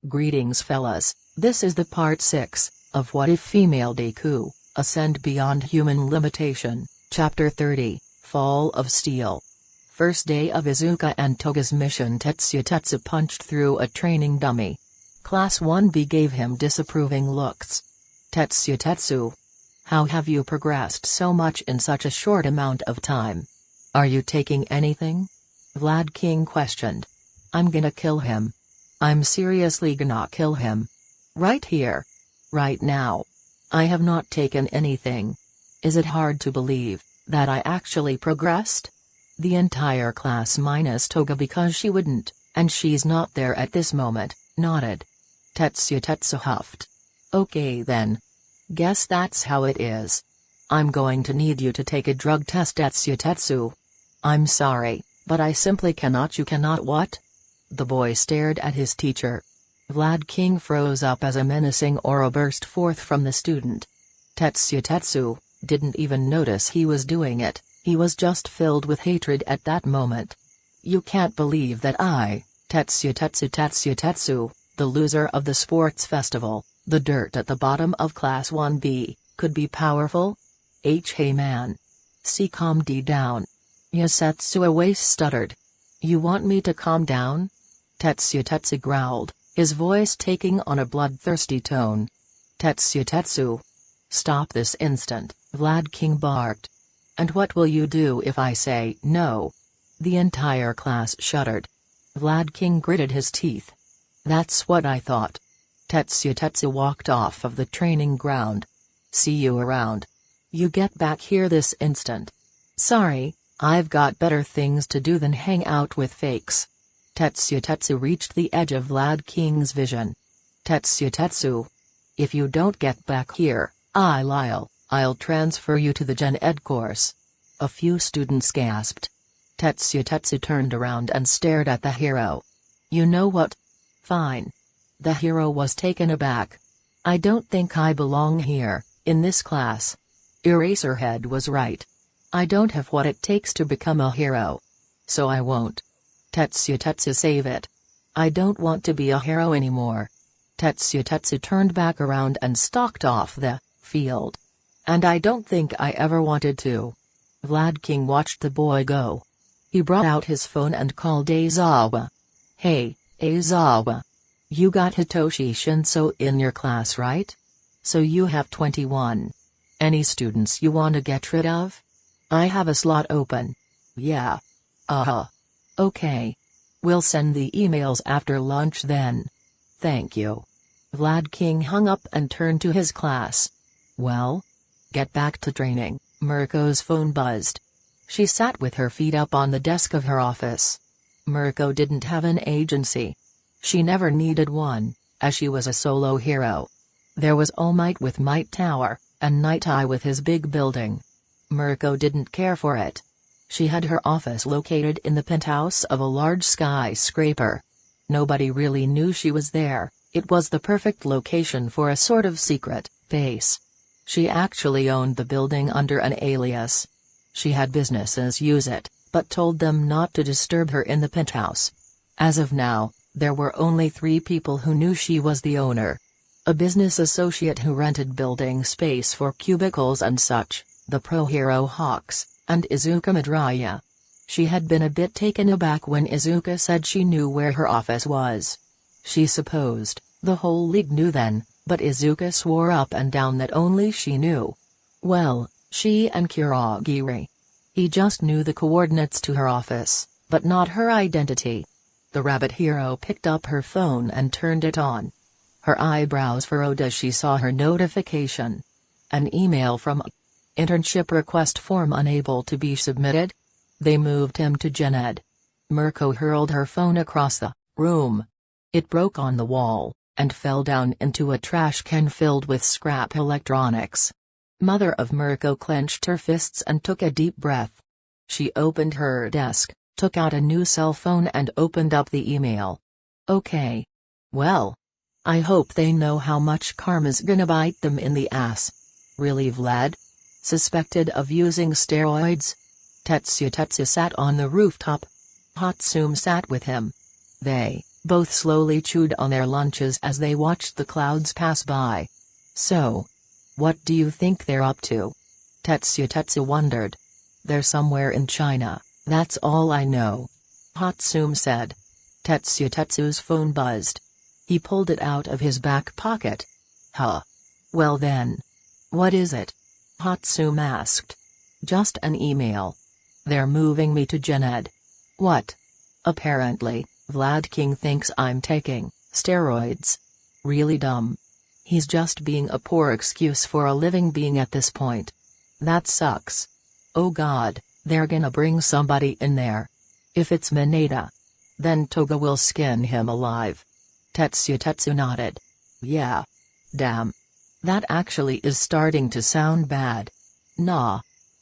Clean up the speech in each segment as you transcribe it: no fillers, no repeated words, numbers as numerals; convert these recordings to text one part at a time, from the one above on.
Greetings fellas, this is the part 6, of What If Female Deku, Ascend Beyond Human Limitation, Chapter 30, Fall of Steel. First day of Izuka and Toga's mission. Tetsu punched through a training dummy. Class 1B gave him disapproving looks. Tetsu. How have you progressed so much in such a short amount of time? Are you taking anything? Vlad King questioned. I'm gonna kill him. I'm seriously gonna kill him. Right here. Right now. I have not taken anything. Is it hard to believe that I actually progressed? The entire class minus Toga because she wouldn't, and she's not there at this moment, nodded. Tetsu huffed. Okay then. Guess that's how it is. I'm going to need you to take a drug test. Tetsu. I'm sorry, but I simply cannot. You cannot what? The boy stared at his teacher. Vlad King froze up as a menacing aura burst forth from the student. Tetsu didn't even notice he was doing it, he was just filled with hatred at that moment. You can't believe that I, Tetsu, the loser of the sports festival, the dirt at the bottom of Class 1B, could be powerful? Hey man. Calm down. Yasetsu Waste stuttered. You want me to calm down? Tetsu growled, his voice taking on a bloodthirsty tone. Tetsu. Stop this instant, Vlad King barked. And what will you do if I say no? The entire class shuddered. Vlad King gritted his teeth. That's what I thought. Tetsu walked off of the training ground. See you around. You get back here this instant. Sorry, I've got better things to do than hang out with fakes. Tetsu reached the edge of Vlad King's vision. Tetsu. If you don't get back here, I'll transfer you to the Gen Ed course. A few students gasped. Tetsu turned around and stared at the hero. You know what? Fine. The hero was taken aback. I don't think I belong here, in this class. Eraserhead was right. I don't have what it takes to become a hero. So I won't. Tetsu save it. I don't want to be a hero anymore. Tetsu turned back around and stalked off the field. And I don't think I ever wanted to. Vlad King watched the boy go. He brought out his phone and called Aizawa. Hey, Aizawa. You got Hitoshi Shinso in your class, right? So you have 21. Any students you want to get rid of? I have a slot open. Yeah. Okay. We'll send the emails after lunch then. Thank you. Vlad King hung up and turned to his class. Well? Get back to training. Mirko's phone buzzed. She sat with her feet up on the desk of her office. Mirko didn't have an agency. She never needed one, as she was a solo hero. There was All Might with Might Tower, and Night Eye with his big building. Mirko didn't care for it. She had her office located in the penthouse of a large skyscraper. Nobody really knew she was there. It was the perfect location for a sort of secret base. She actually owned the building under an alias. She had businesses use it, but told them not to disturb her in the penthouse. As of now, there were only 3 people who knew she was the owner. A business associate who rented building space for cubicles and such, the pro hero Hawks, and Izuka Midoriya. She had been a bit taken aback when Izuka said she knew where her office was. She supposed the whole league knew then, but Izuka swore up and down that only she knew. Well, she and Kurogiri. He just knew the coordinates to her office, but not her identity. The rabbit hero picked up her phone and turned it on. Her eyebrows furrowed as she saw her notification. An email from Internship request form unable to be submitted? They moved him to Gen Ed. Mirko hurled her phone across the room. It broke on the wall, and fell down into a trash can filled with scrap electronics. Mother of Mirko clenched her fists and took a deep breath. She opened her desk, took out a new cell phone and opened up the email. Okay. Well. I hope they know how much karma's gonna bite them in the ass. Really, Vlad? Suspected of using steroids? Tetsu sat on the rooftop. Hatsum sat with him. They Both slowly chewed on their lunches as they watched the clouds pass by. So, what do you think they're up to? Tetsu wondered. They're somewhere in China, that's all I know. Hatsum said. Tetsu's phone buzzed. He pulled it out of his back pocket. Huh. Well then. What is it? Hatsum asked. Just an email. They're moving me to Gened. What? Apparently, Vlad King thinks I'm taking steroids. Really dumb. He's just being a poor excuse for a living being at this point. That sucks. Oh god, they're gonna bring somebody in there. If it's Mineta, then Toga will skin him alive. Tetsu nodded. Yeah. Damn. That actually is starting to sound bad. Nah.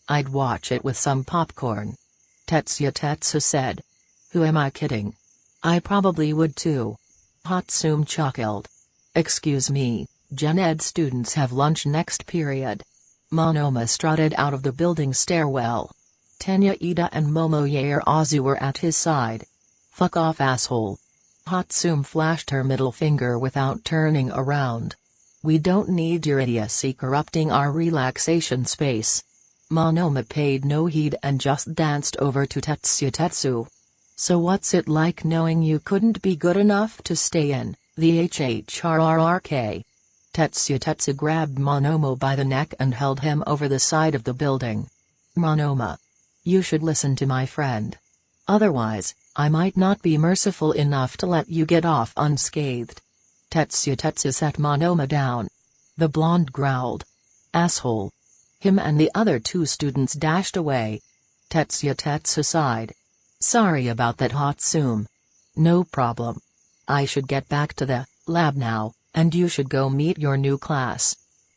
I'd watch it with some popcorn. Tetsu said. Who am I kidding? I probably would too. Hatsum chuckled. Excuse me, Gen Ed students have lunch next period. Monoma strutted out of the building stairwell. Tenya Ida and Momoyae Azu were at his side. Fuck off, asshole. Hatsum flashed her middle finger without turning around. We don't need your idiocy corrupting our relaxation space. Monoma paid no heed and just danced over to Tetsu. So what's it like knowing you couldn't be good enough to stay in the HHRRK? Tetsu grabbed Monoma by the neck and held him over the side of the building. Monoma. You should listen to my friend. Otherwise, I might not be merciful enough to let you get off unscathed. Tetsu set Monoma down. The blonde growled. Asshole. Him and the other two students dashed away. Tetsu sighed. Sorry about that, Hatsum. No problem. I should get back to the lab now, and you should go meet your new class.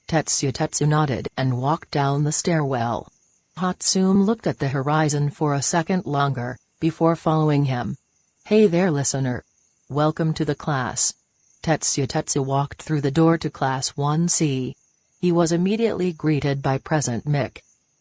Tetsu nodded and walked down the stairwell. Hatsum looked at the horizon for a second longer, before following him. Hey there, listener. Welcome to the class. Tetsu walked through the door to Class 1C. He was immediately greeted by Present Mick.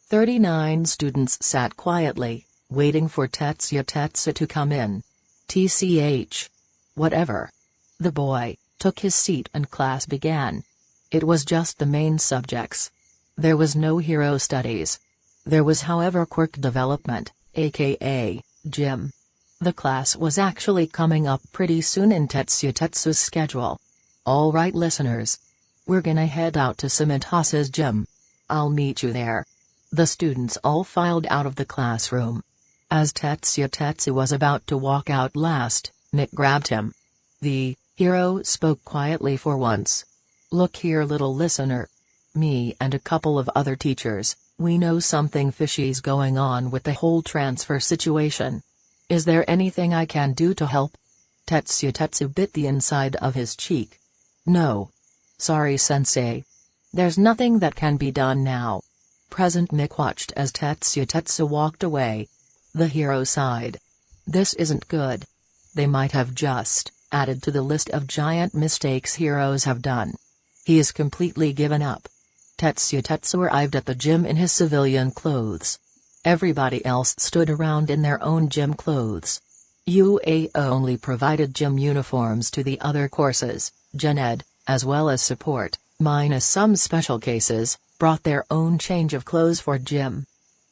39 students sat quietly, waiting for Tetsu to come in. TCH. Whatever. The boy took his seat and class began. It was just the main subjects. There was no hero studies. There was, however, quirk development, aka gym. The class was actually coming up pretty soon in Tetsu's schedule. Alright, listeners. We're gonna head out to Sumitasu's gym. I'll meet you there. The students all filed out of the classroom. As Tetsu was about to walk out last, Nick grabbed him. The hero spoke quietly for once. Look here, little listener. Me and a couple of other teachers, we know something fishy's going on with the whole transfer situation. Is there anything I can do to help? Tetsu bit the inside of his cheek. No. Sorry, sensei. There's nothing that can be done now. Present Mick watched as Tetsu walked away. The hero sighed. This isn't good. They might have just added to the list of giant mistakes heroes have done. He is completely given up. Tetsu arrived at the gym in his civilian clothes. Everybody else stood around in their own gym clothes. UA only provided gym uniforms to the other courses. Gen Ed, as well as support, minus some special cases, brought their own change of clothes for gym.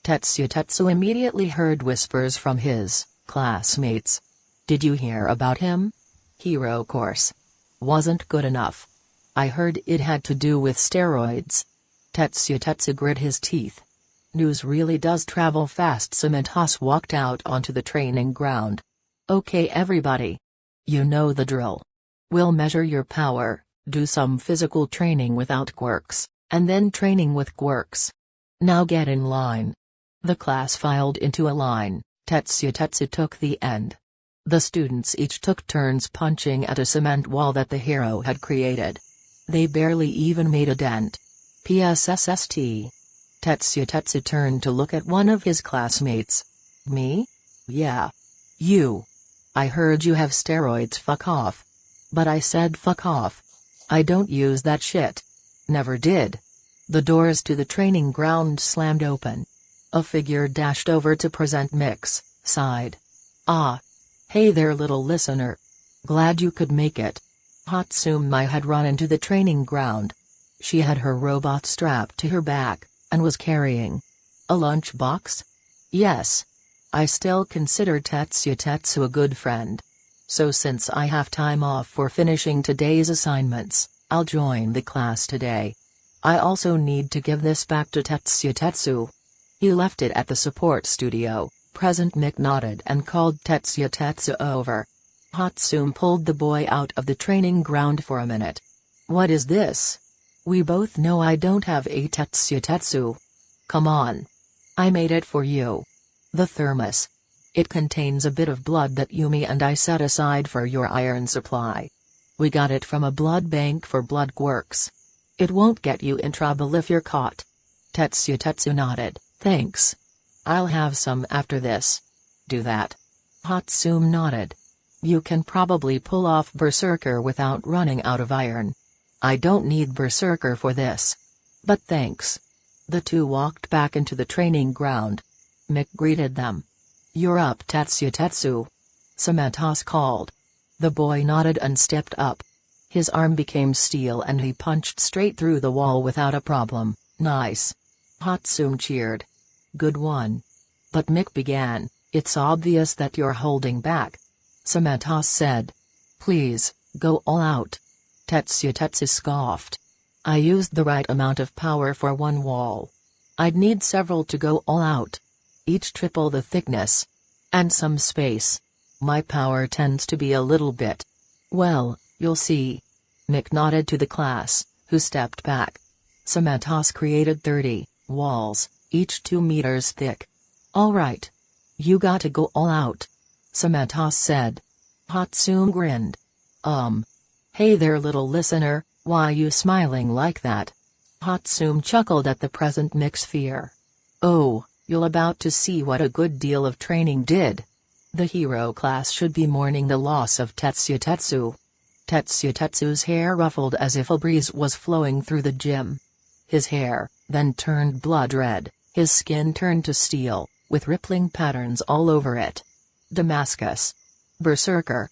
Tetsu immediately heard whispers from his classmates. Did you hear about him? Hero course. Wasn't good enough. I heard it had to do with steroids. Tetsu grit his teeth. News really does travel fast. Sumitasu walked out onto the training ground. Okay, everybody. You know the drill. We'll measure your power, do some physical training without quirks, and then training with quirks. Now get in line. The class filed into a line. Tetsu took the end. The students each took turns punching at a cement wall that the hero had created. They barely even made a dent. PSSST. Tetsu turned to look at one of his classmates. Me? Yeah. You. I heard you have steroids, fuck off. But I said fuck off. I don't use that shit. Never did. The doors to the training ground slammed open. A figure dashed over to Present Mix, sighed. Ah. Hey there, little listener. Glad you could make it. Hatsumi had run into the training ground. She had her robot strapped to her back, and was carrying a lunchbox? Yes. I still consider Tetsu a good friend. So since I have time off for finishing today's assignments, I'll join the class today. I also need to give this back to Tetsu. He left it at the support studio. Present Mick nodded and called Tetsu over. Hatsumi pulled the boy out of the training ground for a minute. What is this? We both know I don't have a Tetsu. Come on. I made it for you. The thermos. It contains a bit of blood that Yumi and I set aside for your iron supply. We got it from a blood bank for blood works. It won't get you in trouble if you're caught. Tetsu nodded. Thanks. I'll have some after this. Do that. Hatsumi nodded. You can probably pull off Berserker without running out of iron. I don't need Berserker for this. But thanks. The two walked back into the training ground. Mick greeted them. You're up, Tetsu. Sypnopsis called. The boy nodded and stepped up. His arm became steel and he punched straight through the wall without a problem. Nice. Hatsumi cheered. Good one. But Mick began, it's obvious that you're holding back. Sypnopsis said. Please, go all out. Tetsu scoffed. I used the right amount of power for one wall. I'd need several to go all out. Each triple the thickness. And some space. My power tends to be a little bit. Well, you'll see. Mick nodded to the class, who stepped back. Sypnopsis created 30 walls, each 2 meters thick. All right. You gotta go all out. Sypnopsis said. Hatsumi grinned. Hey there little listener, why you smiling like that? Hatsumi chuckled at the present Mick's fear. Oh, you're about to see what a good deal of training did. The hero class should be mourning the loss of Tetsu. Tetsu's hair ruffled as if a breeze was flowing through the gym. His hair, then turned blood red, his skin turned to steel, with rippling patterns all over it. Damascus. Berserker.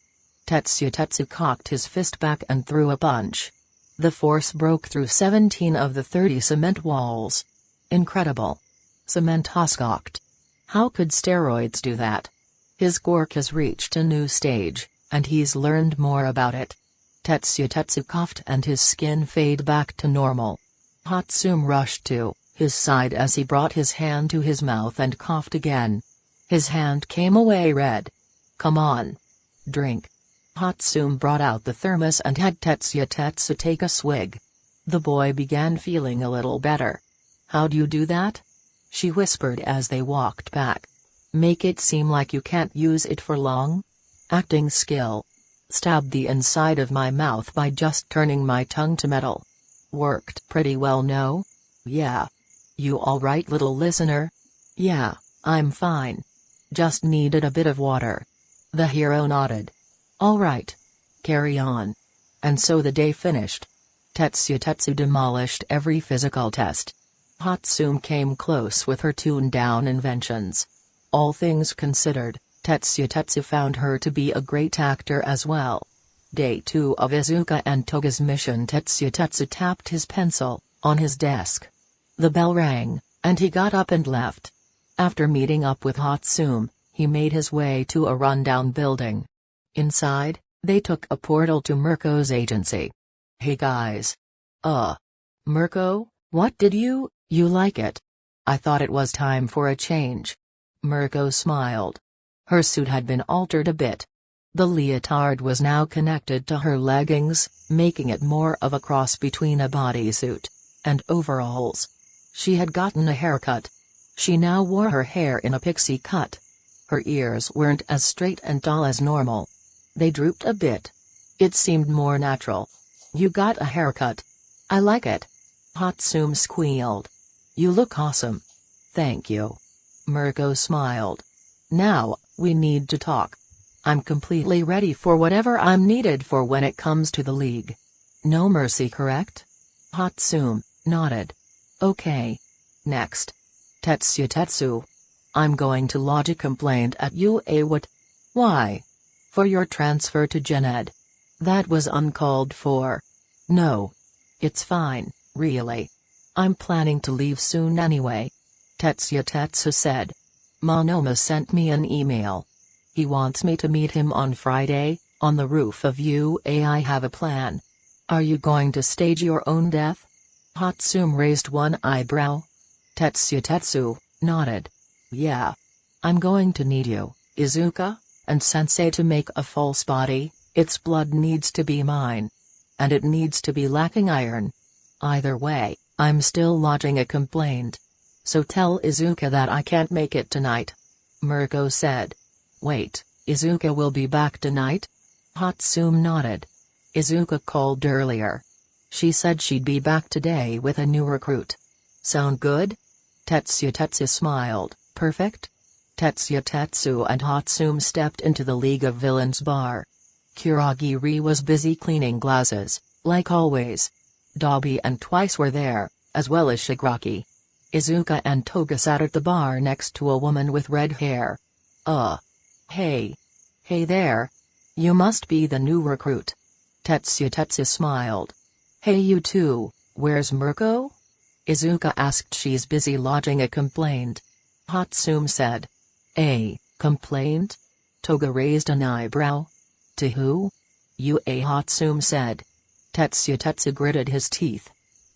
Tetsu cocked his fist back and threw a punch. The force broke through 17 of the 30 cement walls. Incredible. Sypnopsis scoffed. How could steroids do that? His quirk has reached a new stage, and he's learned more about it. Tetsu coughed and his skin faded back to normal. Hatsumi rushed to his side as he brought his hand to his mouth and coughed again. His hand came away red. Come on. Drink. Hatsumi brought out the thermos and had Tetsu take a swig. The boy began feeling a little better. How'd you do that? She whispered as they walked back. Make it seem like you can't use it for long? Acting skill. Stabbed the inside of my mouth by just turning my tongue to metal. Worked pretty well, no? Yeah. You alright, little listener? Yeah, I'm fine. Just needed a bit of water. The hero nodded. Alright. Carry on. And so the day finished. Tetsu demolished every physical test. Hatsumi came close with her tuned-down inventions. All things considered, Tetsu found her to be a great actor as well. Day 2 of Izuka and Toga's mission. Tetsu tapped his pencil on his desk. The bell rang, and he got up and left. After meeting up with Hatsumi, he made his way to a rundown building. Inside, they took a portal to Mirko's agency. Hey guys. Mirko, what did you like it? I thought it was time for a change. Mirko smiled. Her suit had been altered a bit. The leotard was now connected to her leggings, making it more of a cross between a bodysuit and overalls. She had gotten a haircut. She now wore her hair in a pixie cut. Her ears weren't as straight and tall as normal. They drooped a bit. It seemed more natural. You got a haircut. I like it. Hatsumi squealed. You look awesome. Thank you. Mirko smiled. Now, we need to talk. I'm completely ready for whatever I'm needed for when it comes to the league. No mercy, correct? Hatsumi nodded. Okay. Next. Tetsu. I'm going to lodge a complaint at you. What? Why? For your transfer to Gen Ed. That was uncalled for. No. It's fine, really. I'm planning to leave soon anyway. Tetsu said. Monoma sent me an email. He wants me to meet him on Friday, on the roof of UA. I have a plan. Are you going to stage your own death? Hatsum raised one eyebrow. Tetsu nodded. Yeah. I'm going to need you, Izuka, and Sensei to make a false body. Its blood needs to be mine. And it needs to be lacking iron. Either way, I'm still lodging a complaint. So tell Izuka that I can't make it tonight. Mirko said. Wait, Izuka will be back tonight? Hatsum nodded. Izuka called earlier. She said she'd be back today with a new recruit. Sound good? Tetsu smiled. Perfect? Tetsu and Hatsum stepped into the League of Villains bar. Kurogiri was busy cleaning glasses, like always. Dabi and Twice were there, as well as Shigaraki. Izuka and Toga sat at the bar next to a woman with red hair. Hey. Hey there. You must be the new recruit. Tetsu smiled. Hey you two, where's Mirko? Izuka asked. She's busy lodging a complaint. Hatsum said. A complaint? Toga raised an eyebrow. To who? UA, Hatsum said. Tetsu gritted his teeth.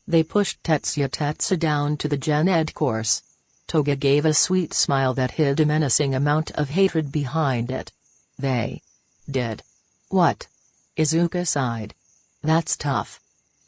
They pushed Tetsu down to the Gen Ed course. Toga gave a sweet smile that hid a menacing amount of hatred behind it. They did. What? Izuka sighed. That's tough.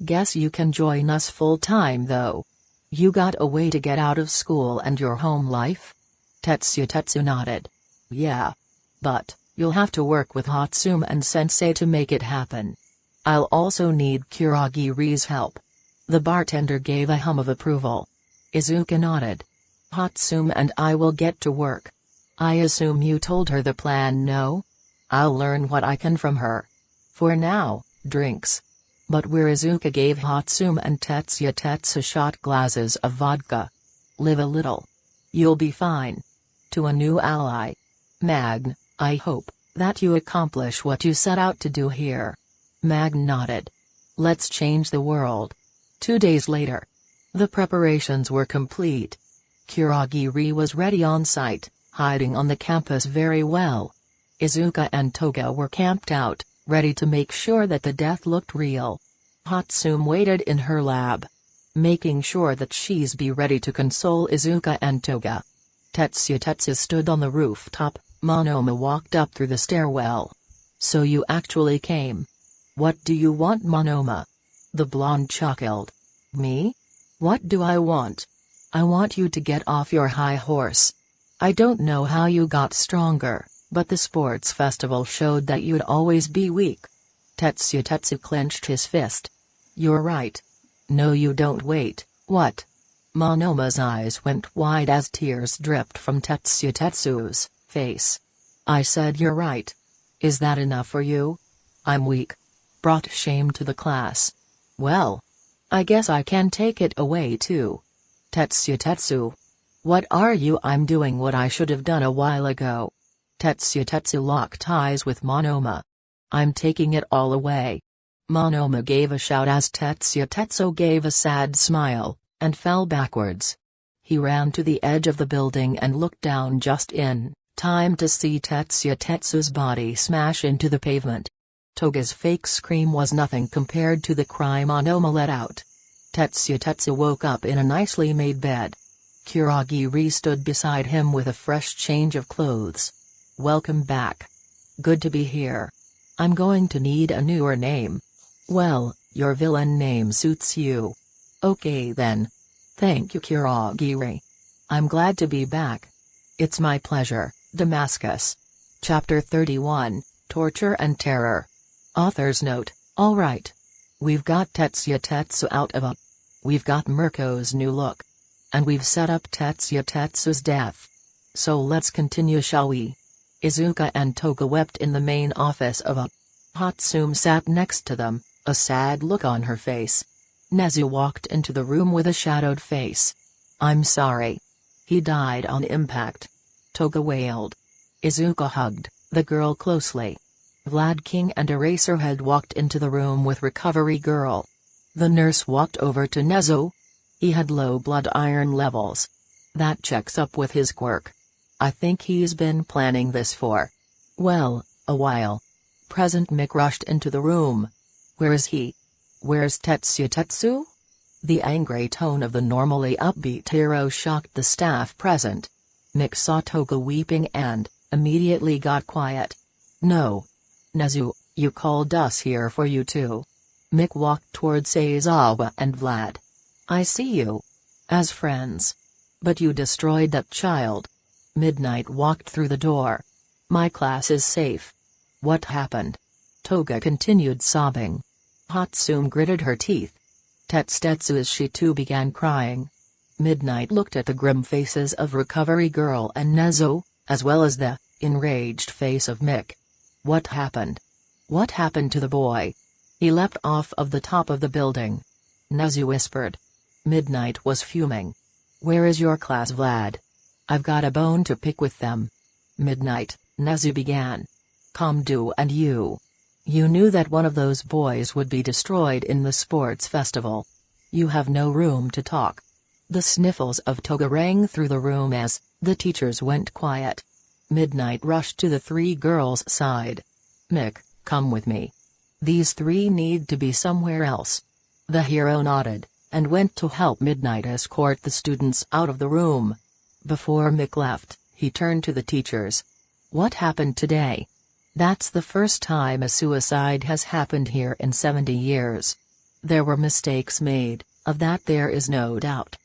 Guess you can join us full-time though. You got a way to get out of school and your home life? Tetsu nodded. Yeah. But, you'll have to work with Hatsum and Sensei to make it happen. I'll also need Kurogiri's help. The bartender gave a hum of approval. Izuka nodded. Hatsum and I will get to work. I assume you told her the plan, no? I'll learn what I can from her. For now, drinks. But where Izuka gave Hatsum and Tetsu shot glasses of vodka. Live a little. You'll be fine. To a new ally. Magn, I hope that you accomplish what you set out to do here. Magn nodded. Let's change the world. 2 days later. The preparations were complete. Kurogiri was ready on site, hiding on the campus very well. Izuka and Toga were camped out, ready to make sure that the death looked real. Hatsum waited in her lab, making sure that she's be ready to console Izuka and Toga. Tetsu stood on the rooftop. Monoma walked up through the stairwell. So you actually came. What do you want, Monoma? The blonde chuckled. Me? What do I want? I want you to get off your high horse. I don't know how you got stronger, but the sports festival showed that you'd always be weak. Tetsu clenched his fist. You're right. No you don't. Wait, what? Monoma's eyes went wide as tears dripped from Tetsu's face. I said you're right. Is that enough for you? I'm weak. Brought shame to the class. Well, I guess I can take it away too. Tetsu. What are you? I'm doing what I should have done a while ago. Tetsu locked eyes with Monoma. I'm taking it all away. Monoma gave a shout as Tetsu gave a sad smile, and fell backwards. He ran to the edge of the building and looked down just in time to see Tetsu's body smash into the pavement. Toga's fake scream was nothing compared to the cry Monoma let out. Tetsu woke up in a nicely made bed. Kurogiri stood beside him with a fresh change of clothes. Welcome back. Good to be here. I'm going to need a newer name. Well, your villain name suits you. Okay then. Thank you, Kurogiri. I'm glad to be back. It's my pleasure. Damascus. Chapter 31, Torture and Terror. Author's note, alright. We've got Tetsu out of a. We've got Mirko's new look. And we've set up Tetsu's death. So let's continue, shall we? Izuka and Toga wept in the main office of a. Hatsum sat next to them, a sad look on her face. Nezu walked into the room with a shadowed face. I'm sorry. He died on impact. Toga wailed. Izuka hugged the girl closely. Vlad King and Eraserhead walked into the room with Recovery Girl. The nurse walked over to Nezu. He had low blood iron levels. That checks up with his quirk. I think he's been planning this for, well, a while. Present Mick rushed into the room. Where is he? Where's Tetsu? The angry tone of the normally upbeat hero shocked the staff present. Mick saw Toga weeping and immediately got quiet. No. Nezu, you called us here for you too. Mick walked towards Aizawa and Vlad. I see you. As friends. But you destroyed that child. Midnight walked through the door. My class is safe. What happened? Toga continued sobbing. Hatsune gritted her teeth. Tetsu as she too began crying. Midnight looked at the grim faces of Recovery Girl and Nezu, as well as the enraged face of Mick. What happened? What happened to the boy? He leapt off of the top of the building. Nezu whispered. Midnight was fuming. Where is your class, Vlad? I've got a bone to pick with them. Midnight, Nezu began. Kamdu and you. You knew that one of those boys would be destroyed in the sports festival. You have no room to talk. The sniffles of Toga rang through the room as the teachers went quiet. Midnight rushed to the three girls' side. Mick, come with me. These three need to be somewhere else. The hero nodded, and went to help Midnight escort the students out of the room. Before Mick left, he turned to the teachers. What happened today? That's the first time a suicide has happened here in 70 years. There were mistakes made, of that there is no doubt.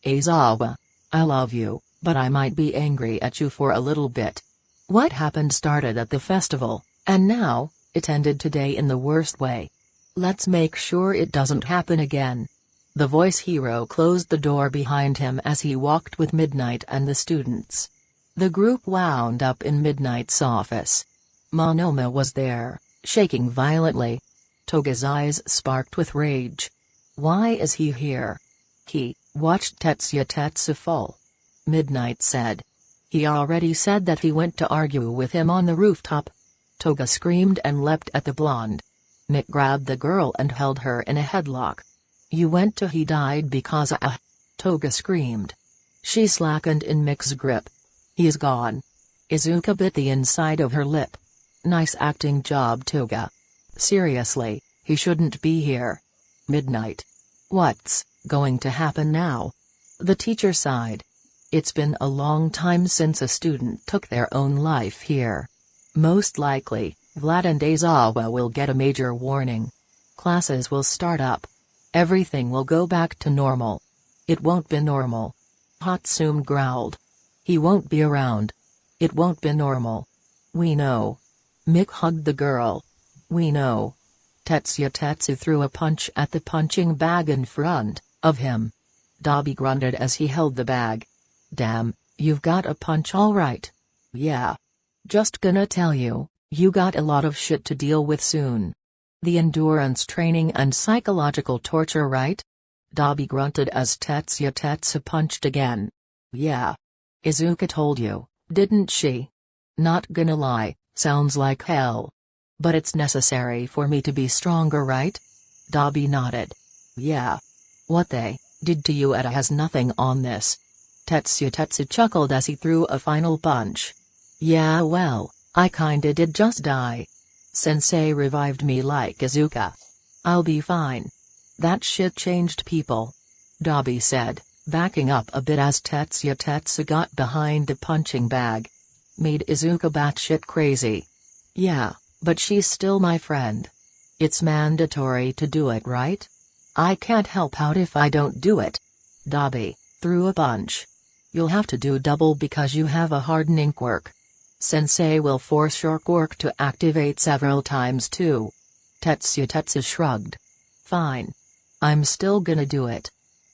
Aizawa, I love you, but I might be angry at you for a little bit. What happened started at the festival, and now, it ended today in the worst way. Let's make sure it doesn't happen again. The voice hero closed the door behind him as he walked with Midnight and the students. The group wound up in Midnight's office. Monoma was there, shaking violently. Toga's eyes sparked with rage. Why is he here? He watched Tetsu fall. Midnight said. He already said that he went to argue with him on the rooftop. Toga screamed and leapt at the blonde. Mick grabbed the girl and held her in a headlock. You went to he died because Toga screamed. She slackened in Mick's grip. He's gone. Izuka bit the inside of her lip. Nice acting job, Toga. Seriously, he shouldn't be here. Midnight. What's going to happen now? The teacher sighed. It's been a long time since a student took their own life here. Most likely, Vlad and Aizawa will get a major warning. Classes will start up. Everything will go back to normal. It won't be normal. Hatsune growled. He won't be around. It won't be normal. We know. Mick hugged the girl. We know. Tetsu threw a punch at the punching bag in front of him. Dabi grunted as he held the bag. Damn, you've got a punch all right. Yeah. Just gonna tell you, you got a lot of shit to deal with soon. The endurance training and psychological torture, right? Dabi grunted as Tetsu punched again. Yeah. Izuka told you, didn't she? Not gonna lie, sounds like hell. But it's necessary for me to be stronger, right? Dabi nodded. Yeah. What they did to you has nothing on this. Tetsu chuckled as he threw a final punch. Yeah, well, I kinda did just die. Sensei revived me like Izuka. I'll be fine. That shit changed people. Dabi said, backing up a bit as Tetsu got behind the punching bag. Made Izuka batshit crazy. Yeah, but she's still my friend. It's mandatory to do it, right? I can't help out if I don't do it. Dabi threw a punch. You'll have to do double because you have a hardening quirk. Sensei will force your quirk to activate several times too. Tetsu shrugged. Fine. I'm still gonna do it.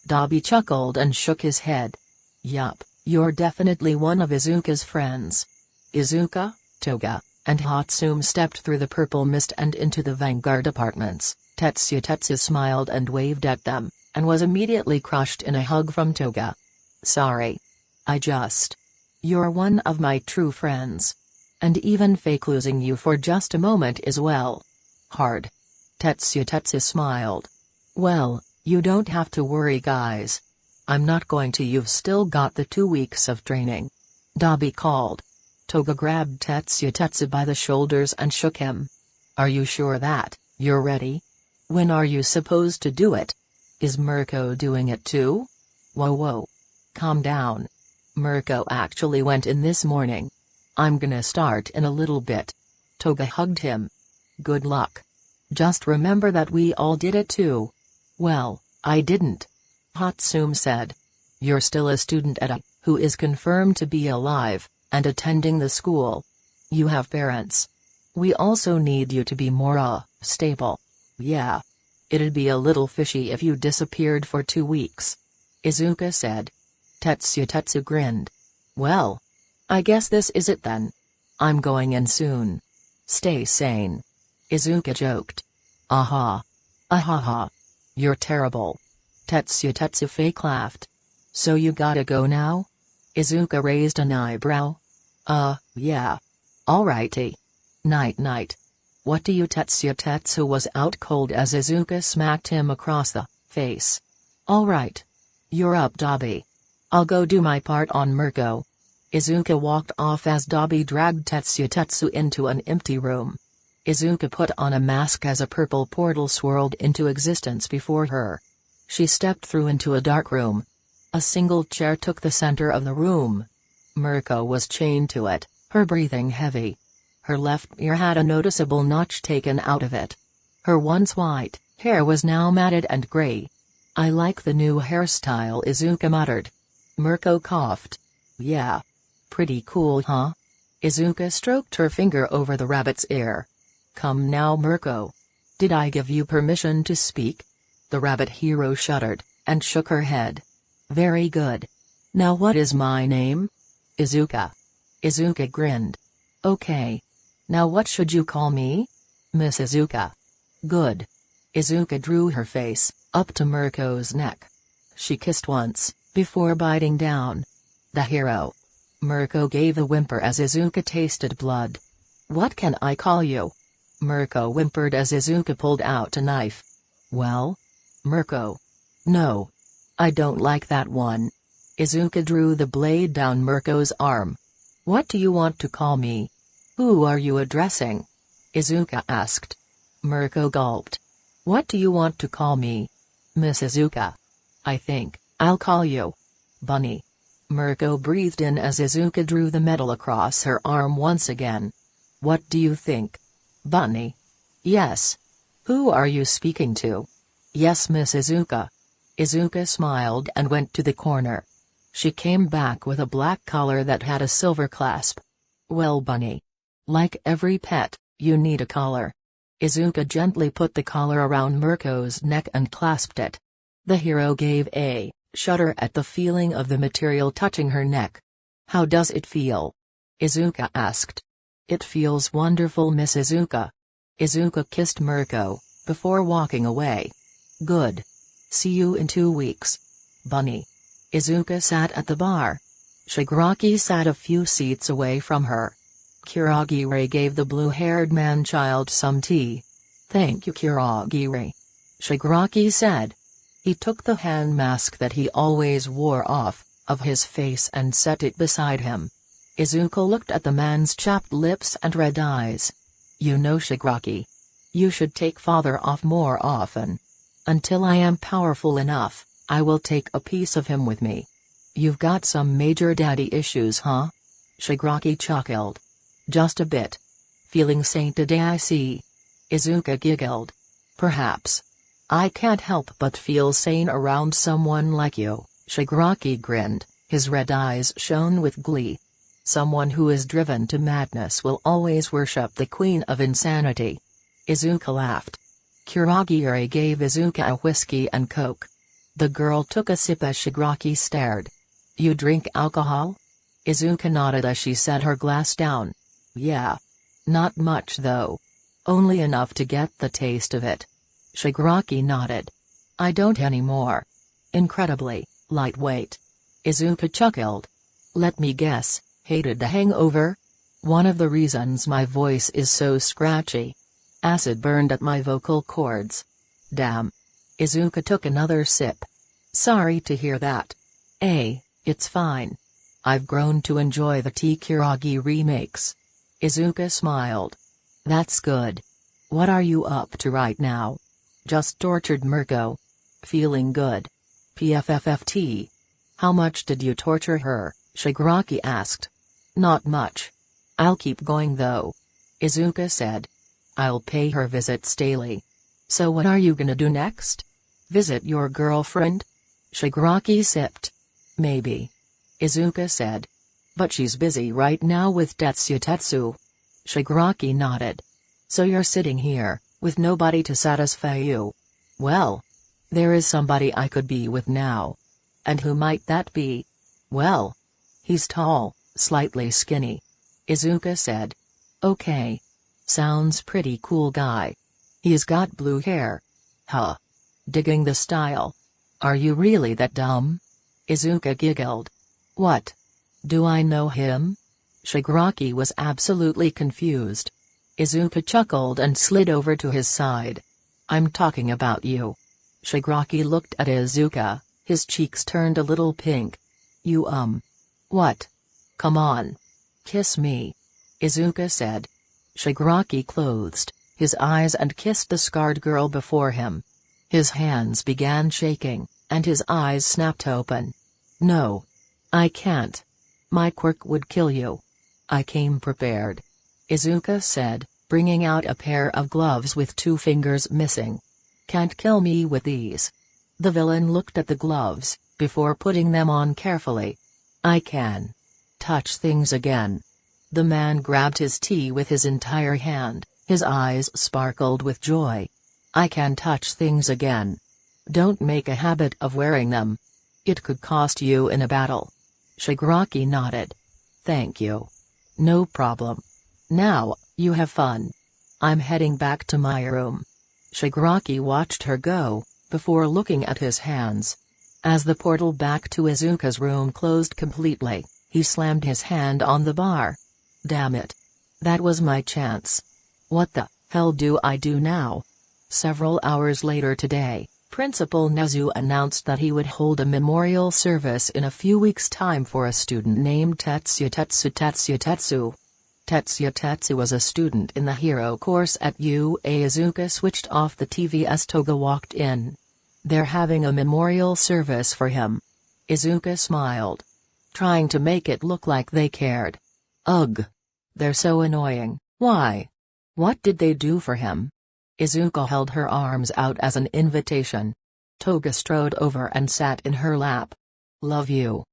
Dabi chuckled and shook his head. Yup, you're definitely one of Izuka's friends. Izuka, Toga, and Hatsune stepped through the purple mist and into the Vanguard apartments. Tetsu smiled and waved at them, and was immediately crushed in a hug from Toga. Sorry. You're one of my true friends. And even fake losing you for just a moment is well. Hard. Tetsu smiled. Well, you don't have to worry guys. I'm not going to. You've still got the 2 weeks of training. Dabi called. Toga grabbed Tetsu by the shoulders and shook him. Are you sure that you're ready? When are you supposed to do it? Is Mirko doing it too? Whoa. Calm down. Mirko actually went in this morning. I'm gonna start in a little bit. Toga hugged him. Good luck. Just remember that we all did it too. Well, I didn't. Hatsum said. You're still a student at a, who is confirmed to be alive, and attending the school. You have parents. We also need you to be more, stable. Yeah. It'd be a little fishy if you disappeared for 2 weeks. Izuka said. Tetsu grinned. Well. I guess this is it then. I'm going in soon. Stay sane. Izuka joked. Aha. Ahaha. You're terrible. Tetsu fake laughed. So you gotta go now? Izuka raised an eyebrow. Yeah. Alrighty. Night. What do you Tetsu was out cold as Izuka smacked him across the face. Alright. You're up Dabi. I'll go do my part on Mirko. Izuka walked off as Dabi dragged Tetsu into an empty room. Izuka put on a mask as a purple portal swirled into existence before her. She stepped through into a dark room. A single chair took the center of the room. Mirko was chained to it, her breathing heavy. Her left ear had a noticeable notch taken out of it. Her once white hair was now matted and gray. I like the new hairstyle, Izuka muttered. Mirko coughed. Yeah. Pretty cool, huh? Izuka stroked her finger over the rabbit's ear. Come now, Mirko. Did I give you permission to speak? The rabbit hero shuddered, and shook her head. Very good. Now what is my name? Izuka. Izuka grinned. Okay. Now what should you call me? Miss Izuka. Good. Izuka drew her face up to Mirko's neck. She kissed once, before biting down. The hero. Mirko gave a whimper as Izuka tasted blood. What can I call you? Mirko whimpered as Izuka pulled out a knife. Well? Mirko. No. I don't like that one. Izuka drew the blade down Mirko's arm. What do you want to call me? Who are you addressing? Izuka asked. Mirko gulped. What do you want to call me? Miss Izuka. I think I'll call you Bunny. Mirko breathed in as Izuka drew the metal across her arm once again. What do you think? Bunny. Yes. Who are you speaking to? Yes, Miss Izuka. Izuka smiled and went to the corner. She came back with a black collar that had a silver clasp. Well, Bunny. Like every pet, you need a collar. Izuka gently put the collar around Mirko's neck and clasped it. The hero gave a shudder at the feeling of the material touching her neck. How does it feel? Izuka asked. It feels wonderful, Miss Izuka. Izuka kissed Mirko, before walking away. Good. See you in 2 weeks. Bunny. Izuka sat at the bar. Shigaraki sat a few seats away from her. Kurogiri gave the blue-haired man-child some tea. Thank you, Kurogiri. Shigaraki said. He took the hand mask that he always wore off of his face and set it beside him. Izuka looked at the man's chapped lips and red eyes. You know, Shigaraki. You should take father off more often. Until I am powerful enough, I will take a piece of him with me. You've got some major daddy issues, huh? Shigaraki chuckled. Just a bit. Feeling sane today, I see. Izuka giggled. Perhaps. I can't help but feel sane around someone like you. Shigaraki grinned, his red eyes shone with glee. Someone who is driven to madness will always worship the queen of insanity. Izuka laughed. Kurogiri gave Izuka a whiskey and coke. The girl took a sip as Shigaraki stared. You drink alcohol? Izuka nodded as she set her glass down. Yeah. Not much though. Only enough to get the taste of it. Shigaraki nodded. I don't anymore. Incredibly lightweight. Izuka chuckled. Let me guess, hated the hangover? One of the reasons my voice is so scratchy. Acid burned at my vocal cords. Damn. Izuka took another sip. Sorry to hear that. It's fine. I've grown to enjoy the Tekiragi remakes. Izuka smiled. That's good. What are you up to right now? Just tortured Mirko. Feeling good. PFFFT. How much did you torture her? Shigaraki asked. Not much. I'll keep going though. Izuka said. I'll pay her visits daily. So what are you gonna do next? Visit your girlfriend? Shigaraki sipped. Maybe. Izuka said. But she's busy right now with Tetsutetsu. Shigaraki nodded. So you're sitting here, with nobody to satisfy you. Well. There is somebody I could be with now. And who might that be? Well. He's tall, slightly skinny. Izuka said. Okay. Sounds pretty cool guy. He's got blue hair. Huh. Digging the style. Are you really that dumb? Izuka giggled. What? Do I know him? Shigaraki was absolutely confused. Izuka chuckled and slid over to his side. I'm talking about you. Shigaraki looked at Izuka, his cheeks turned a little pink. You What? Come on. Kiss me. Izuka said. Shigaraki closed his eyes and kissed the scarred girl before him. His hands began shaking, and his eyes snapped open. No. I can't. My quirk would kill you. I came prepared. Izuka said, bringing out a pair of gloves with 2 fingers missing. Can't kill me with these. The villain looked at the gloves, before putting them on carefully. I can. Touch things again. The man grabbed his tea with his entire hand, his eyes sparkled with joy. I can touch things again. Don't make a habit of wearing them. It could cost you in a battle. Shigaraki nodded. Thank you. No problem. Now, you have fun. I'm heading back to my room. Shigaraki watched her go, before looking at his hands. As the portal back to Izuka's room closed completely, he slammed his hand on the bar. Damn it. That was my chance. What the hell do I do now? Several hours later today, Principal Nezu announced that he would hold a memorial service in a few weeks' time for a student named Tetsutetsu. Tetsutetsu was a student in the hero course at UA. Izuka switched off the TV as Toga walked in. They're having a memorial service for him. Izuka smiled. Trying to make it look like they cared. Ugh. They're so annoying. Why? What did they do for him? Izuka held her arms out as an invitation. Toga strode over and sat in her lap. Love you.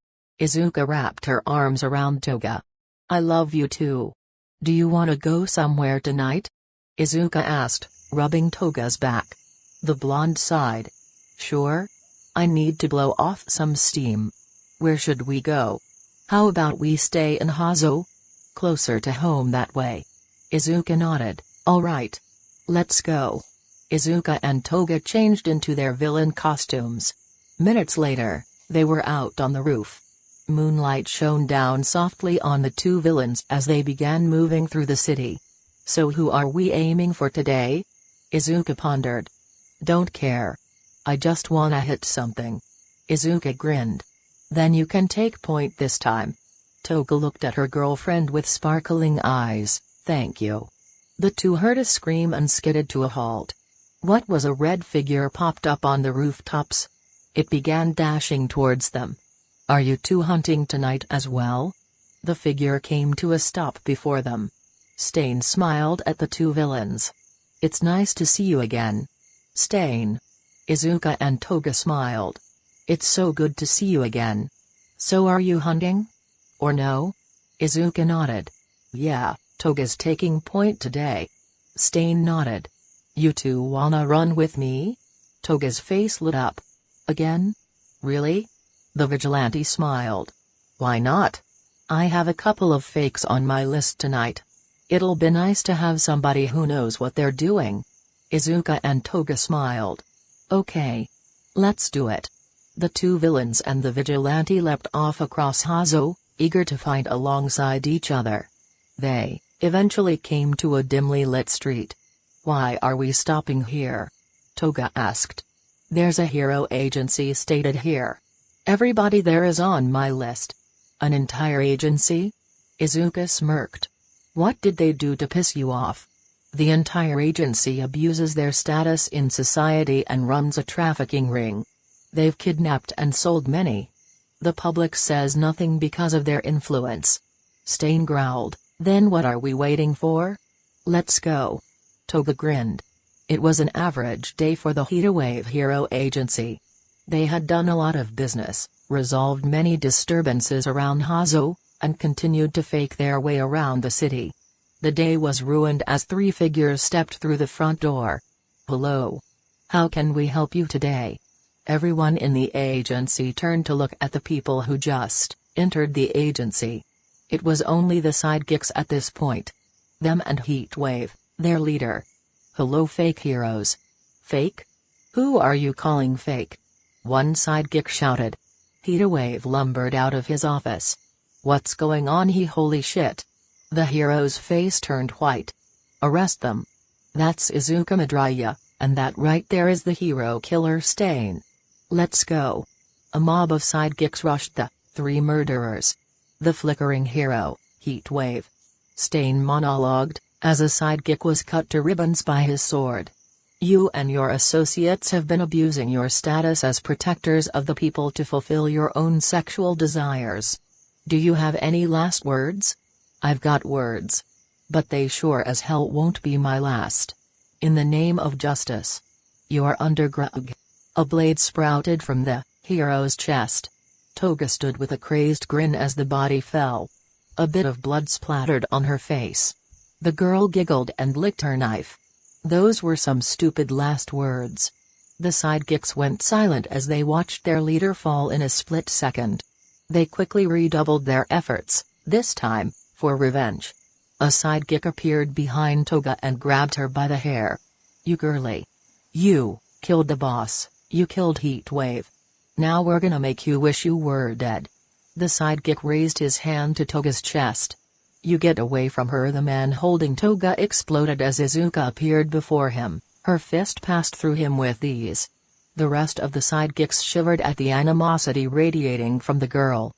Izuka wrapped her arms around Toga. I love you too. Do you want to go somewhere tonight? Izuka asked, rubbing Toga's back. The blonde sighed. Sure. I need to blow off some steam. Where should we go? How about we stay in Hazo? Closer to home that way. Izuka nodded. All right. Let's go. Izuka and Toga changed into their villain costumes. Minutes later, they were out on the roof. Moonlight shone down softly on the 2 villains as they began moving through the city. So who are we aiming for today? Izuka pondered. Don't care. I just wanna hit something. Izuka grinned. Then you can take point this time. Toga looked at her girlfriend with sparkling eyes. Thank you. The 2 heard a scream and skidded to a halt. What was a red figure popped up on the rooftops? It began dashing towards them. Are you 2 hunting tonight as well? The figure came to a stop before them. Stain smiled at the 2 villains. It's nice to see you again. Stain. Izuka and Toga smiled. It's so good to see you again. So are you hunting? Or no? Izuka nodded. Yeah, Toga's taking point today. Stain nodded. You 2 wanna run with me? Toga's face lit up. Again? Really? The vigilante smiled. Why not? I have a couple of fakes on my list tonight. It'll be nice to have somebody who knows what they're doing. Izuka and Toga smiled. Okay. Let's do it. The 2 villains and the vigilante leapt off across Hazo, eager to fight alongside each other. They eventually came to a dimly lit street. "Why are we stopping here?" Toga asked. "There's a hero agency stated here. Everybody there is on my list." "An entire agency?" Izuka smirked. "What did they do to piss you off?" "The entire agency abuses their status in society and runs a trafficking ring. They've kidnapped and sold many. The public says nothing because of their influence." Stain growled. "Then what are we waiting for? Let's go." Toga grinned. It was an average day for the Heatwave Hero Agency. They had done a lot of business, resolved many disturbances around Hazo, and continued to fake their way around the city. The day was ruined as three figures stepped through the front door. "Hello. How can we help you today?" Everyone in the agency turned to look at the people who just entered the agency. It was only the sidekicks at this point. Them and Heatwave, their leader. "Hello, fake heroes." "Fake? Who are you calling fake?" one sidekick shouted. Heatwave lumbered out of his office. "What's going on holy shit?" The hero's face turned white. "Arrest them. That's Izuka Midoriya, and that right there is the hero killer Stain. Let's go." A mob of sidekicks rushed the three murderers. "The flickering hero, Heatwave." Stain monologued, as a sidekick was cut to ribbons by his sword. "You and your associates have been abusing your status as protectors of the people to fulfill your own sexual desires. Do you have any last words?" "I've got words. But they sure as hell won't be my last. In the name of justice. You are under grug." A blade sprouted from the hero's chest. Toga stood with a crazed grin as the body fell. A bit of blood splattered on her face. The girl giggled and licked her knife. Those were some stupid last words. The sidekicks went silent as they watched their leader fall in a split second. They quickly redoubled their efforts, this time, for revenge. A sidekick appeared behind Toga and grabbed her by the hair. "You girly. You killed the boss, you killed Heatwave. Now we're gonna make you wish you were dead." The sidekick raised his hand to Toga's chest. "You get away from her." The man holding Toga exploded as Izuka appeared before him, her fist passed through him with ease. The rest of the sidekicks shivered at the animosity radiating from the girl.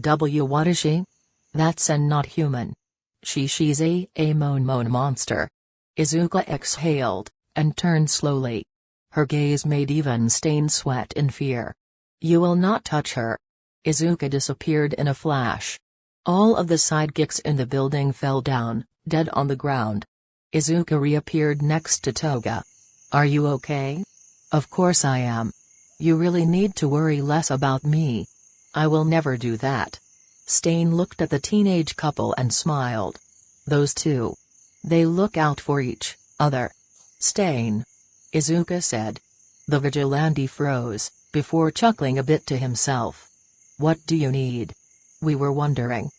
What is she? That's an not human. She's a moan monster." Izuka exhaled, and turned slowly. Her gaze made even Stain sweat in fear. "You will not touch her." Izuka disappeared in a flash. All of the sidekicks in the building fell down, dead on the ground. Izuka reappeared next to Toga. "Are you okay?" "Of course I am. You really need to worry less about me." "I will never do that." Stain looked at the teenage couple and smiled. "Those two. They look out for each other." "Stain," Izuka said. The vigilante froze, before chuckling a bit to himself. "What do you need?" "We were wondering.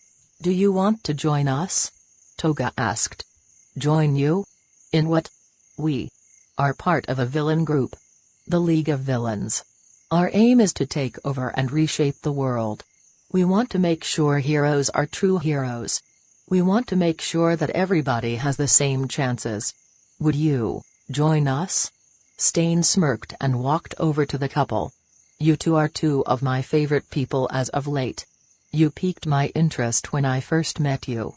Do you want to join us?" Toga asked. "Join you? In what?" "We are part of a villain group. The League of Villains. Our aim is to take over and reshape the world. We want to make sure heroes are true heroes. We want to make sure that everybody has the same chances. Would you join us?" Stain smirked and walked over to the couple. "You two are two of my favorite people as of late. You piqued my interest when I first met you.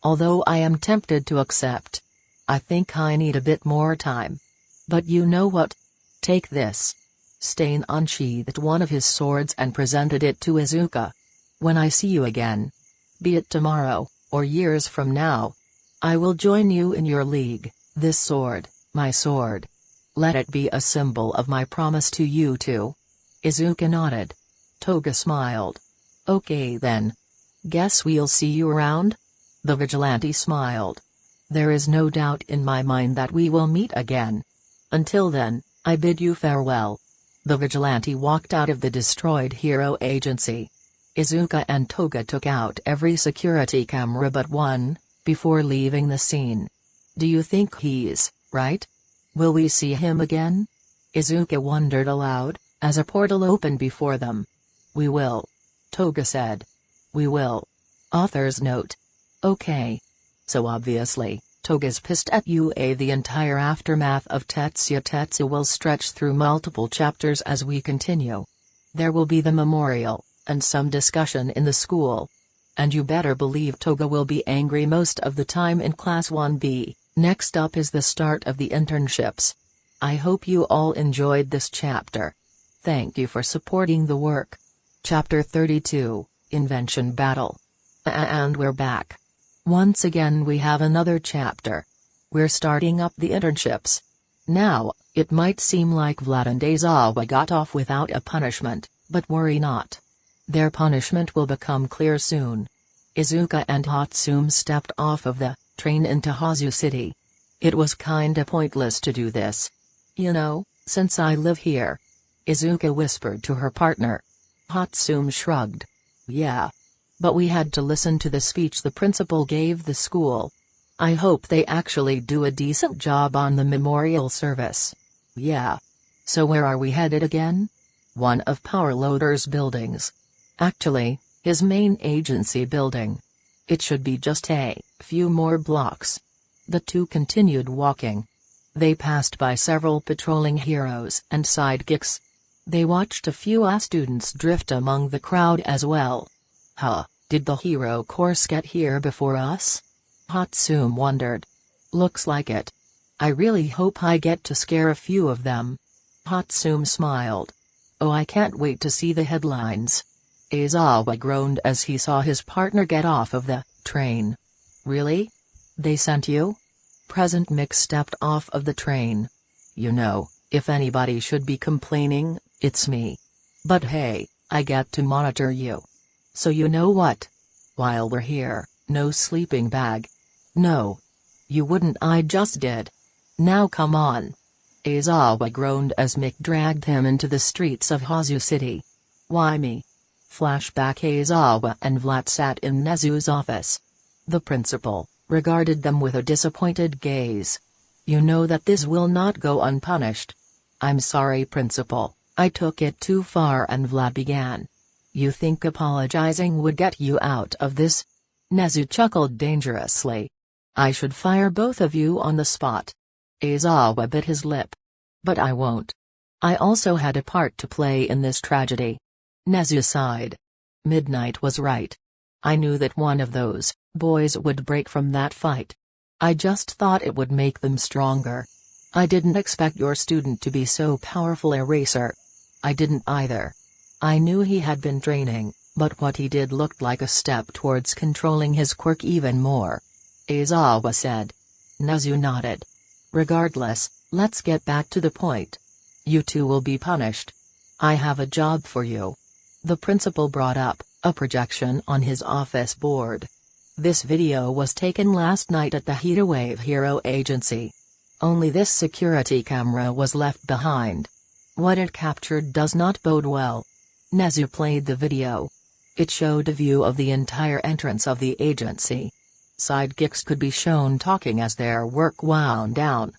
Although I am tempted to accept. I think I need a bit more time. But you know what? Take this." Stain unsheathed one of his swords and presented it to Izuka. "When I see you again, be it tomorrow, or years from now, I will join you in your league. This sword, my sword. Let it be a symbol of my promise to you two." Izuka nodded. Toga smiled. "Okay then. Guess we'll see you around?" The vigilante smiled. "There is no doubt in my mind that we will meet again. Until then, I bid you farewell." The vigilante walked out of the destroyed hero agency. Izuka and Toga took out every security camera but one, before leaving the scene. "Do you think he's right? Will we see him again?" Izuka wondered aloud, as a portal opened before them. "We will," Toga said. "We will." Author's note. Okay. So obviously, Toga's pissed at UA. The entire aftermath of Tetsu will stretch through multiple chapters as we continue. There will be the memorial, and some discussion in the school. And you better believe Toga will be angry most of the time in Class 1B. Next up is the start of the internships. I hope you all enjoyed this chapter. Thank you for supporting the work. Chapter 32, Invention Battle. And we're back. Once again we have another chapter. We're starting up the internships. Now, it might seem like Vlad and Aizawa got off without a punishment, but worry not. Their punishment will become clear soon. Izuka and Hatsum stepped off of the train into Hazu City. It was kinda pointless to do this. You know, since I live here. Izuka whispered to her partner. Hatsum shrugged. Yeah. But we had to listen to the speech the principal gave the school. I hope they actually do a decent job on the memorial service. Yeah. So where are we headed again? One of Powerloader's buildings. Actually, his main agency building. It should be just a few more blocks. The two continued walking. They passed by several patrolling heroes and sidekicks. They watched a few students drift among the crowd as well. Huh, did the hero course get here before us? Hatsum wondered. Looks like it. I really hope I get to scare a few of them. Hatsum smiled. Oh, I can't wait to see the headlines. Aizawa groaned as he saw his partner get off of the train. Really? They sent you? Present Mix stepped off of the train. You know, if anybody should be complaining, it's me. But hey, I get to monitor you. So you know what? While we're here, no sleeping bag. No. You wouldn't. I just did. Now come on. Aizawa groaned as Mick dragged him into the streets of Hazu City. Why me? Flashback. Aizawa and Vlad sat in Nezu's office. The principal regarded them with a disappointed gaze. You know that this will not go unpunished. I'm sorry, principal, I took it too far. And Vlad began. You think apologizing would get you out of this? Nezu chuckled dangerously. I should fire both of you on the spot. Aizawa bit his lip. But I won't. I also had a part to play in this tragedy. Nezu sighed. Midnight was right. I knew that one of those boys would break from that fight. I just thought it would make them stronger. I didn't expect your student to be so powerful a racer. I didn't either. I knew he had been training, but what he did looked like a step towards controlling his quirk even more. Aizawa said. Nezu nodded. Regardless, let's get back to the point. You two will be punished. I have a job for you. The principal brought up a projection on his office board. This video was taken last night at the Heatwave Hero Agency. Only this security camera was left behind. What it captured does not bode well. Nezu played the video. It showed a view of the entire entrance of the agency. Sidekicks could be shown talking as their work wound down.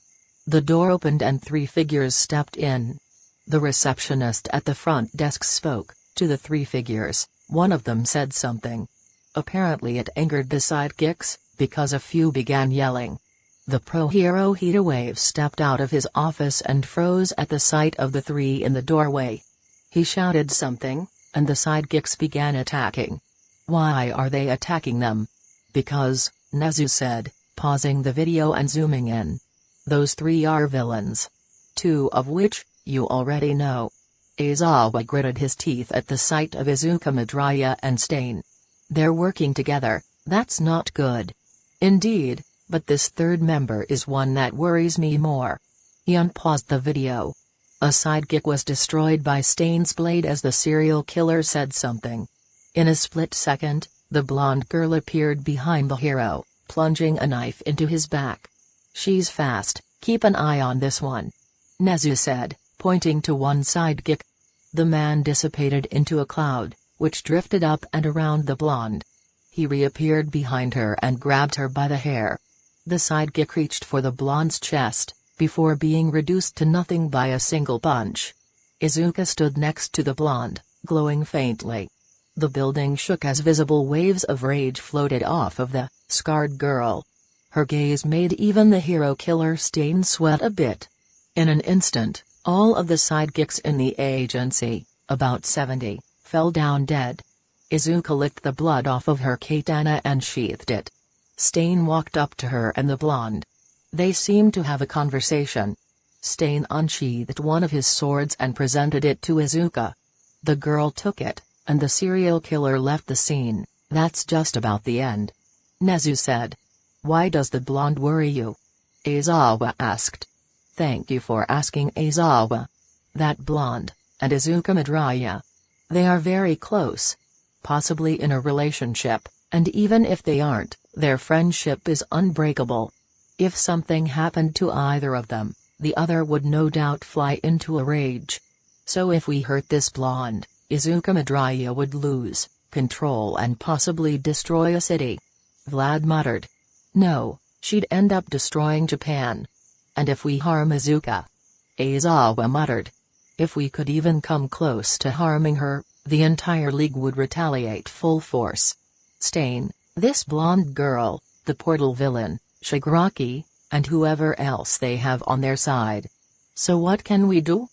The door opened and three figures stepped in. The receptionist at the front desk spoke to the three figures. One of them said something. Apparently it angered the sidekicks, because a few began yelling. The pro-hero Heatwave stepped out of his office and froze at the sight of the three in the doorway. He shouted something, and the sidekicks began attacking. Why are they attacking them? Because, Nezu said, pausing the video and zooming in. Those three are villains. Two of which, you already know. Aizawa gritted his teeth at the sight of Izuka Midoriya and Stain. They're working together, that's not good. Indeed, but this third member is one that worries me more. He unpaused the video. A sidekick was destroyed by Stain's blade as the serial killer said something. In a split second, the blonde girl appeared behind the hero, plunging a knife into his back. She's fast, keep an eye on this one. Nezu said, pointing to one sidekick. The man dissipated into a cloud, which drifted up and around the blonde. He reappeared behind her and grabbed her by the hair. The sidekick reached for the blonde's chest, before being reduced to nothing by a single punch. Izuka stood next to the blonde, glowing faintly. The building shook as visible waves of rage floated off of the scarred girl. Her gaze made even the hero killer Stain sweat a bit. In an instant, all of the sidekicks in the agency, about 70, fell down dead. Izuka licked the blood off of her katana and sheathed it. Stain walked up to her and the blonde. They seemed to have a conversation. Stain unsheathed one of his swords and presented it to Izuka. The girl took it, and the serial killer left the scene. That's just about the end. Nezu said. Why does the blonde worry you? Aizawa asked. Thank you for asking, Aizawa. That blonde, and Izuka Midoriya. They are very close. Possibly in a relationship, and even if they aren't, their friendship is unbreakable. If something happened to either of them, the other would no doubt fly into a rage. So if we hurt this blonde, Izuka Midoriya would lose control and possibly destroy a city. Vlad muttered. No, she'd end up destroying Japan. And if we harm Izuka? Aizawa muttered. If we could even come close to harming her, the entire league would retaliate full force. Stain, this blonde girl, the portal villain, Shigaraki, and whoever else they have on their side. So what can we do?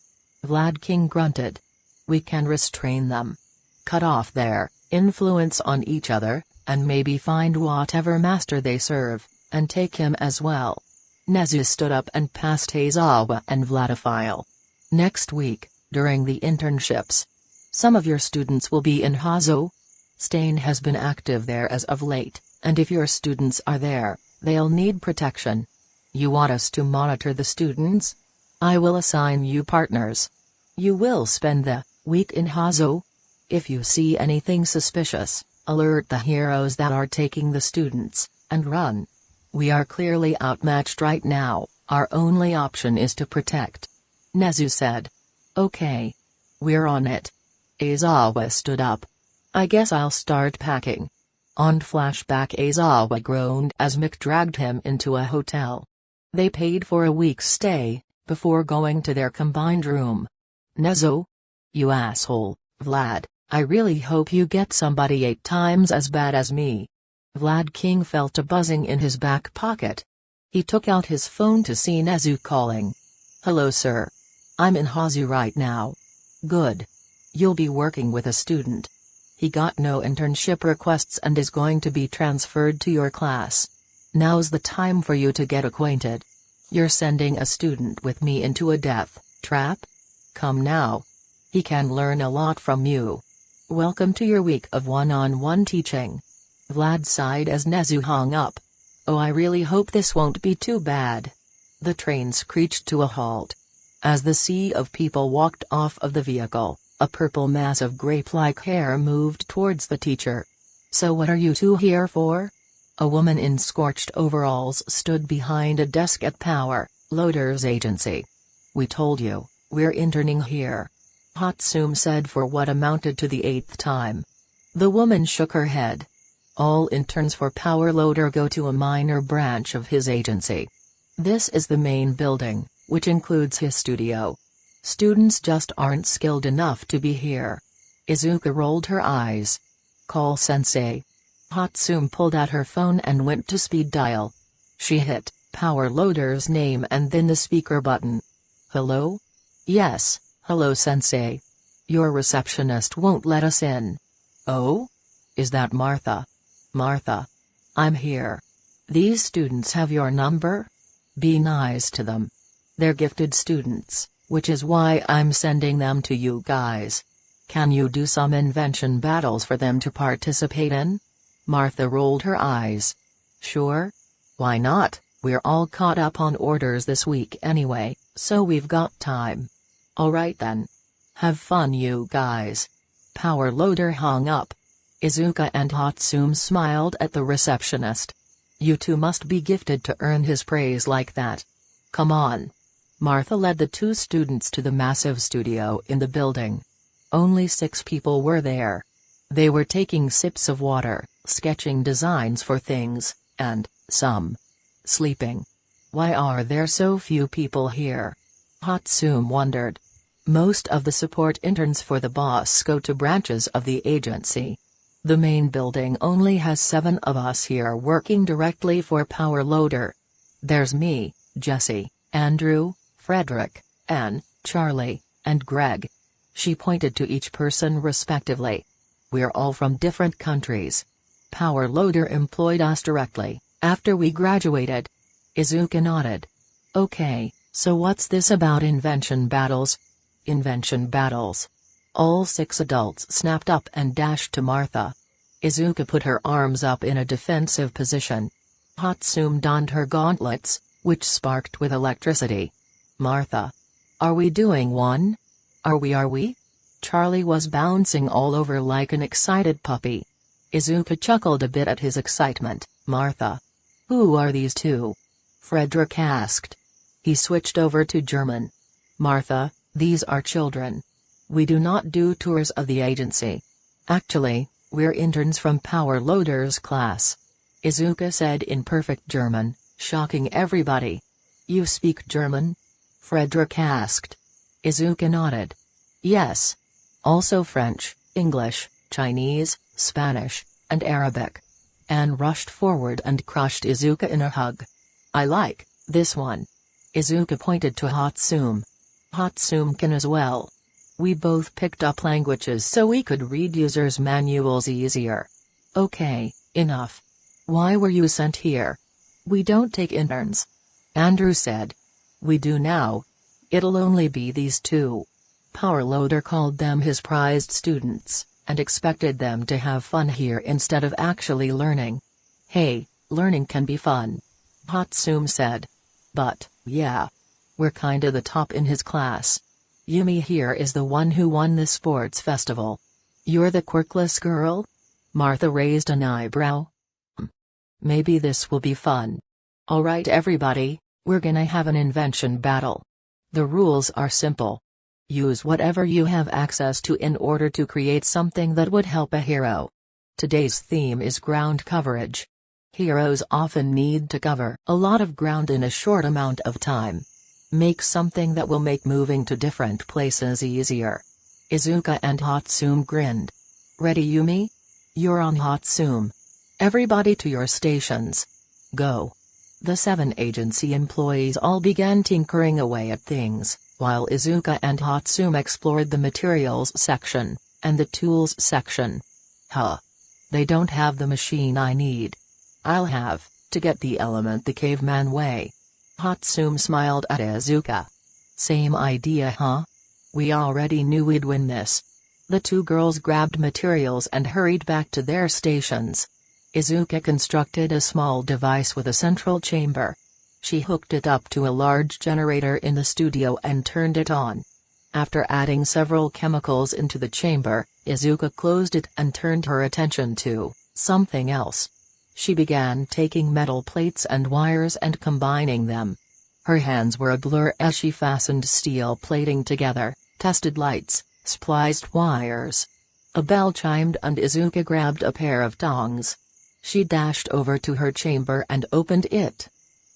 Vlad King grunted. We can restrain them. Cut off their influence on each other, and maybe find whatever master they serve, and take him as well. Nezu stood up and passed Aizawa and Vlad a file. Next week, during the internships. Some of your students will be in Hazo. Stain has been active there as of late, and if your students are there, they'll need protection. You want us to monitor the students? I will assign you partners. You will spend the week in Hazo. If you see anything suspicious, alert the heroes that are taking the students, and run. We are clearly outmatched right now, our only option is to protect. Nezu said. Okay. We're on it. Aizawa stood up. I guess I'll start packing. On flashback, Aizawa groaned as Mick dragged him into a hotel. They paid for a week's stay, before going to their combined room. Nezu? You asshole, Vlad, I really hope you get somebody 8 times as bad as me. Vlad King felt a buzzing in his back pocket. He took out his phone to see Nezu calling. Hello sir. I'm in Hazu right now. Good. You'll be working with a student. He got no internship requests and is going to be transferred to your class. Now's the time for you to get acquainted. You're sending a student with me into a death trap? Come now. He can learn a lot from you. Welcome to your week of one-on-one teaching. Vlad sighed as Nezu hung up. Oh, I really hope this won't be too bad. The train screeched to a halt. As the sea of people walked off of the vehicle, a purple mass of grape-like hair moved towards the teacher. So what are you two here for? A woman in scorched overalls stood behind a desk at Power Loader's agency. We told you, we're interning here. Hatsum said for what amounted to the 8th time. The woman shook her head. All interns for Power Loader go to a minor branch of his agency. This is the main building, which includes his studio. Students just aren't skilled enough to be here. Izuka rolled her eyes. Call sensei. Hatsum pulled out her phone and went to speed dial. She hit Power Loader's name and then the speaker button. Hello? Yes, hello sensei. Your receptionist won't let us in. Oh? Is that Martha? Martha. I'm here. These students have your number? Be nice to them. They're gifted students, which is why I'm sending them to you guys. Can you do some invention battles for them to participate in? Martha rolled her eyes. Sure. Why not? We're all caught up on orders this week anyway, so we've got time. Alright then. Have fun you guys. Power Loader hung up. Izuka and Hatsum smiled at the receptionist. You two must be gifted to earn his praise like that. Come on. Martha led the 2 students to the massive studio in the building. Only 6 people were there. They were taking sips of water, sketching designs for things, and, some, sleeping. Why are there so few people here? Hatsum wondered. Most of the support interns for the boss go to branches of the agency. The main building only has 7 of us here working directly for Power Loader. There's me, Jesse, Andrew, Frederick, Anne, Charlie, and Greg. She pointed to each person respectively. We're all from different countries. Power Loader employed us directly, after we graduated. Izuka nodded. Okay, so what's this about invention battles? Invention battles. All 6 adults snapped up and dashed to Martha. Izuka put her arms up in a defensive position. Hatsum donned her gauntlets, which sparked with electricity. Martha. Are we doing one? Are we? Charlie was bouncing all over like an excited puppy. Izuka chuckled a bit at his excitement. Martha. Who are these 2? Frederick asked. He switched over to German. Martha, these are children. We do not do tours of the agency. Actually, we're interns from Power Loader's class. Izuka said in perfect German, shocking everybody. You speak German? Frederick asked. Izuka nodded. Yes. Also French, English, Chinese, Spanish, and Arabic. Anne rushed forward and crushed Izuka in a hug. I like this one. Izuka pointed to Hatsum. Hatsum can as well. We both picked up languages so we could read users' manuals easier. Okay, enough. Why were you sent here? We don't take interns. Andrew said. We do now. It'll only be these 2. Power Loader called them his prized students, and expected them to have fun here instead of actually learning. Hey, learning can be fun. Hatsum said. But, yeah. We're kinda the top in his class. Yumi here is the one who won the sports festival. You're the quirkless girl? Martha raised an eyebrow. Maybe this will be fun. Alright everybody, we're gonna have an invention battle. The rules are simple. Use whatever you have access to in order to create something that would help a hero. Today's theme is ground coverage. Heroes often need to cover a lot of ground in a short amount of time. Make something that will make moving to different places easier. Izuka and Hatsum grinned. Ready Yumi? You're on Hatsum. Everybody to your stations. Go. The 7 agency employees all began tinkering away at things, while Izuka and Hatsum explored the materials section, and the tools section. Huh. They don't have the machine I need. I'll have to get the element the caveman way. Hatsum smiled at Izuka. Same idea huh? We already knew we'd win this. The 2 girls grabbed materials and hurried back to their stations. Izuka constructed a small device with a central chamber. She hooked it up to a large generator in the studio and turned it on. After adding several chemicals into the chamber, Izuka closed it and turned her attention to something else. She began taking metal plates and wires and combining them. Her hands were a blur as she fastened steel plating together, tested lights, spliced wires. A bell chimed and Izuka grabbed a pair of tongs. She dashed over to her chamber and opened it.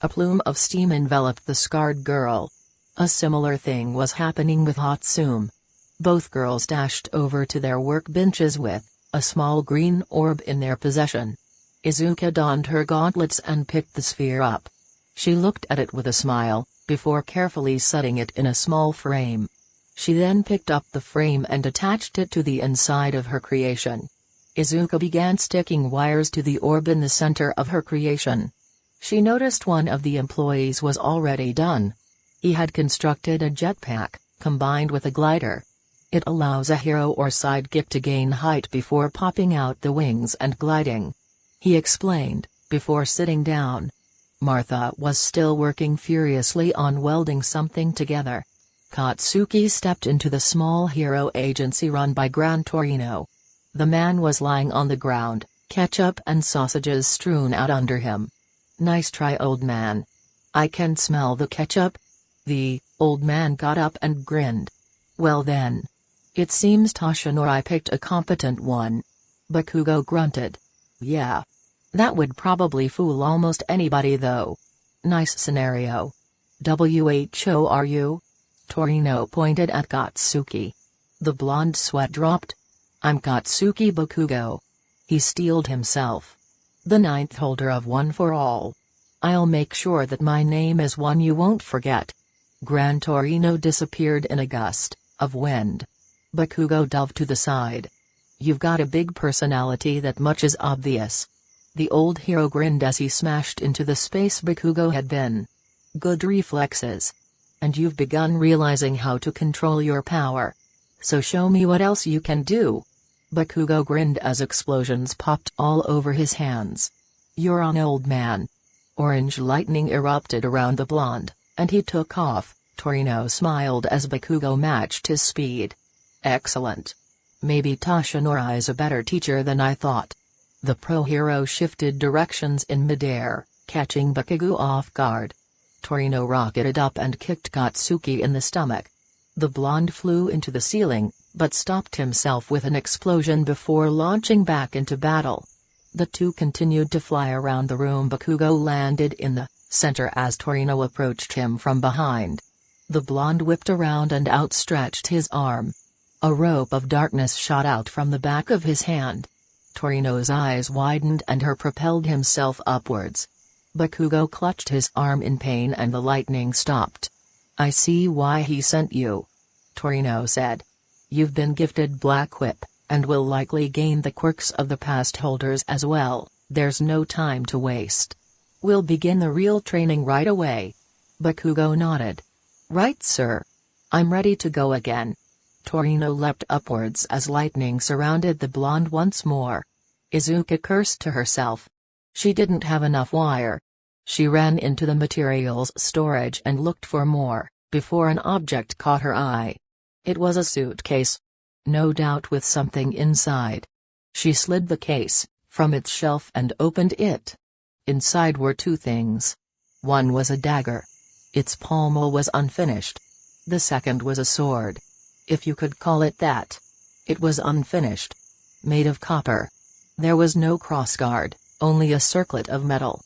A plume of steam enveloped the scarred girl. A similar thing was happening with Hatsum. Both girls dashed over to their workbenches with a small green orb in their possession. Izuka donned her gauntlets and picked the sphere up. She looked at it with a smile, before carefully setting it in a small frame. She then picked up the frame and attached it to the inside of her creation. Izuka began sticking wires to the orb in the center of her creation. She noticed one of the employees was already done. He had constructed a jetpack, combined with a glider. It allows a hero or sidekick to gain height before popping out the wings and gliding. He explained, before sitting down. Martha was still working furiously on welding something together. Katsuki stepped into the small hero agency run by Gran Torino. The man was lying on the ground, ketchup and sausages strewn out under him. Nice try, old man. I can smell the ketchup. The old man got up and grinned. Well then. It seems Toshinori picked a competent one. Bakugo grunted. Yeah. That would probably fool almost anybody though. Nice scenario. Who are you? Torino pointed at Katsuki. The blonde sweat dropped. I'm Katsuki Bakugo. He steeled himself. The 9th holder of One for All. I'll make sure that my name is one you won't forget. Gran Torino disappeared in a gust of wind. Bakugo dove to the side. You've got a big personality, that much is obvious. The old hero grinned as he smashed into the space Bakugo had been. Good reflexes. And you've begun realizing how to control your power. So show me what else you can do. Bakugo grinned as explosions popped all over his hands. You're an old man. Orange lightning erupted around the blonde, and he took off. Torino smiled as Bakugo matched his speed. Excellent. Maybe Toshinori is a better teacher than I thought. The pro-hero shifted directions in midair, catching Bakugo off guard. Torino rocketed up and kicked Katsuki in the stomach. The blonde flew into the ceiling, but stopped himself with an explosion before launching back into battle. The two continued to fly around the room. Bakugo landed in the center as Torino approached him from behind. The blonde whipped around and outstretched his arm. A rope of darkness shot out from the back of his hand. Torino's eyes widened and he propelled himself upwards. Bakugo clutched his arm in pain and the lightning stopped. I see why he sent you. Torino said. You've been gifted Black Whip, and will likely gain the quirks of the past holders as well. There's no time to waste. We'll begin the real training right away. Bakugo nodded. Right, sir. I'm ready to go again. Torino leapt upwards as lightning surrounded the blonde once more. Izuka cursed to herself. She didn't have enough wire. She ran into the materials storage and looked for more, before an object caught her eye. It was a suitcase. No doubt with something inside. She slid the case from its shelf and opened it. Inside were two things. One was a dagger. Its pommel was unfinished. The second was a sword. If you could call it that. It was unfinished. Made of copper. There was no crossguard, only a circlet of metal.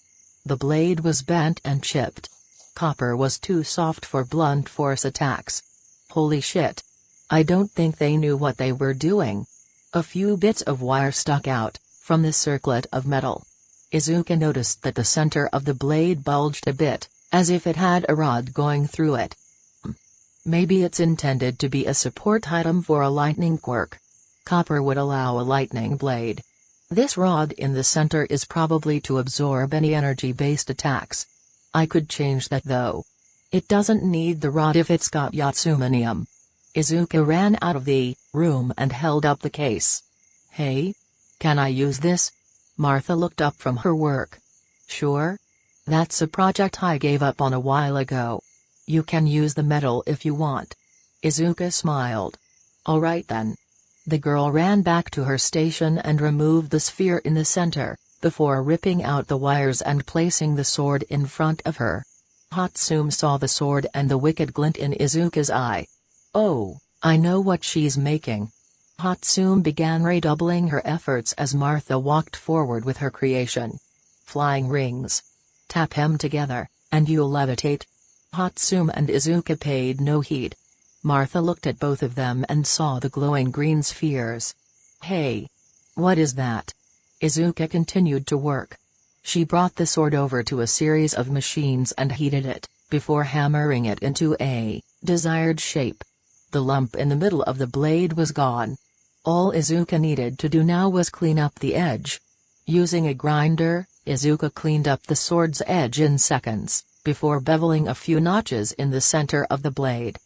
The blade was bent and chipped. Copper was too soft for blunt force attacks. Holy shit. I don't think they knew what they were doing. A few bits of wire stuck out from the circlet of metal. Izuka noticed that the center of the blade bulged a bit, as if it had a rod going through it. Maybe it's intended to be a support item for a lightning quirk. Copper would allow a lightning blade. This rod in the center is probably to absorb any energy-based attacks. I could change that though. It doesn't need the rod if it's got Yatsumanium. Izuka ran out of the room and held up the case. Hey? Can I use this? Martha looked up from her work. Sure. That's a project I gave up on a while ago. You can use the metal if you want. Izuka smiled. Alright then. The girl ran back to her station and removed the sphere in the center, before ripping out the wires and placing the sword in front of her. Hatsum saw the sword and the wicked glint in Izuka's eye. Oh, I know what she's making. Hatsum began redoubling her efforts as Martha walked forward with her creation. Flying rings. Tap them together, and you'll levitate. Hatsum and Izuka paid no heed. Martha looked at both of them and saw the glowing green spheres. Hey! What is that? Izuka continued to work. She brought the sword over to a series of machines and heated it, before hammering it into a desired shape. The lump in the middle of the blade was gone. All Izuka needed to do now was clean up the edge. Using a grinder, Izuka cleaned up the sword's edge in seconds, before beveling a few notches in the center of the blade.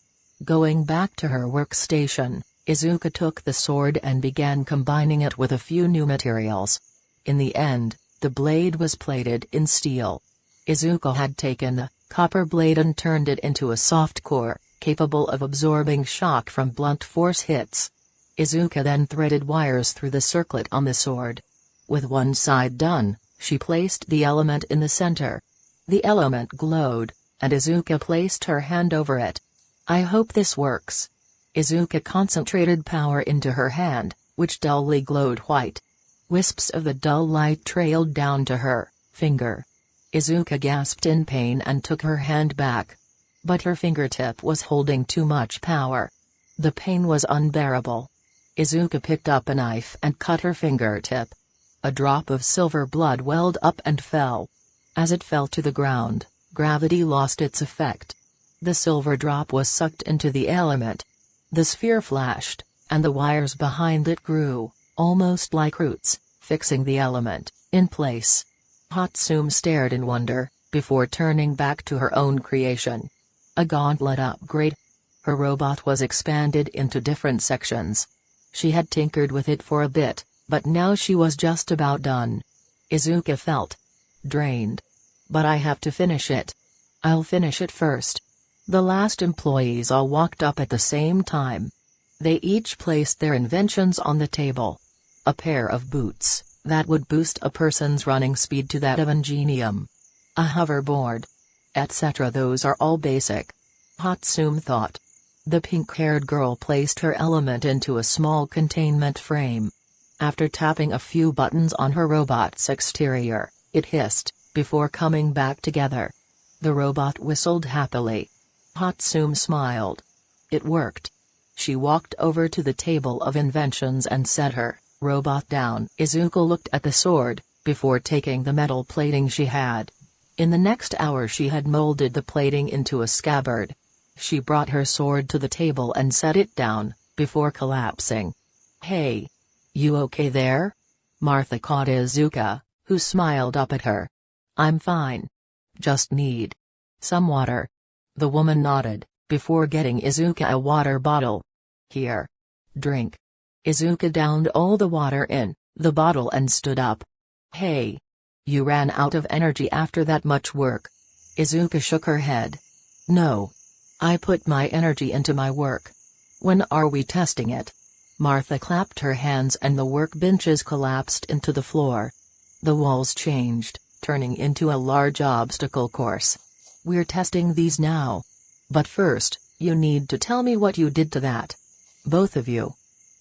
Going back to her workstation, Izuka took the sword and began combining it with a few new materials. In the end, the blade was plated in steel. Izuka had taken the copper blade and turned it into a soft core, capable of absorbing shock from blunt force hits. Izuka then threaded wires through the circlet on the sword. With one side done, she placed the element in the center. The element glowed, and Izuka placed her hand over it. I hope this works. Izuka concentrated power into her hand, which dully glowed white. Wisps of the dull light trailed down to her finger. Izuka gasped in pain and took her hand back. But her fingertip was holding too much power. The pain was unbearable. Izuka picked up a knife and cut her fingertip. A drop of silver blood welled up and fell. As it fell to the ground, gravity lost its effect. The silver drop was sucked into the element. The sphere flashed, and the wires behind it grew, almost like roots, fixing the element in place. Hatsum stared in wonder, before turning back to her own creation. A gauntlet upgrade. Her robot was expanded into different sections. She had tinkered with it for a bit, but now she was just about done. Izuka felt drained. But I have to finish it. I'll finish it first. The last employees all walked up at the same time. They each placed their inventions on the table. A pair of boots that would boost a person's running speed to that of Ingenium. A hoverboard. Etc. Those are all basic. Hatsum thought. The pink-haired girl placed her element into a small containment frame. After tapping a few buttons on her robot's exterior, it hissed, before coming back together. The robot whistled happily. Hatsum smiled. It worked. She walked over to the table of inventions and set her robot down. Izuka looked at the sword, before taking the metal plating she had. In the next hour she had molded the plating into a scabbard. She brought her sword to the table and set it down, before collapsing. Hey! You okay there? Martha caught Izuka, who smiled up at her. I'm fine. Just need some water. The woman nodded, before getting Izuka a water bottle. Here. Drink. Izuka downed all the water in the bottle and stood up. Hey. You ran out of energy after that much work. Izuka shook her head. No. I put my energy into my work. When are we testing it? Martha clapped her hands and the workbenches collapsed into the floor. The walls changed, turning into a large obstacle course. We're testing these now. But first, you need to tell me what you did to that. Both of you.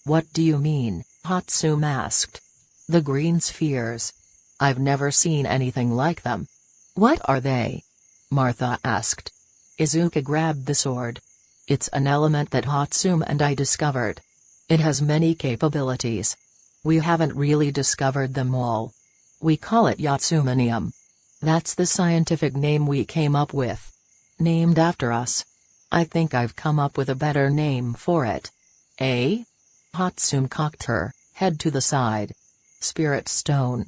What do you mean? Hatsum asked. The green spheres. I've never seen anything like them. What are they? Martha asked. Izuka grabbed the sword. It's an element that Hatsum and I discovered. It has many capabilities. We haven't really discovered them all. We call it Yatsumanium. That's the scientific name we came up with. Named after us. I think I've come up with a better name for it. Eh? Hatsum cocked her head to the side. Spirit stone.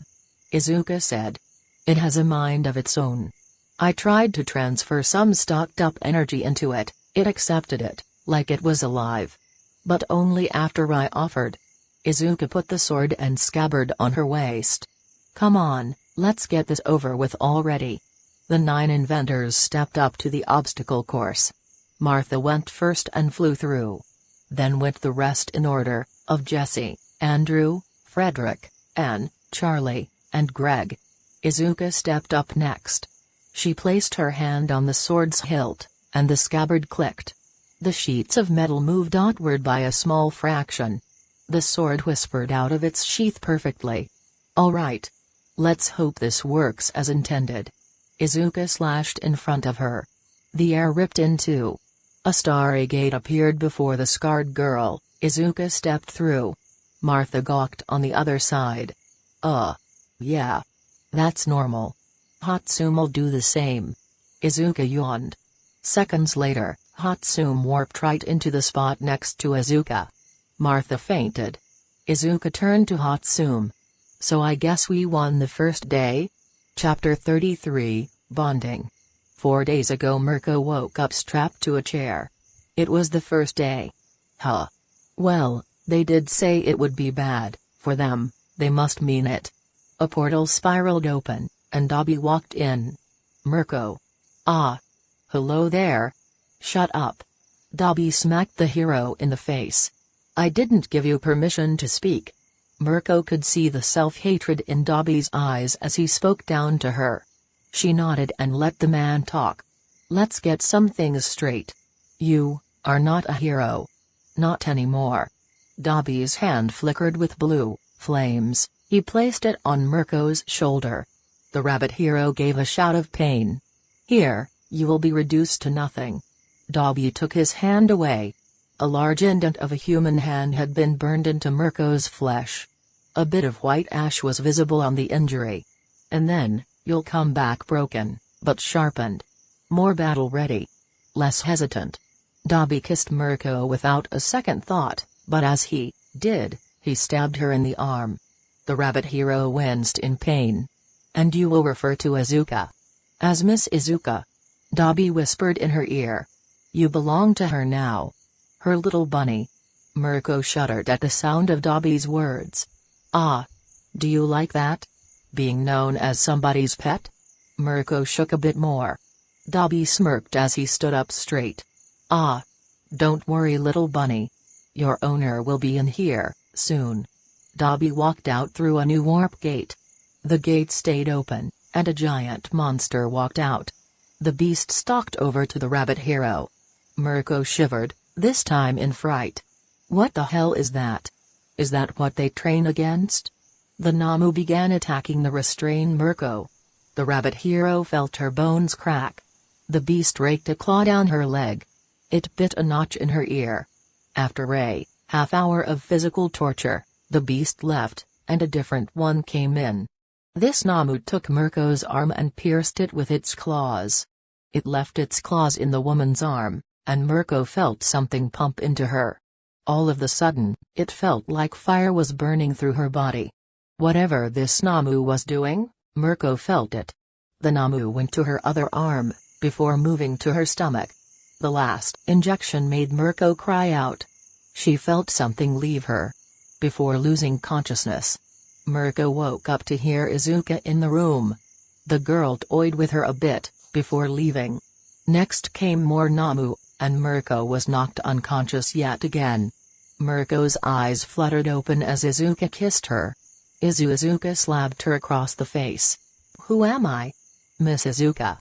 Izuka said. It has a mind of its own. I tried to transfer some stocked-up energy into it, it accepted it, like it was alive. But only after I offered. Izuka put the sword and scabbard on her waist. Come on, let's get this over with already. The 9 inventors stepped up to the obstacle course. Martha went first and flew through. Then went the rest in order, of Jesse, Andrew, Frederick, Anne, Charlie, and Greg. Izuka stepped up next. She placed her hand on the sword's hilt, and the scabbard clicked. The sheets of metal moved outward by a small fraction. The sword whispered out of its sheath perfectly. All right. Let's hope this works as intended. Izuka slashed in front of her. The air ripped in two. A starry gate appeared before the scarred girl. Izuka stepped through. Martha gawked on the other side. Yeah. That's normal. Hatsum'll do the same. Izuka yawned. Seconds later, Hatsum warped right into the spot next to Izuka. Martha fainted. Izuka turned to Hatsum. So I guess we won the first day? Chapter 33, Bonding. 4 days ago Mirko woke up strapped to a chair. It was the first day. Huh. Well, they did say it would be bad, for them, they must mean it. A portal spiraled open, and Dobby walked in. Mirko. Ah. Hello there. Shut up. Dobby smacked the hero in the face. I didn't give you permission to speak. Mirko could see the self-hatred in Dobby's eyes as he spoke down to her. She nodded and let the man talk. Let's get some things straight. You are not a hero. Not anymore. Dobby's hand flickered with blue flames. He placed it on Mirko's shoulder. The rabbit hero gave a shout of pain. Here, you will be reduced to nothing. Dobby took his hand away. A large indent of a human hand had been burned into Mirko's flesh. A bit of white ash was visible on the injury. And then, you'll come back broken, but sharpened. More battle-ready. Less hesitant. Dabi kissed Mirko without a second thought, but as he did, he stabbed her in the arm. The rabbit hero winced in pain. And you will refer to Izuka as Miss Izuka. Dabi whispered in her ear. You belong to her now. Her little bunny. Mirko shuddered at the sound of Dabi's words. Ah. Do you like that? Being known as somebody's pet? Mirko shook a bit more. Dabi smirked as he stood up straight. Ah. Don't worry, little bunny. Your owner will be in here, soon. Dabi walked out through a new warp gate. The gate stayed open, and a giant monster walked out. The beast stalked over to the rabbit hero. Mirko shivered, this time in fright. What the hell is that? Is that what they train against? The Namu began attacking the restrained Mirko. The rabbit hero felt her bones crack. The beast raked a claw down her leg. It bit a notch in her ear. After a half-hour of physical torture, the beast left, and a different one came in. This Namu took Mirko's arm and pierced it with its claws. It left its claws in the woman's arm, and Mirko felt something pump into her. All of a sudden, it felt like fire was burning through her body. Whatever this Namu was doing, Mirko felt it. The Namu went to her other arm, before moving to her stomach. The last injection made Mirko cry out. She felt something leave her. Before losing consciousness, Mirko woke up to hear Izuka in the room. The girl toyed with her a bit, before leaving. Next came more Namu, and Mirko was knocked unconscious yet again. Mirko's eyes fluttered open as Izuka kissed her. Izuka slapped her across the face. Who am I? Miss Izuka.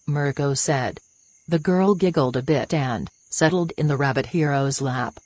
Mirko said. The girl giggled a bit and settled in the rabbit hero's lap.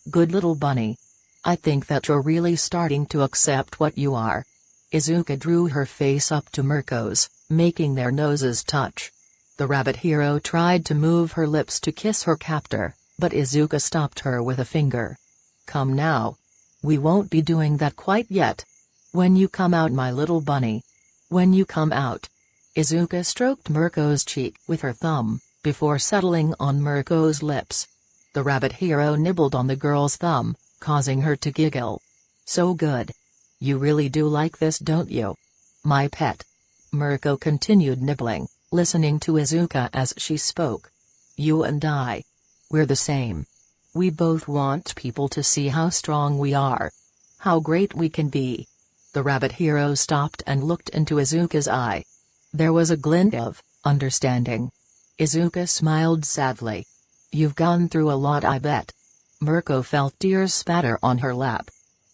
Good little bunny. I think that you're really starting to accept what you are. Izuka drew her face up to Mirko's, making their noses touch. The rabbit hero tried to move her lips to kiss her captor, but Izuka stopped her with a finger. Come now. We won't be doing that quite yet. When you come out, my little bunny. When you come out. Izuka stroked Mirko's cheek with her thumb, before settling on Mirko's lips. The rabbit hero nibbled on the girl's thumb, causing her to giggle. So good. You really do like this, don't you? My pet. Mirko continued nibbling, listening to Izuka as she spoke. You and I. We're the same. We both want people to see how strong we are. How great we can be. The rabbit hero stopped and looked into Izuka's eye. There was a glint of understanding. Izuka smiled sadly. You've gone through a lot, I bet. Mirko felt tears spatter on her lap.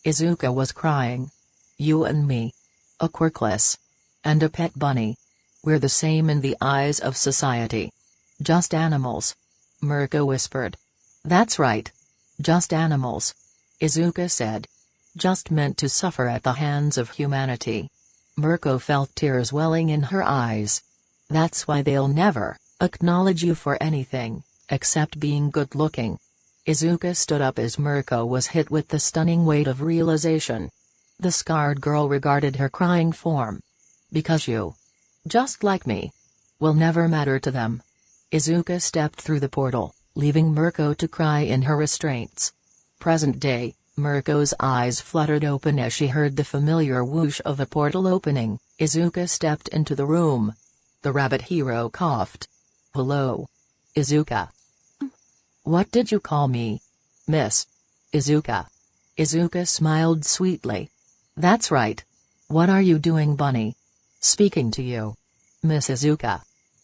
Izuka was crying. You and me. A quirkless. And a pet bunny. We're the same in the eyes of society. Just animals. Mirko whispered. That's right. Just animals. Izuka said. Just meant to suffer at the hands of humanity. Mirko felt tears welling in her eyes. That's why they'll never acknowledge you for anything, except being good-looking. Izuka stood up as Mirko was hit with the stunning weight of realization. The scarred girl regarded her crying form. Because you, just like me, will never matter to them. Izuka stepped through the portal, leaving Mirko to cry in her restraints. Present day, Mirko's eyes fluttered open as she heard the familiar whoosh of a portal opening. Izuka stepped into the room. The rabbit hero coughed. Hello. Izuka. What did you call me? Miss Izuka. Izuka smiled sweetly. That's right. What are you doing, bunny? Speaking to you. Miss Izuka.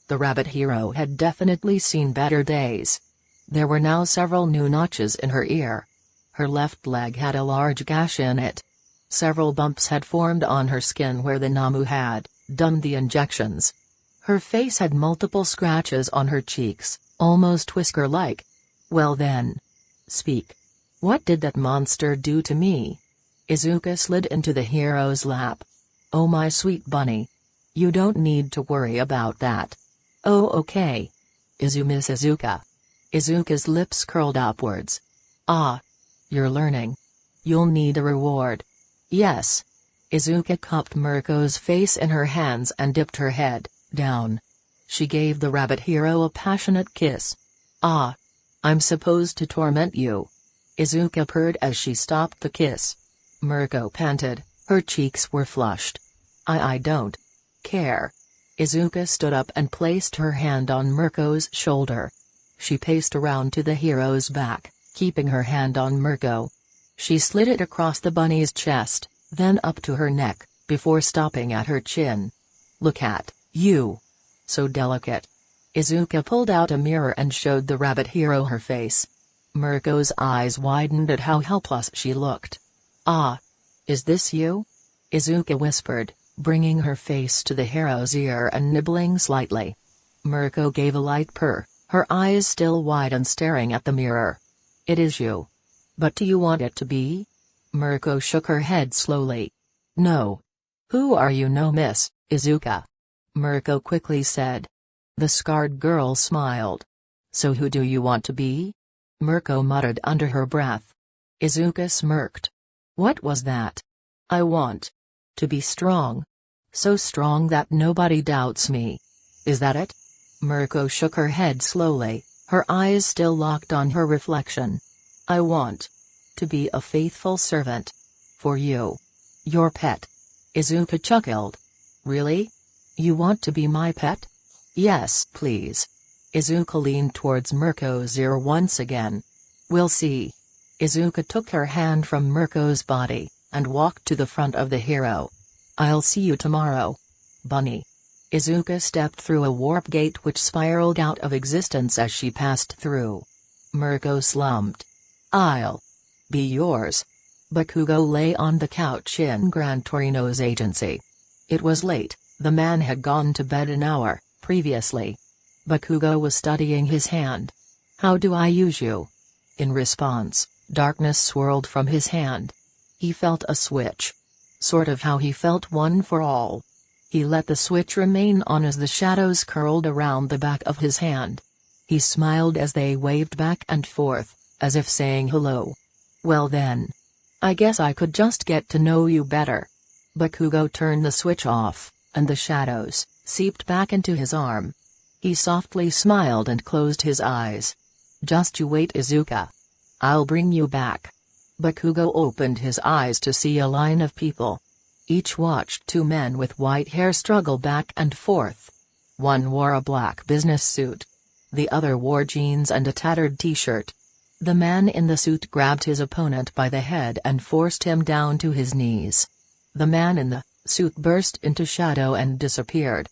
The rabbit hero had definitely seen better days. There were now several new notches in her ear. Her left leg had a large gash in it. Several bumps had formed on her skin where the Namu had done the injections. Her face had multiple scratches on her cheeks, almost whisker-like. Well then. Speak. What did that monster do to me? Izuka slid into the hero's lap. Oh my sweet bunny. You don't need to worry about that. Oh okay. Miss Izuka. Izuka's lips curled upwards. Ah. You're learning. You'll need a reward. Yes. Izuka cupped Mirko's face in her hands and dipped her head down. She gave the rabbit hero a passionate kiss. Ah. I'm supposed to torment you. Izuka purred as she stopped the kiss. Mirko panted, her cheeks were flushed. I don't care. Izuka stood up and placed her hand on Mirko's shoulder. She paced around to the hero's back, keeping her hand on Mirko. She slid it across the bunny's chest, then up to her neck, before stopping at her chin. Look at you. So delicate. Izuka pulled out a mirror and showed the rabbit hero her face. Mirko's eyes widened at how helpless she looked. Ah. Is this you? Izuka whispered, bringing her face to the hero's ear and nibbling slightly. Mirko gave a light purr, her eyes still wide and staring at the mirror. It is you. But do you want it to be? Mirko shook her head slowly. No. Who are you? No, Miss Izuka. Mirko quickly said. The scarred girl smiled. So who do you want to be? Mirko muttered under her breath. Izuka smirked. What was that? I want to be strong. So strong that nobody doubts me. Is that it? Mirko shook her head slowly, her eyes still locked on her reflection. I want to be a faithful servant. For you. Your pet. Izuka chuckled. Really? You want to be my pet? Yes, please. Izuka leaned towards Mirko's ear once again. We'll see. Izuka took her hand from Mirko's body, and walked to the front of the hero. I'll see you tomorrow. Bunny. Izuka stepped through a warp gate which spiraled out of existence as she passed through. Mirko slumped. I'll be yours. Bakugo lay on the couch in Gran Torino's agency. It was late, the man had gone to bed an hour previously. Bakugo was studying his hand. How do I use you? In response, darkness swirled from his hand. He felt a switch. Sort of how he felt One for All. He let the switch remain on as the shadows curled around the back of his hand. He smiled as they waved back and forth, as if saying hello. Well then. I guess I could just get to know you better. Bakugo turned the switch off, and the shadows seeped back into his arm. He softly smiled and closed his eyes. Just you wait, Izuka. I'll bring you back. Bakugo opened his eyes to see a line of people. Each watched two men with white hair struggle back and forth. One wore a black business suit. The other wore jeans and a tattered t-shirt. The man in the suit grabbed his opponent by the head and forced him down to his knees. The man in the suit burst into shadow and disappeared.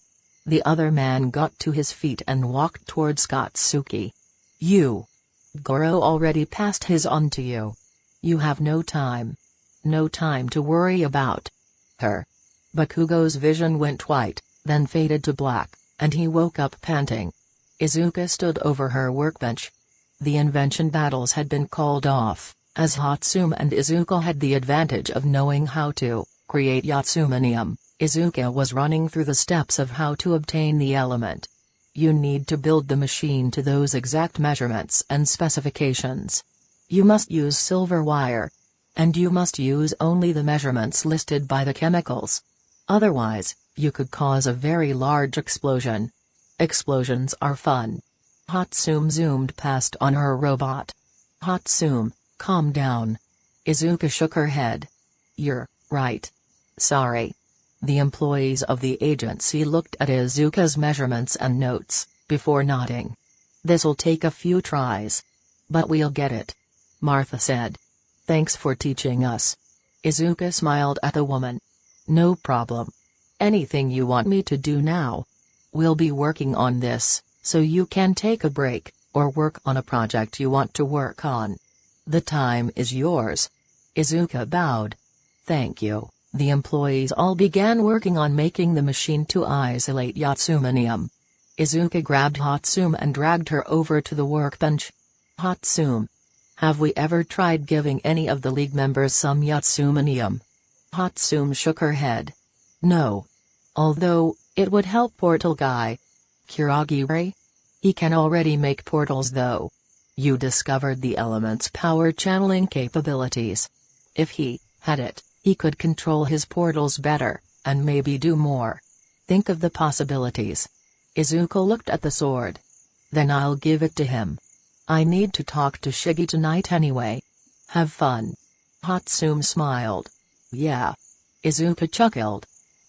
The other man got to his feet and walked towards Katsuki. You. Goro already passed his on to you. You have no time. No time to worry about her. Bakugo's vision went white, then faded to black, and he woke up panting. Izuka stood over her workbench. The invention battles had been called off, as Hatsum and Izuka had the advantage of knowing how to create Yatsumanium. Izuka was running through the steps of how to obtain the element. You need to build the machine to those exact measurements and specifications. You must use silver wire. And you must use only the measurements listed by the chemicals. Otherwise, you could cause a very large explosion. Explosions are fun. Hatsum zoomed past on her robot. Hatsum, calm down. Izuka shook her head. You're right. Sorry. The employees of the agency looked at Izuka's measurements and notes, before nodding. This'll take a few tries. But we'll get it. Martha said. Thanks for teaching us. Izuka smiled at the woman. No problem. Anything you want me to do now? We'll be working on this, so you can take a break, or work on a project you want to work on. The time is yours. Izuka bowed. Thank you. The employees all began working on making the machine to isolate Yatsumanium. Izuka grabbed Hatsum and dragged her over to the workbench. Hatsum. Have we ever tried giving any of the League members some Yatsumanium? Hatsum shook her head. No. Although, it would help Portal Guy. Kuragiri? He can already make portals though. You discovered the element's power channeling capabilities. If he had it, He could control his portals better, and maybe do more. Think of the possibilities. Izuka looked at the sword. Then I'll give it to him. I need to talk to Shigi tonight anyway. Have fun. Hatsumi smiled. Yeah. Izuka chuckled.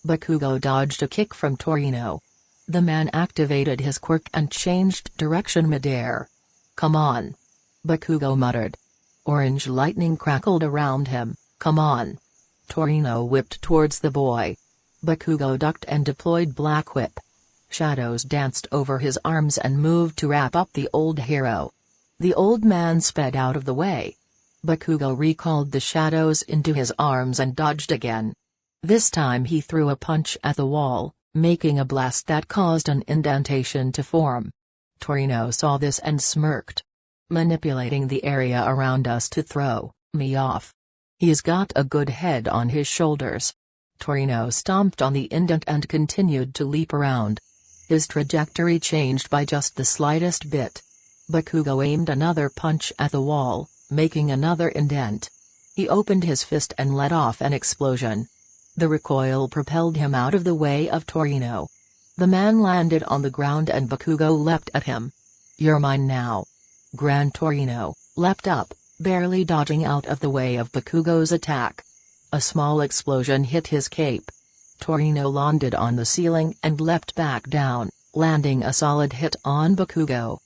Bakugo dodged a kick from Torino. The man activated his quirk and changed direction midair. Come on. Bakugo muttered. Orange lightning crackled around him. Come on. Torino whipped towards the boy. Bakugo ducked and deployed Black Whip. Shadows danced over his arms and moved to wrap up the old hero. The old man sped out of the way. Bakugo recalled the shadows into his arms and dodged again. This time he threw a punch at the wall, making a blast that caused an indentation to form. Torino saw this and smirked. Manipulating the area around us to throw me off. He's got a good head on his shoulders. Torino stomped on the indent and continued to leap around. His trajectory changed by just the slightest bit. Bakugo aimed another punch at the wall, making another indent. He opened his fist and let off an explosion. The recoil propelled him out of the way of Torino. The man landed on the ground and Bakugo leapt at him. You're mine now. Gran Torino leapt up, barely dodging out of the way of Bakugo's attack. A small explosion hit his cape. Torino landed on the ceiling and leapt back down, landing a solid hit on Bakugo.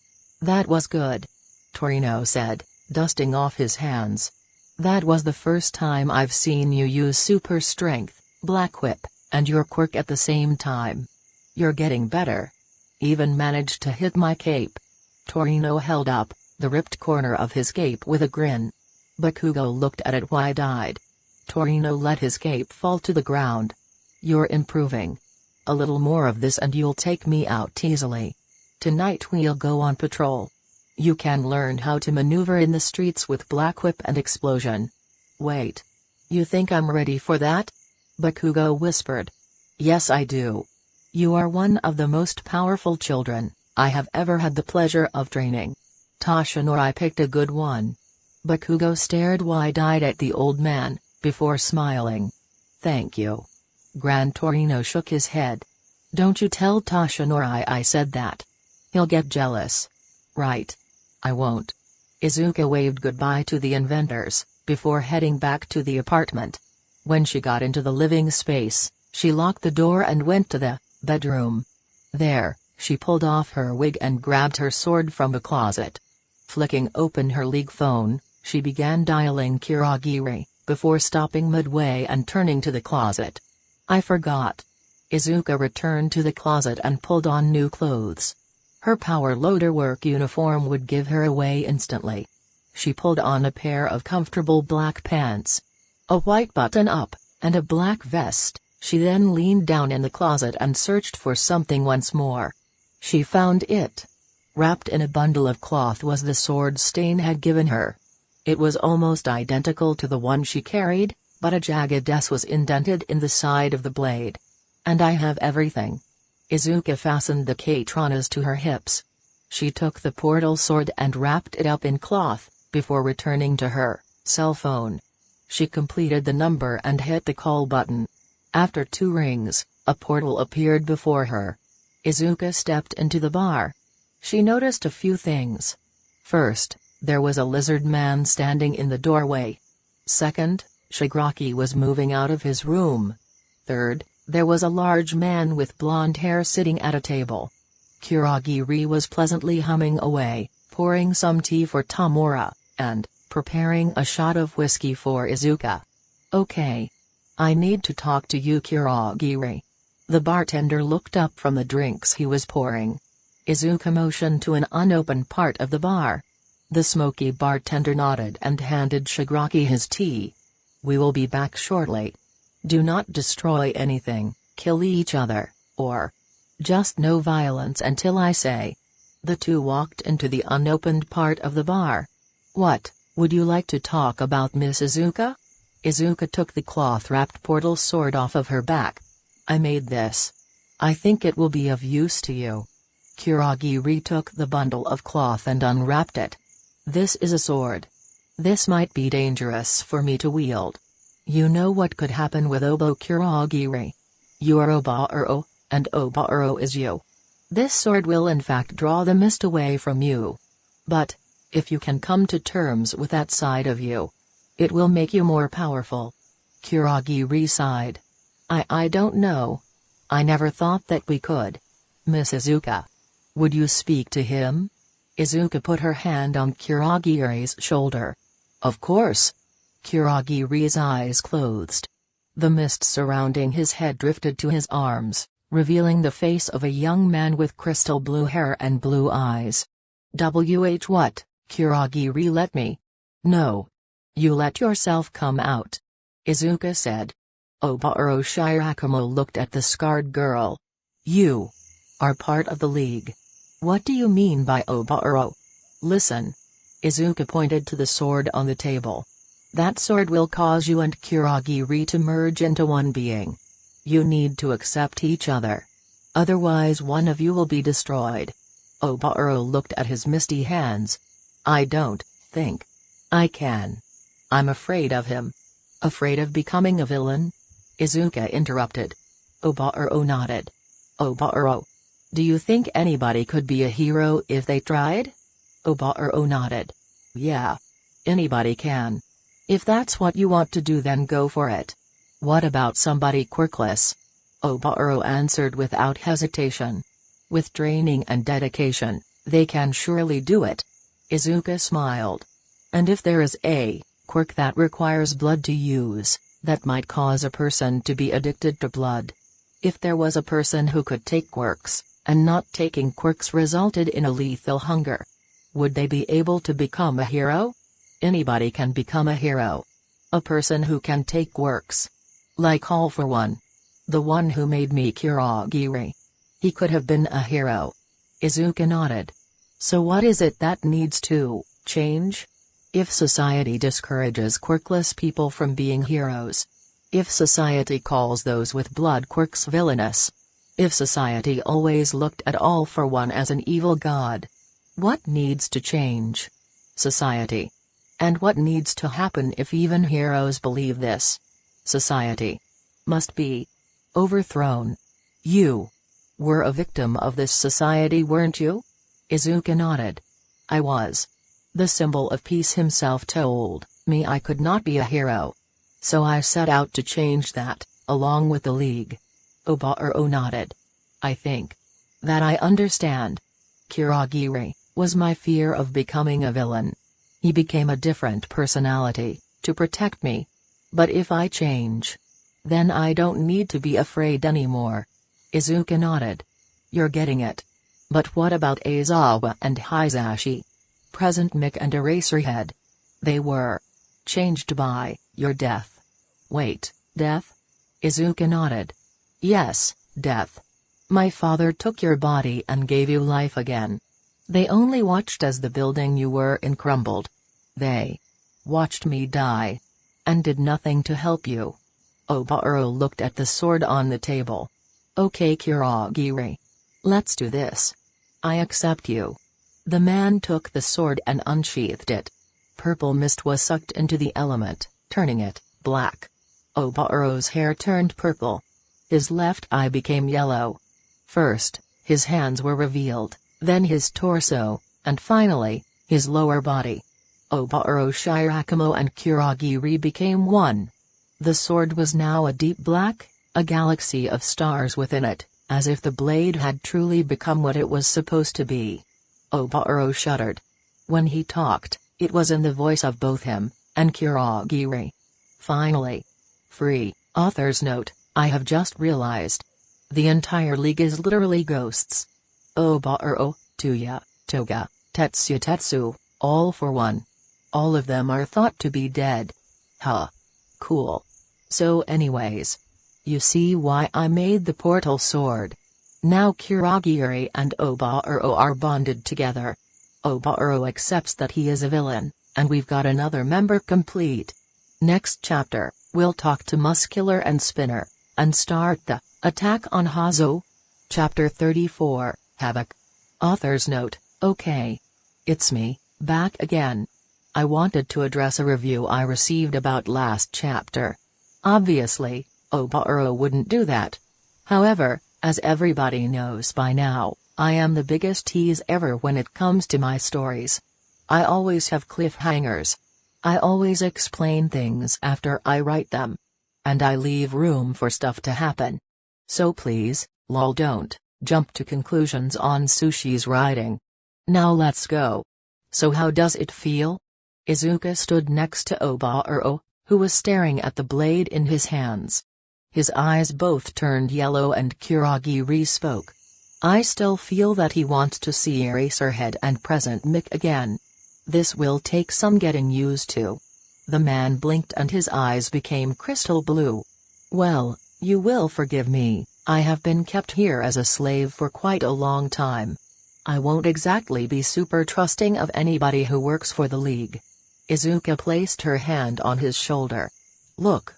That was good. Torino said, dusting off his hands. That was the first time I've seen you use super strength, Black Whip, and your quirk at the same time. You're getting better. Even managed to hit my cape. Torino held up the ripped corner of his cape with a grin. Bakugo looked at it wide-eyed. Torino let his cape fall to the ground. You're improving. A little more of this and you'll take me out easily. Tonight we'll go on patrol. You can learn how to maneuver in the streets with Black Whip and explosion. Wait. You think I'm ready for that? Bakugo whispered. Yes, I do. You are one of the most powerful children I have ever had the pleasure of training. Toshinori picked a good one. Bakugo stared wide-eyed at the old man, before smiling. Thank you. Gran Torino shook his head. Don't you tell Toshinori I said that. He'll get jealous. Right. I won't. Izuka waved goodbye to the inventors, before heading back to the apartment. When she got into the living space, she locked the door and went to the bedroom. There, she pulled off her wig and grabbed her sword from the closet. Flicking open her League phone, she began dialing Kurogiri, before stopping midway and turning to the closet. I forgot. Izuka returned to the closet and pulled on new clothes. Her power loader work uniform would give her away instantly. She pulled on a pair of comfortable black pants, a white button-up, and a black vest. She then leaned down in the closet and searched for something once more. She found it. Wrapped in a bundle of cloth was the sword Stain had given her. It was almost identical to the one she carried, but a jagged S was indented in the side of the blade. And I have everything. Izuka fastened the katranas to her hips. She took the portal sword and wrapped it up in cloth, before returning to her cell phone. She completed the number and hit the call button. After 2 rings, a portal appeared before her. Izuka stepped into the bar. She noticed a few things. First, there was a lizard man standing in the doorway. Second, Shigaraki was moving out of his room. Third, there was a large man with blonde hair sitting at a table. Kurogiri was pleasantly humming away, pouring some tea for Tamura, and preparing a shot of whiskey for Izuka. Okay. I need to talk to you, Kurogiri. The bartender looked up from the drinks he was pouring. Izuka motioned to an unopened part of the bar. The smoky bartender nodded and handed Shigaraki his tea. We will be back shortly. Do not destroy anything, kill each other, or just no violence until I say. The two walked into the unopened part of the bar. What, would you like to talk about, Miss Izuka? Izuka took the cloth-wrapped portal sword off of her back. I made this. I think it will be of use to you. Kurogiri took the bundle of cloth and unwrapped it. This is a sword. This might be dangerous for me to wield. You know what could happen with Obo Kurogiri. You are Obaro, and Obaro is you. This sword will in fact draw the mist away from you. But, if you can come to terms with that side of you, it will make you more powerful. Kurogiri sighed. I don't know. I never thought that we could. Miss Izuka. Would you speak to him? Izuka put her hand on Kurogiri's shoulder. Of course. Kurogiri's eyes closed. The mist surrounding his head drifted to his arms, revealing the face of a young man with crystal blue hair and blue eyes. What, Kurogiri, let me? No. You let yourself come out. Izuka said. Obaro Shirakumo looked at the scarred girl. You are part of the League. What do you mean by Obaro? Listen. Izuka pointed to the sword on the table. That sword will cause you and Kurogiri to merge into one being. You need to accept each other. Otherwise one of you will be destroyed. Obaro looked at his misty hands. I don't think I can. I'm afraid of him. Afraid of becoming a villain? Izuka interrupted. Obaro nodded. Obaro. Do you think anybody could be a hero if they tried? Obaro nodded. Yeah. Anybody can. If that's what you want to do, then go for it. What about somebody quirkless? Obaro answered without hesitation. With training and dedication, they can surely do it. Izuka smiled. And if there is a quirk that requires blood to use, that might cause a person to be addicted to blood. If there was a person who could take quirks, and not taking quirks resulted in a lethal hunger, would they be able to become a hero? Anybody can become a hero. A person who can take quirks. Like All for One. The one who made me Kurogiri. He could have been a hero. Izuka nodded. So what is it that needs to change? If society discourages quirkless people from being heroes. If society calls those with blood quirks villainous. If society always looked at All for One as an evil god. What needs to change? Society. And what needs to happen if even heroes believe this? Society must be overthrown. You were a victim of this society, weren't you? Izuka nodded. I was. The symbol of peace himself told me I could not be a hero. So I set out to change that, along with the League. Obaro nodded. I think that I understand. Kurogiri was my fear of becoming a villain. He became a different personality, to protect me. But if I change, then I don't need to be afraid anymore. Izuka nodded. You're getting it. But what about Aizawa and Hisashi? Present Mick and Eraserhead. They were changed by your death. Wait, death? Izuka nodded. Yes, death. My father took your body and gave you life again. They only watched as the building you were in crumbled. They watched me die. And did nothing to help you. Obaro looked at the sword on the table. Okay, Kurogiri. Let's do this. I accept you. The man took the sword and unsheathed it. Purple mist was sucked into the element, turning it black. Obaro's hair turned purple. His left eye became yellow. First, his hands were revealed, then his torso, and finally, his lower body. Obaro Shirakumo and Kurogiri became one. The sword was now a deep black, a galaxy of stars within it, as if the blade had truly become what it was supposed to be. Obaro shuddered. When he talked, it was in the voice of both him and Kurogiri. Finally. Free. Author's note, I have just realized. The entire league is literally ghosts. Obaro, Tuya, Toga, Tetsu, All for One. All of them are thought to be dead. Huh. Cool. So anyways. You see why I made the portal sword. Now Kurogiri and Obaro are bonded together. Obaro accepts that he is a villain, and we've got another member complete. Next chapter, we'll talk to Muscular and Spinner, and start the attack on Hazo. Chapter 34, Havoc. Author's note, okay. It's me, back again. I wanted to address a review I received about last chapter. Obviously, Obaro wouldn't do that. However, as everybody knows by now, I am the biggest tease ever when it comes to my stories. I always have cliffhangers. I always explain things after I write them. And I leave room for stuff to happen. So please, lol, don't jump to conclusions on Sushi's writing. Now let's go. So how does it feel? Izuka stood next to Obaro, who was staring at the blade in his hands. His eyes both turned yellow and Kurogiri spoke. I still feel that he wants to see Eraserhead and Present Mic again. This will take some getting used to. The man blinked and his eyes became crystal blue. Well, you will forgive me, I have been kept here as a slave for quite a long time. I won't exactly be super trusting of anybody who works for the League. Izuka placed her hand on his shoulder. Look.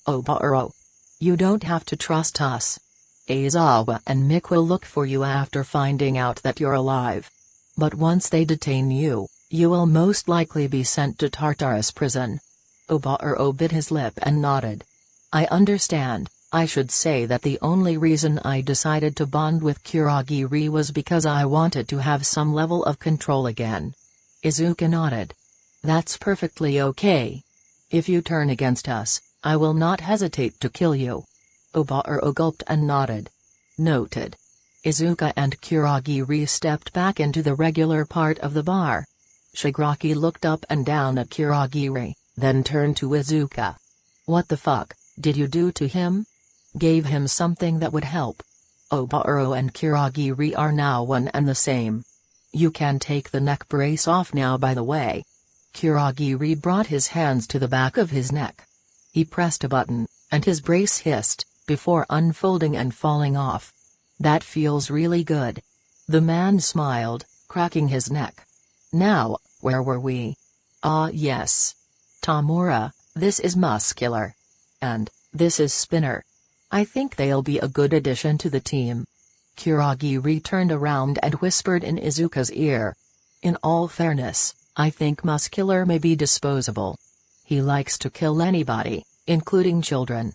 Obaro. You don't have to trust us. Aizawa and Mick will look for you after finding out that you're alive. But once they detain you, you will most likely be sent to Tartarus prison. Obaro bit his lip and nodded. I understand. I should say that the only reason I decided to bond with Kurogiri was because I wanted to have some level of control again. Izuka nodded. That's perfectly okay. If you turn against us, I will not hesitate to kill you. Obaro gulped and nodded. Noted. Izuka and Kurogiri stepped back into the regular part of the bar. Shigaraki looked up and down at Kurogiri, then turned to Izuka. What the fuck did you do to him? Gave him something that would help. Obaro and Kurogiri are now one and the same. You can take the neck brace off now, by the way. Kurogiri brought his hands to the back of his neck. He pressed a button, and his brace hissed, before unfolding and falling off. That feels really good. The man smiled, cracking his neck. Now, where were we? Ah yes. Tamura, this is Muscular. And, this is Spinner. I think they'll be a good addition to the team. Kurogiri turned around and whispered in Izuka's ear. In all fairness, I think Muscular may be disposable. He likes to kill anybody, including children.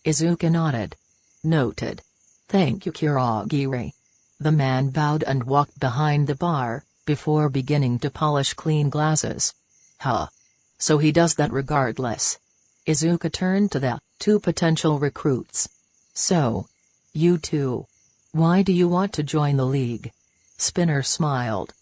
Izuka nodded. Noted. Thank you, Kurogiri. The man bowed and walked behind the bar, before beginning to polish clean glasses. Huh. So he does that regardless. Izuka turned to the two potential recruits. So. You two. Why do you want to join the League? Spinner smiled.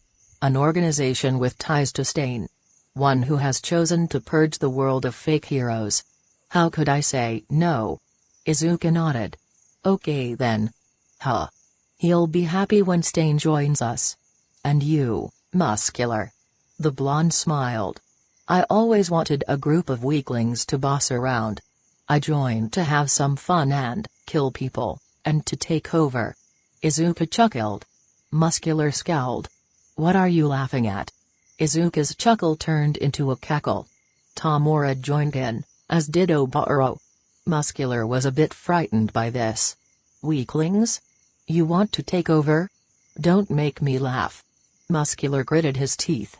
An organization with ties to Stain. One who has chosen to purge the world of fake heroes. How could I say no? Izuka nodded. Okay then. Huh. He'll be happy when Stain joins us. And you, Muscular. The blonde smiled. I always wanted a group of weaklings to boss around. I joined to have some fun and kill people, and to take over. Izuka chuckled. Muscular scowled. What are you laughing at? Izuka's chuckle turned into a cackle. Tamura joined in, as did Obaro. Muscular was a bit frightened by this. Weaklings? You want to take over? Don't make me laugh. Muscular gritted his teeth.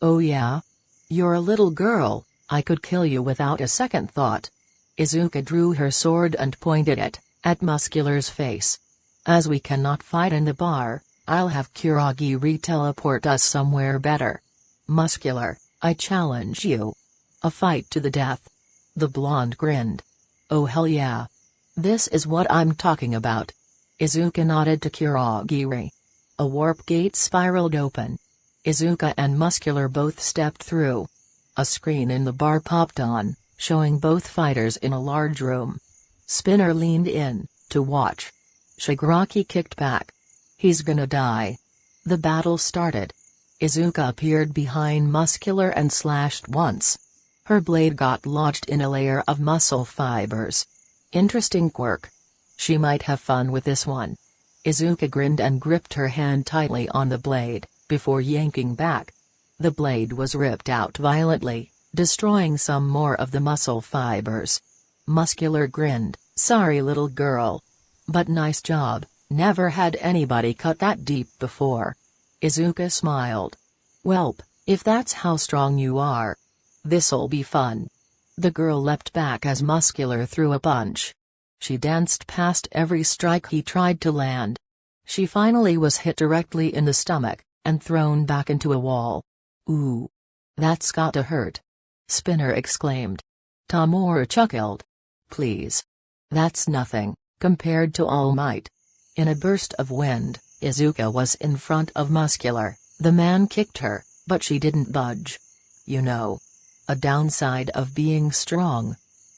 Oh yeah? You're a little girl, I could kill you without a second thought. Izuka drew her sword and pointed it at Muscular's face. As we cannot fight in the bar, I'll have Kurogiri teleport us somewhere better. Muscular, I challenge you. A fight to the death. The blonde grinned. Oh hell yeah. This is what I'm talking about. Izuka nodded to Kurogiri. A warp gate spiraled open. Izuka and Muscular both stepped through. A screen in the bar popped on, showing both fighters in a large room. Spinner leaned in, to watch. Shigaraki kicked back. He's gonna die. The battle started. Izuka appeared behind Muscular and slashed once. Her blade got lodged in a layer of muscle fibers. Interesting quirk. She might have fun with this one. Izuka grinned and gripped her hand tightly on the blade, before yanking back. The blade was ripped out violently, destroying some more of the muscle fibers. Muscular grinned, sorry little girl. But nice job, never had anybody cut that deep before. Izuka smiled. Welp, if that's how strong you are. This'll be fun. The girl leapt back as Muscular threw a punch. She danced past every strike he tried to land. She finally was hit directly in the stomach, and thrown back into a wall. "Ooh. That's gotta hurt," Spinner exclaimed. Tamura chuckled. "Please. That's nothing, compared to All Might." In a burst of wind, Izuka was in front of Muscular. The man kicked her, but she didn't budge. "You know. A downside of being strong."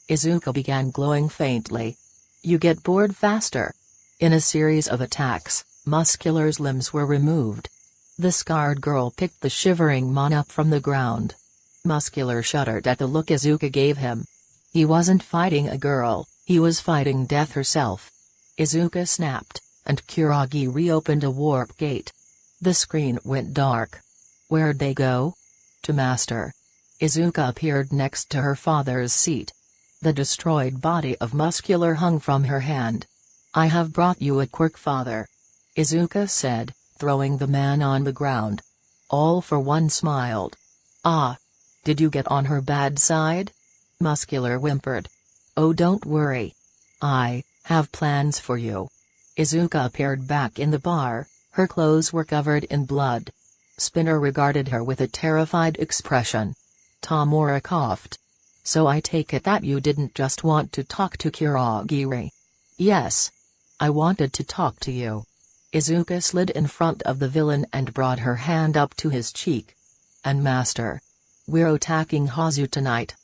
Izuka began glowing faintly. "You get bored faster." In a series of attacks, Muscular's limbs were removed. The scarred girl picked the shivering man up from the ground. Muscular shuddered at the look Izuka gave him. He wasn't fighting a girl, he was fighting death herself. Izuka snapped, and Kuragi reopened a warp gate. The screen went dark. Where'd they go? To Master. Izuka appeared next to her father's seat. The destroyed body of Muscular hung from her hand. "I have brought you a quirk, father," Izuka said, throwing the man on the ground. All for One smiled. "Ah. Did you get on her bad side?" Muscular whimpered. "Oh, don't worry. I have plans for you." Izuka appeared back in the bar, her clothes were covered in blood. Spinner regarded her with a terrified expression. Tamura coughed. "So I take it that you didn't just want to talk to Kuragiri?" "Yes. I wanted to talk to you." Izuka slid in front of the villain and brought her hand up to his cheek. "And Master? We're attacking Hazu tonight."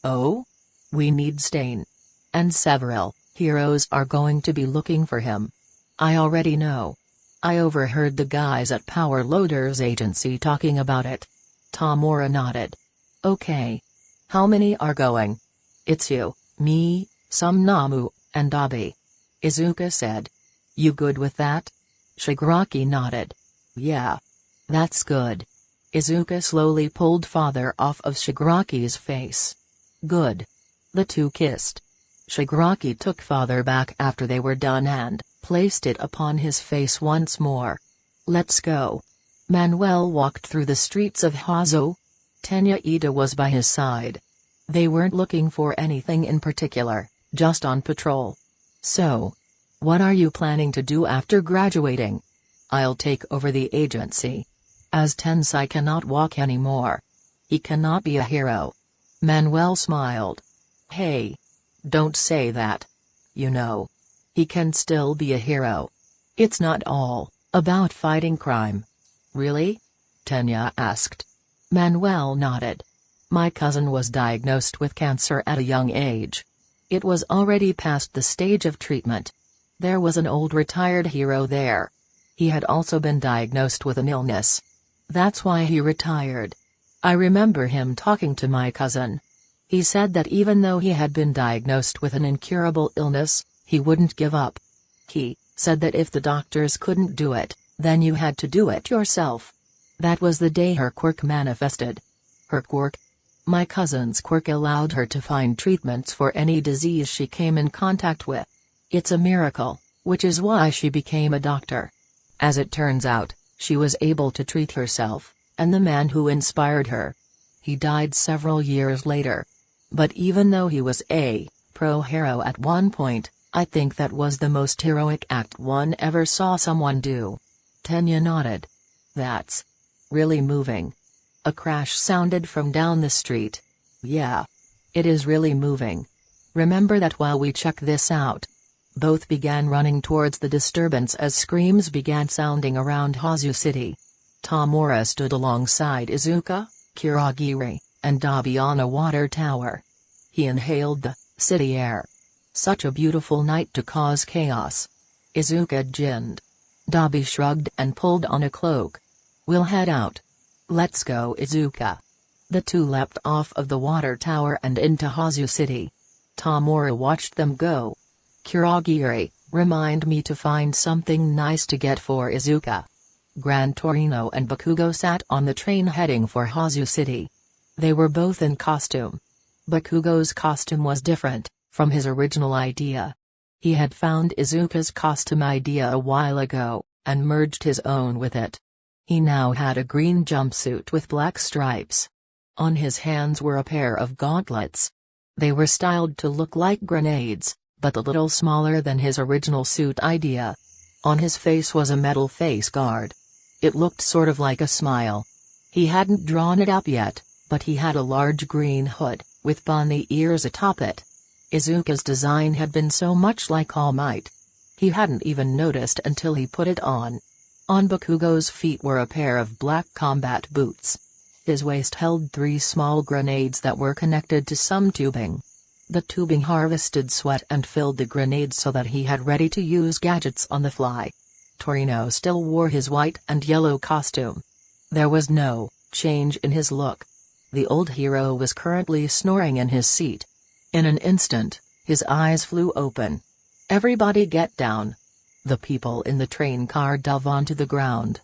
"Oh? We need Stain. And several heroes are going to be looking for him. I already know. I overheard the guys at Power Loader's agency talking about it." Tamura nodded. "Okay. How many are going?" "It's you, me, some Namu, and Dabi," Izuka said. "You good with that?" Shigaraki nodded. "Yeah. That's good." Izuka slowly pulled father off of Shigaraki's face. "Good." The two kissed. Shigaraki took father back after they were done and placed it upon his face once more. "Let's go." Manuel walked through the streets of Hazo. Tenya Ida was by his side. They weren't looking for anything in particular, just on patrol. "So, what are you planning to do after graduating?" "I'll take over the agency. As Tensei cannot walk anymore. He cannot be a hero." Manuel smiled. "Hey. Don't say that. You know. He can still be a hero. It's not all about fighting crime." "Really?" Tenya asked. Manuel nodded. "My cousin was diagnosed with cancer at a young age. It was already past the stage of treatment. There was an old retired hero there. He had also been diagnosed with an illness. That's why he retired. I remember him talking to my cousin. He said that even though he had been diagnosed with an incurable illness, he wouldn't give up. He said that if the doctors couldn't do it, then you had to do it yourself. That was the day her quirk manifested." "Her quirk?" "My cousin's quirk allowed her to find treatments for any disease she came in contact with. It's a miracle, which is why she became a doctor. As it turns out, she was able to treat herself, and the man who inspired her. He died several years later. But even though he was a pro-hero at one point, I think that was the most heroic act one ever saw someone do." Tenya nodded. "That's really moving." A crash sounded from down the street. "Yeah. It is really moving. Remember that while we check this out." Both began running towards the disturbance as screams began sounding around Hazu City. Tamura stood alongside Izuka, Kuragiri, and Dabi on a water tower. He inhaled the city air. Such a beautiful night to cause chaos. Izuka grinned. Dabi shrugged and pulled on a cloak. "We'll head out." "Let's go, Izuka." The two leapt off of the water tower and into Hazu City. Tamura watched them go. "Kuragiri, remind me to find something nice to get for Izuka." Gran Torino and Bakugo sat on the train heading for Hazu City. They were both in costume. Bakugo's costume was different from his original idea. He had found Izuka's costume idea a while ago, and merged his own with it. He now had a green jumpsuit with black stripes. On his hands were a pair of gauntlets. They were styled to look like grenades, but a little smaller than his original suit idea. On his face was a metal face guard. It looked sort of like a smile. He hadn't drawn it up yet, but he had a large green hood, with bunny ears atop it. Izuka's design had been so much like All Might. He hadn't even noticed until he put it on. On Bakugo's feet were a pair of black combat boots. His waist held 3 small grenades that were connected to some tubing. The tubing harvested sweat and filled the grenades so that he had ready-to-use gadgets on the fly. Torino still wore his white and yellow costume. There was no change in his look. The old hero was currently snoring in his seat. In an instant, his eyes flew open. "Everybody get down." The people in the train car dove onto the ground.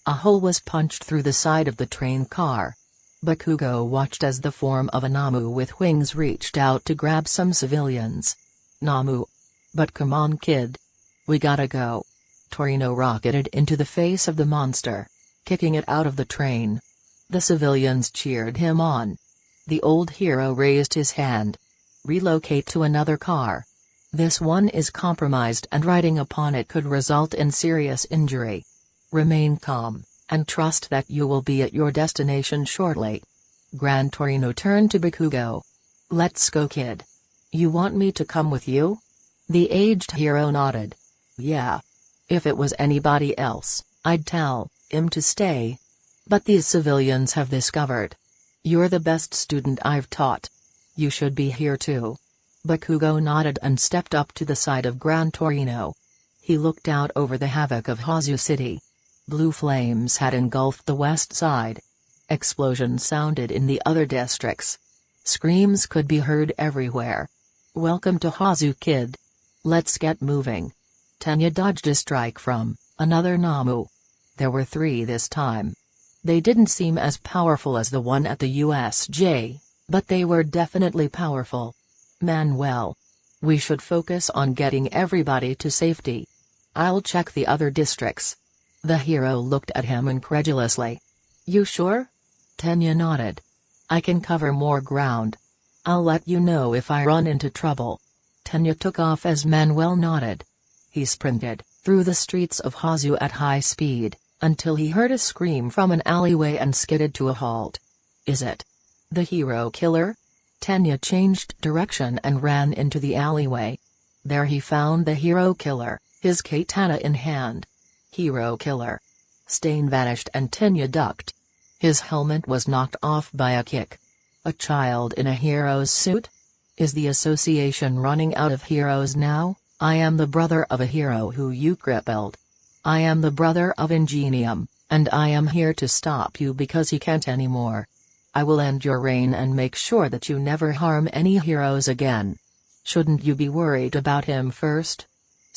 A hole was punched through the side of the train car. Bakugo watched as the form of a Namu with wings reached out to grab some civilians. "Namu. But come on, kid. We gotta go." Torino rocketed into the face of the monster, kicking it out of the train. The civilians cheered him on. The old hero raised his hand. "Relocate to another car. This one is compromised and riding upon it could result in serious injury. Remain calm, and trust that you will be at your destination shortly." Gran Torino turned to Bakugo. "Let's go, kid. You want me to come with you?" The aged hero nodded. "Yeah. If it was anybody else, I'd tell him to stay. But these civilians have discovered you're the best student I've taught. You should be here too." Bakugo nodded and stepped up to the side of Gran Torino. He looked out over the havoc of Hazu City. Blue flames had engulfed the west side. Explosions sounded in the other districts. Screams could be heard everywhere. "Welcome to Hazu, kid. Let's get moving." Tenya dodged a strike from another Namu. There were 3 this time. They didn't seem as powerful as the one at the USJ, but they were definitely powerful. "Manuel. We should focus on getting everybody to safety. I'll check the other districts." The hero looked at him incredulously. "You sure?" Tenya nodded. "I can cover more ground. I'll let you know if I run into trouble." Tenya took off as Manuel nodded. He sprinted through the streets of Hazu at high speed, until he heard a scream from an alleyway and skidded to a halt. "Is it the hero killer?" Tenya changed direction and ran into the alleyway. There he found the hero killer, his katana in hand. "Hero killer." Stain vanished and Tenya ducked. His helmet was knocked off by a kick. A child in a hero's suit? Is the association running out of heroes now? "I am the brother of a hero who you crippled. I am the brother of Ingenium, and I am here to stop you because he can't anymore. I will end your reign and make sure that you never harm any heroes again. Shouldn't you be worried about him first?"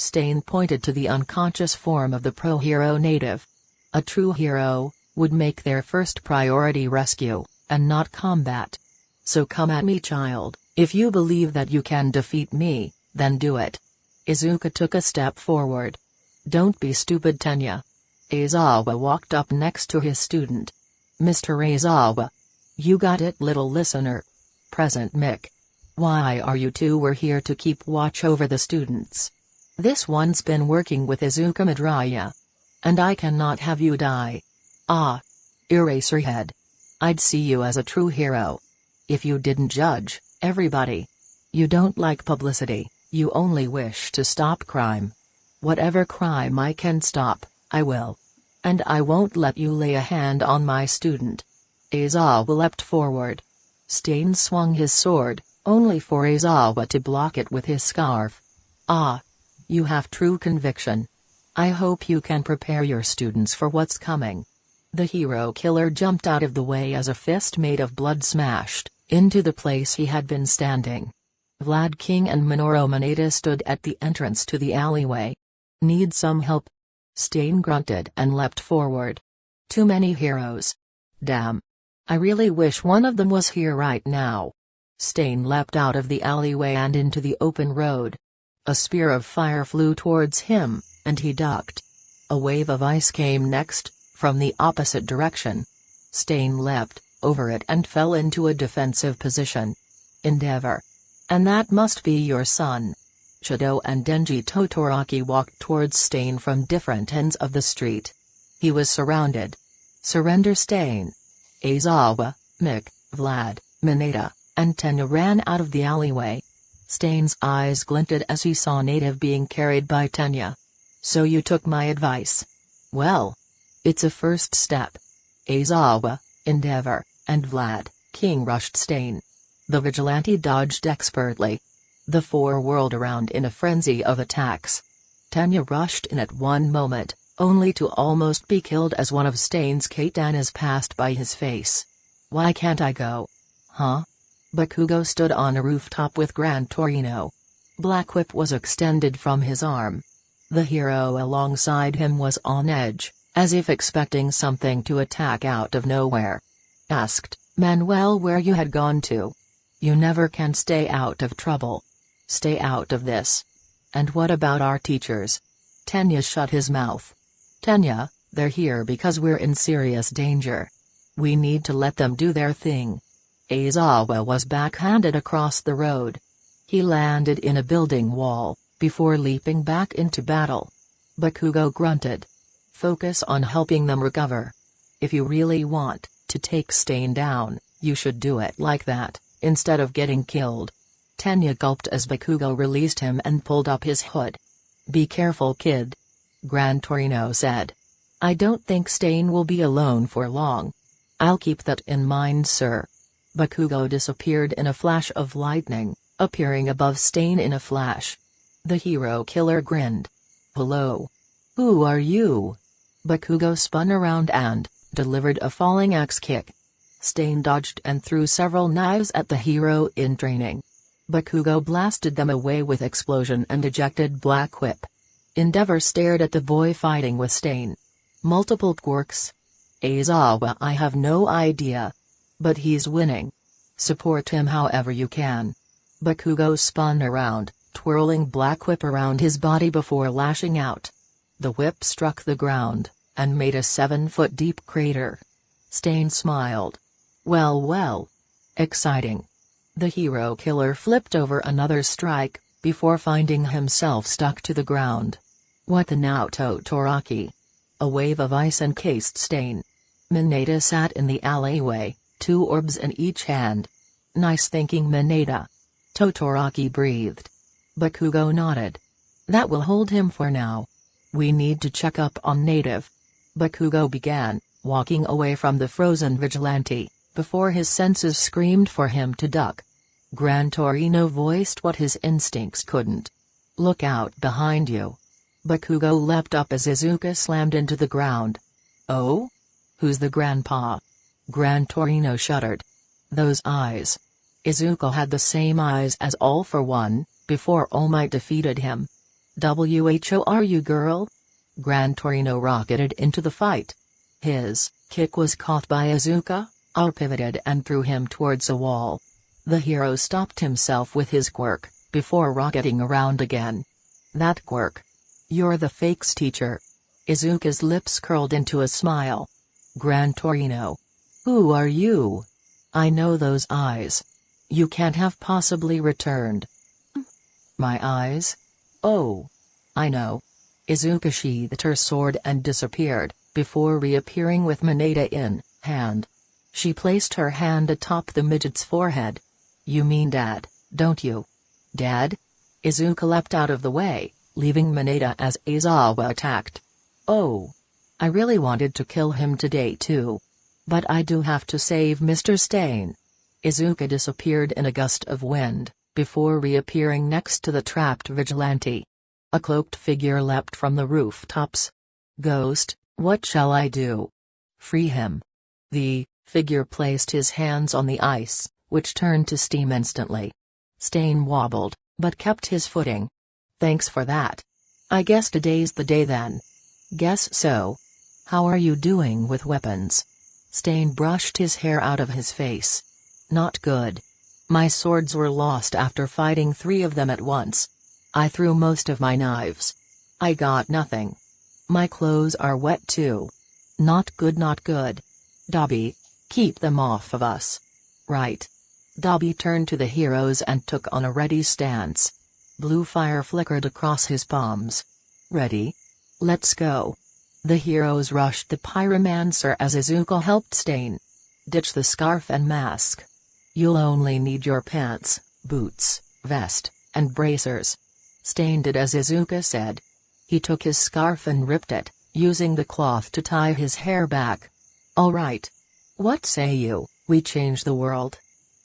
Stain pointed to the unconscious form of the pro-hero native. A true hero would make their first priority rescue, and not combat. "So come at me, child. If you believe that you can defeat me, then do it." Izuka took a step forward. "Don't be stupid, Tenya." Aizawa walked up next to his student. "Mr. Aizawa. You got it, little listener. Present Mick. Why are you two? We're here to keep watch over the students. This one's been working with Izuka Midoriya. And I cannot have you die. Ah. Eraserhead. I'd see you as a true hero. If you didn't judge everybody. You don't like publicity, you only wish to stop crime. Whatever crime I can stop, I will. And I won't let you lay a hand on my student." Aizawa leapt forward. Stain swung his sword, only for Aizawa to block it with his scarf. "Ah. You have true conviction. I hope you can prepare your students for what's coming." The hero killer jumped out of the way as a fist made of blood smashed into the place he had been standing. Vlad King and Minoru Mineta stood at the entrance to the alleyway. "Need some help?" Stain grunted and leapt forward. "Too many heroes. Damn. I really wish one of them was here right now." Stain leapt out of the alleyway and into the open road. A spear of fire flew towards him, and he ducked. A wave of ice came next, from the opposite direction. Stain leapt over it and fell into a defensive position. Endeavor. And that must be your son. Shido and Denji Todoroki walked towards Stain from different ends of the street. He was surrounded. Surrender Stain. Aizawa, Mick, Vlad, Mineta, and Tenya ran out of the alleyway. Stain's eyes glinted as he saw Native being carried by Tenya. So you took my advice. Well, it's a first step. Aizawa, Endeavor, and Vlad, King rushed Stain. The vigilante dodged expertly. The four whirled around in a frenzy of attacks. Tenya rushed in at one moment, only to almost be killed as one of Stain's katanas passed by his face. Why can't I go? Huh? Bakugo stood on a rooftop with Gran Torino. Black Whip was extended from his arm. The hero alongside him was on edge, as if expecting something to attack out of nowhere. Asked Manuel where you had gone to. You never can stay out of trouble. Stay out of this. And what about our teachers? Tenya shut his mouth. Tenya, they're here because we're in serious danger. We need to let them do their thing. Aizawa was backhanded across the road. He landed in a building wall, before leaping back into battle. Bakugo grunted. Focus on helping them recover. If you really want to take Stain down, you should do it like that, instead of getting killed. Tenya gulped as Bakugo released him and pulled up his hood. Be careful, kid. Gran Torino said. I don't think Stain will be alone for long. I'll keep that in mind, sir. Bakugo disappeared in a flash of lightning, appearing above Stain in a flash. The hero killer grinned. Hello. Who are you? Bakugo spun around and delivered a falling axe kick. Stain dodged and threw several knives at the hero in training. Bakugo blasted them away with explosion and ejected Black Whip. Endeavor stared at the boy fighting with Stain. Multiple quirks? Aizawa, I have no idea. But he's winning. Support him however you can. Bakugo spun around, twirling Black Whip around his body before lashing out. The whip struck the ground, and made a 7-foot deep crater. Stain smiled. Well well. Exciting. The hero killer flipped over another strike, before finding himself stuck to the ground. What the now, Todoroki? A wave of ice encased Stain. Mineta sat in the alleyway, 2 orbs in each hand. Nice thinking, Mineta. Todoroki breathed. Bakugo nodded. That will hold him for now. We need to check up on Native. Bakugo began, walking away from the frozen vigilante, before his senses screamed for him to duck. Gran Torino voiced what his instincts couldn't. Look out behind you. Bakugo leapt up as Izuka slammed into the ground. Oh? Who's the grandpa? Gran Torino shuddered. Those eyes. Izuka had the same eyes as All for One, before All Might defeated him. Who are you, girl? Gran Torino rocketed into the fight. His kick was caught by Izuka, All pivoted and threw him towards a wall. The hero stopped himself with his quirk, before rocketing around again. That quirk. You're the fake's teacher. Izuka's lips curled into a smile. Gran Torino. Who are you? I know those eyes. You can't have possibly returned. My eyes? Oh. I know. Izuka sheathed her sword and disappeared, before reappearing with Mineta in hand. She placed her hand atop the midget's forehead. You mean Dad, don't you? Dad? Izuka leapt out of the way, leaving Mineta as Aizawa attacked. Oh. I really wanted to kill him today too. But I do have to save Mr. Stain. Izuka disappeared in a gust of wind, before reappearing next to the trapped vigilante. A cloaked figure leapt from the rooftops. Ghost, what shall I do? Free him. The figure placed his hands on the ice, which turned to steam instantly. Stain wobbled, but kept his footing. Thanks for that. I guess today's the day then. Guess so. How are you doing with weapons? Stain brushed his hair out of his face. Not good. My swords were lost after fighting 3 of them at once. I threw most of my knives. I got nothing. My clothes are wet too. Not good, not good. Dobby, keep them off of us. Right. Dabi turned to the heroes and took on a ready stance. Blue fire flickered across his palms. Ready? Let's go. The heroes rushed the pyromancer as Izuka helped Stain. Ditch the scarf and mask. You'll only need your pants, boots, vest, and bracers. Stain did as Izuka said. He took his scarf and ripped it, using the cloth to tie his hair back. All right. What say you, we change the world?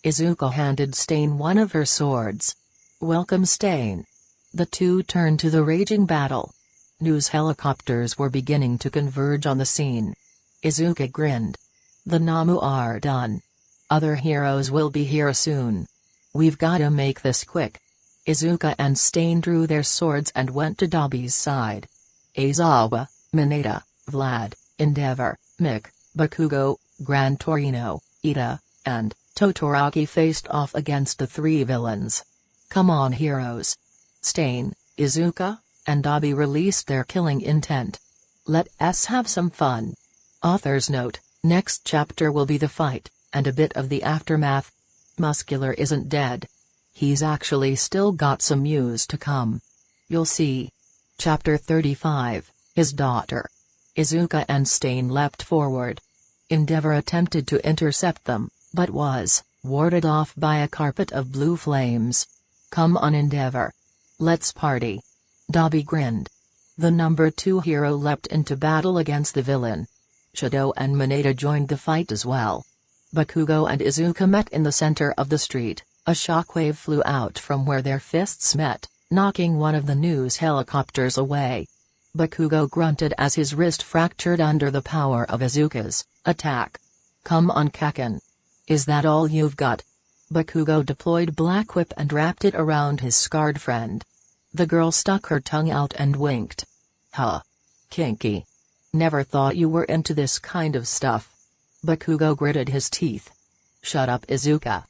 Izuka handed Stain one of her swords. Welcome Stain. The two turned to the raging battle. News helicopters were beginning to converge on the scene. Izuka grinned. The Namu are done. Other heroes will be here soon. We've gotta make this quick. Izuka and Stain drew their swords and went to Dabi's side. Aizawa, Mineta, Vlad, Endeavor, Mick, Bakugo, Gran Torino, Ida, and Todoroki faced off against the three villains. Come on heroes. Stain, Izuka, and Dabi released their killing intent. Let's have some fun. Author's note, next chapter will be the fight, and a bit of the aftermath. Muscular isn't dead. He's actually still got some news to come. You'll see. Chapter 35, His Daughter. Izuka and Stain leapt forward. Endeavor attempted to intercept them, but was warded off by a carpet of blue flames. Come on Endeavor. Let's party. Dabi grinned. The number 2 hero leapt into battle against the villain. Shadow and Mineta joined the fight as well. Bakugo and Izuka met in the center of the street. A shockwave flew out from where their fists met, knocking one of the news helicopters away. Bakugo grunted as his wrist fractured under the power of Izuka's attack. Come on Kaken. Is that all you've got? Bakugo deployed Black Whip and wrapped it around his scarred friend. The girl stuck her tongue out and winked. Huh. Kinky. Never thought you were into this kind of stuff. Bakugo gritted his teeth. Shut up Izuka.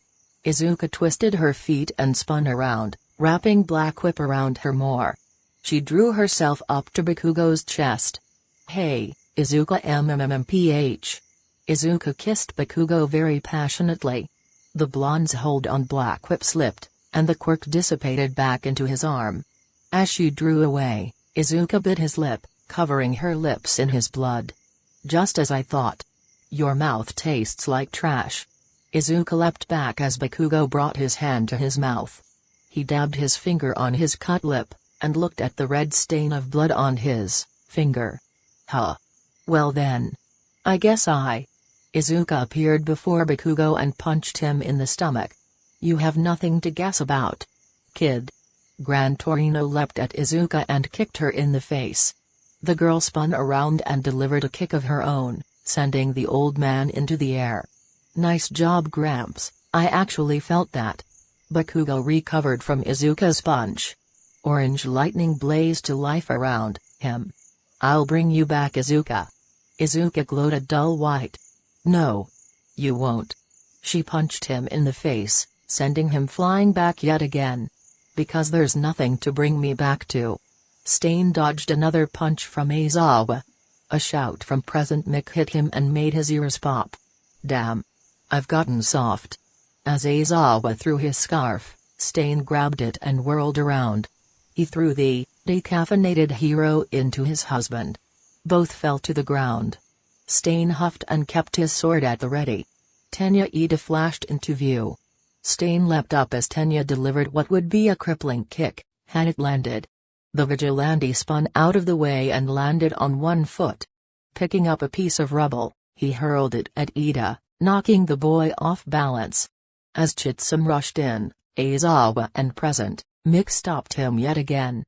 Izuka twisted her feet and spun around, wrapping Black Whip around her more. She drew herself up to Bakugo's chest. Hey, Izuka MMMPH. Izuka kissed Bakugo very passionately. The blonde's hold on Black Whip slipped, and the quirk dissipated back into his arm. As she drew away, Izuka bit his lip, covering her lips in his blood. Just as I thought. Your mouth tastes like trash. Izuka leapt back as Bakugo brought his hand to his mouth. He dabbed his finger on his cut lip, and looked at the red stain of blood on his finger. Huh. Well then. I guess Izuka appeared before Bakugo and punched him in the stomach. You have nothing to guess about. Kid. Gran Torino leapt at Izuka and kicked her in the face. The girl spun around and delivered a kick of her own, sending the old man into the air. Nice job Gramps, I actually felt that. Bakugo recovered from Izuka's punch. Orange lightning blazed to life around him. I'll bring you back Izuka. Izuka glowed a dull white. No. You won't. She punched him in the face, sending him flying back yet again. Because there's nothing to bring me back to. Stain dodged another punch from Aizawa. A shout from Present Mick hit him and made his ears pop. Damn. I've gotten soft. As Aizawa threw his scarf, Stain grabbed it and whirled around. He threw the decaffeinated hero into his husband. Both fell to the ground. Stain huffed and kept his sword at the ready. Tenya Ida flashed into view. Stain leapt up as Tenya delivered what would be a crippling kick, had it landed. The vigilante spun out of the way and landed on one foot. Picking up a piece of rubble, he hurled it at Ida, knocking the boy off balance. As Chitsum rushed in, Aizawa and Present Mick stopped him yet again.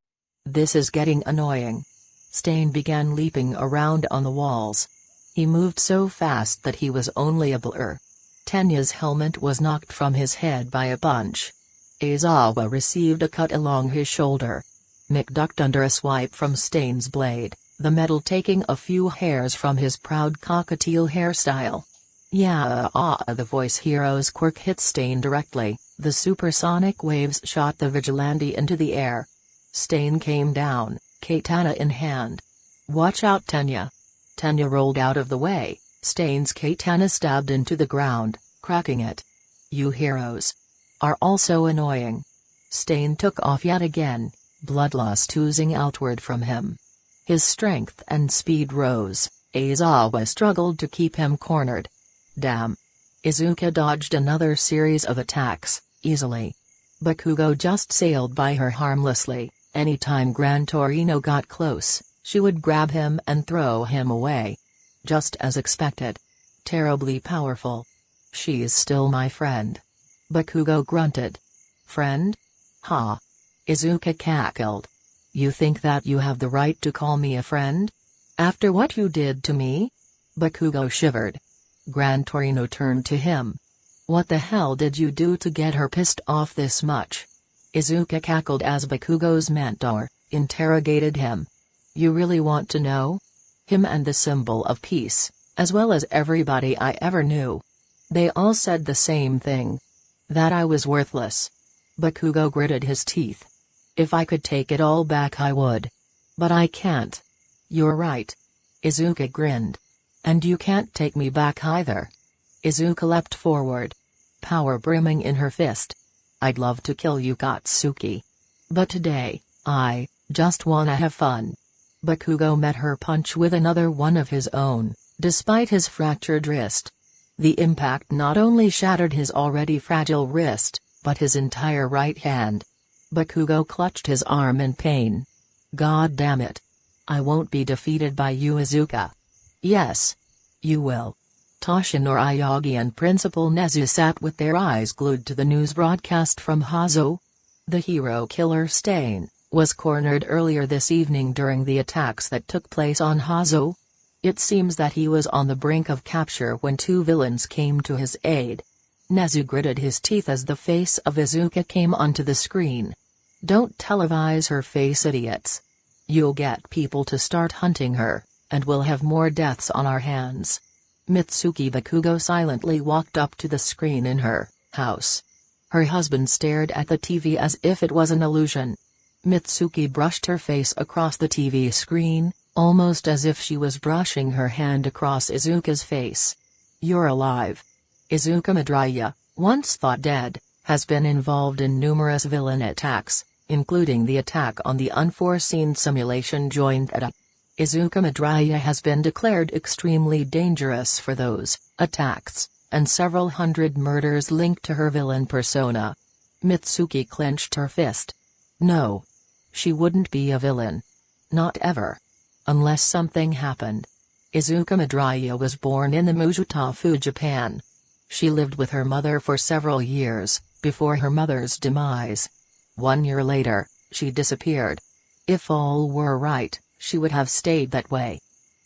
This is getting annoying. Stain began leaping around on the walls. He moved so fast that he was only a blur. Tenya's helmet was knocked from his head by a punch. Aizawa received a cut along his shoulder. Mick ducked under a swipe from Stain's blade, the metal taking a few hairs from his proud cockatiel hairstyle. Yeah, the voice hero's quirk hit Stain directly. The supersonic waves shot the vigilante into the air. Stain came down, katana in hand. Watch out Tenya. Tenya rolled out of the way, Stain's katana stabbed into the ground, cracking it. You heroes are also annoying. Stain took off yet again, bloodlust oozing outward from him. His strength and speed rose. Aizawa struggled to keep him cornered. Damn. Izuka dodged another series of attacks, easily. Bakugo just sailed by her harmlessly. Anytime Gran Torino got close, she would grab him and throw him away. Just as expected. Terribly powerful. She's still my friend. Bakugo grunted. Friend? Ha. Izuka cackled. You think that you have the right to call me a friend? After what you did to me? Bakugo shivered. Gran Torino turned to him. What the hell did you do to get her pissed off this much? Izuka cackled as Bakugo's mentor interrogated him. You really want to know? Him and the symbol of peace, as well as everybody I ever knew. They all said the same thing. That I was worthless. Bakugo gritted his teeth. If I could take it all back I would. But I can't. You're right. Izuka grinned. And you can't take me back either. Izuka leapt forward. Power brimming in her fist. I'd love to kill you, Katsuki. But today, I just wanna have fun. Bakugo met her punch with another one of his own, despite his fractured wrist. The impact not only shattered his already fragile wrist, but his entire right hand. Bakugo clutched his arm in pain. God damn it. I won't be defeated by you, Izuka. Yes. You will. Toshinori Aoyagi and Principal Nezu sat with their eyes glued to the news broadcast from Hazo. The hero killer Stain was cornered earlier this evening during the attacks that took place on Hazo. It seems that he was on the brink of capture when two villains came to his aid. Nezu gritted his teeth as the face of Izuka came onto the screen. Don't televise her face, idiots. You'll get people to start hunting her, and we'll have more deaths on our hands. Mitsuki Bakugo silently walked up to the screen in her house. Her husband stared at the TV as if it was an illusion. Mitsuki brushed her face across the TV screen, almost as if she was brushing her hand across Izuka's face. You're alive. Izuka Midoriya, once thought dead, has been involved in numerous villain attacks, including the attack on the unforeseen simulation joint at a. Izuka Midoriya has been declared extremely dangerous for those attacks, and several hundred murders linked to her villain persona. Mitsuki clenched her fist. No. She wouldn't be a villain. Not ever. Unless something happened. Izuka Midoriya was born in the Muzutafu, Japan. She lived with her mother for several years, before her mother's demise. 1 year later, she disappeared. If all were right, she would have stayed that way.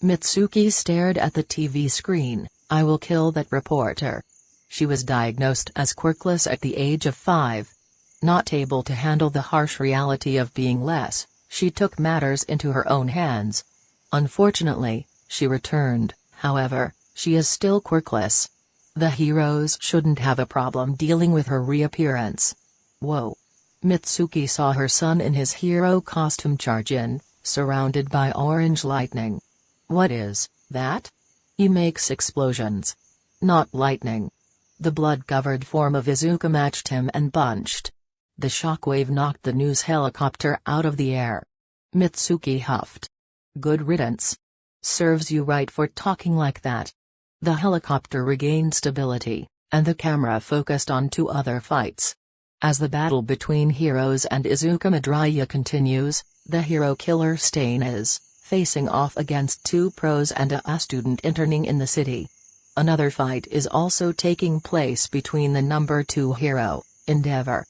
Mitsuki stared at the TV screen. I will kill that reporter. She was diagnosed as quirkless at the age of 5. Not able to handle the harsh reality of being less, she took matters into her own hands. Unfortunately, she returned, however, she is still quirkless. The heroes shouldn't have a problem dealing with her reappearance. Whoa. Mitsuki saw her son in his hero costume charge in, surrounded by orange lightning. What is that? He makes explosions. Not lightning. The blood-covered form of Izuka matched him and bunched. The shockwave knocked the news helicopter out of the air. Mitsuki huffed. Good riddance. Serves you right for talking like that. The helicopter regained stability, and the camera focused on two other fights. As the battle between heroes and Izuka Midoriya continues, the hero killer Stain is facing off against two pros and a student interning in the city. Another fight is also taking place between the number 2 hero, Endeavor,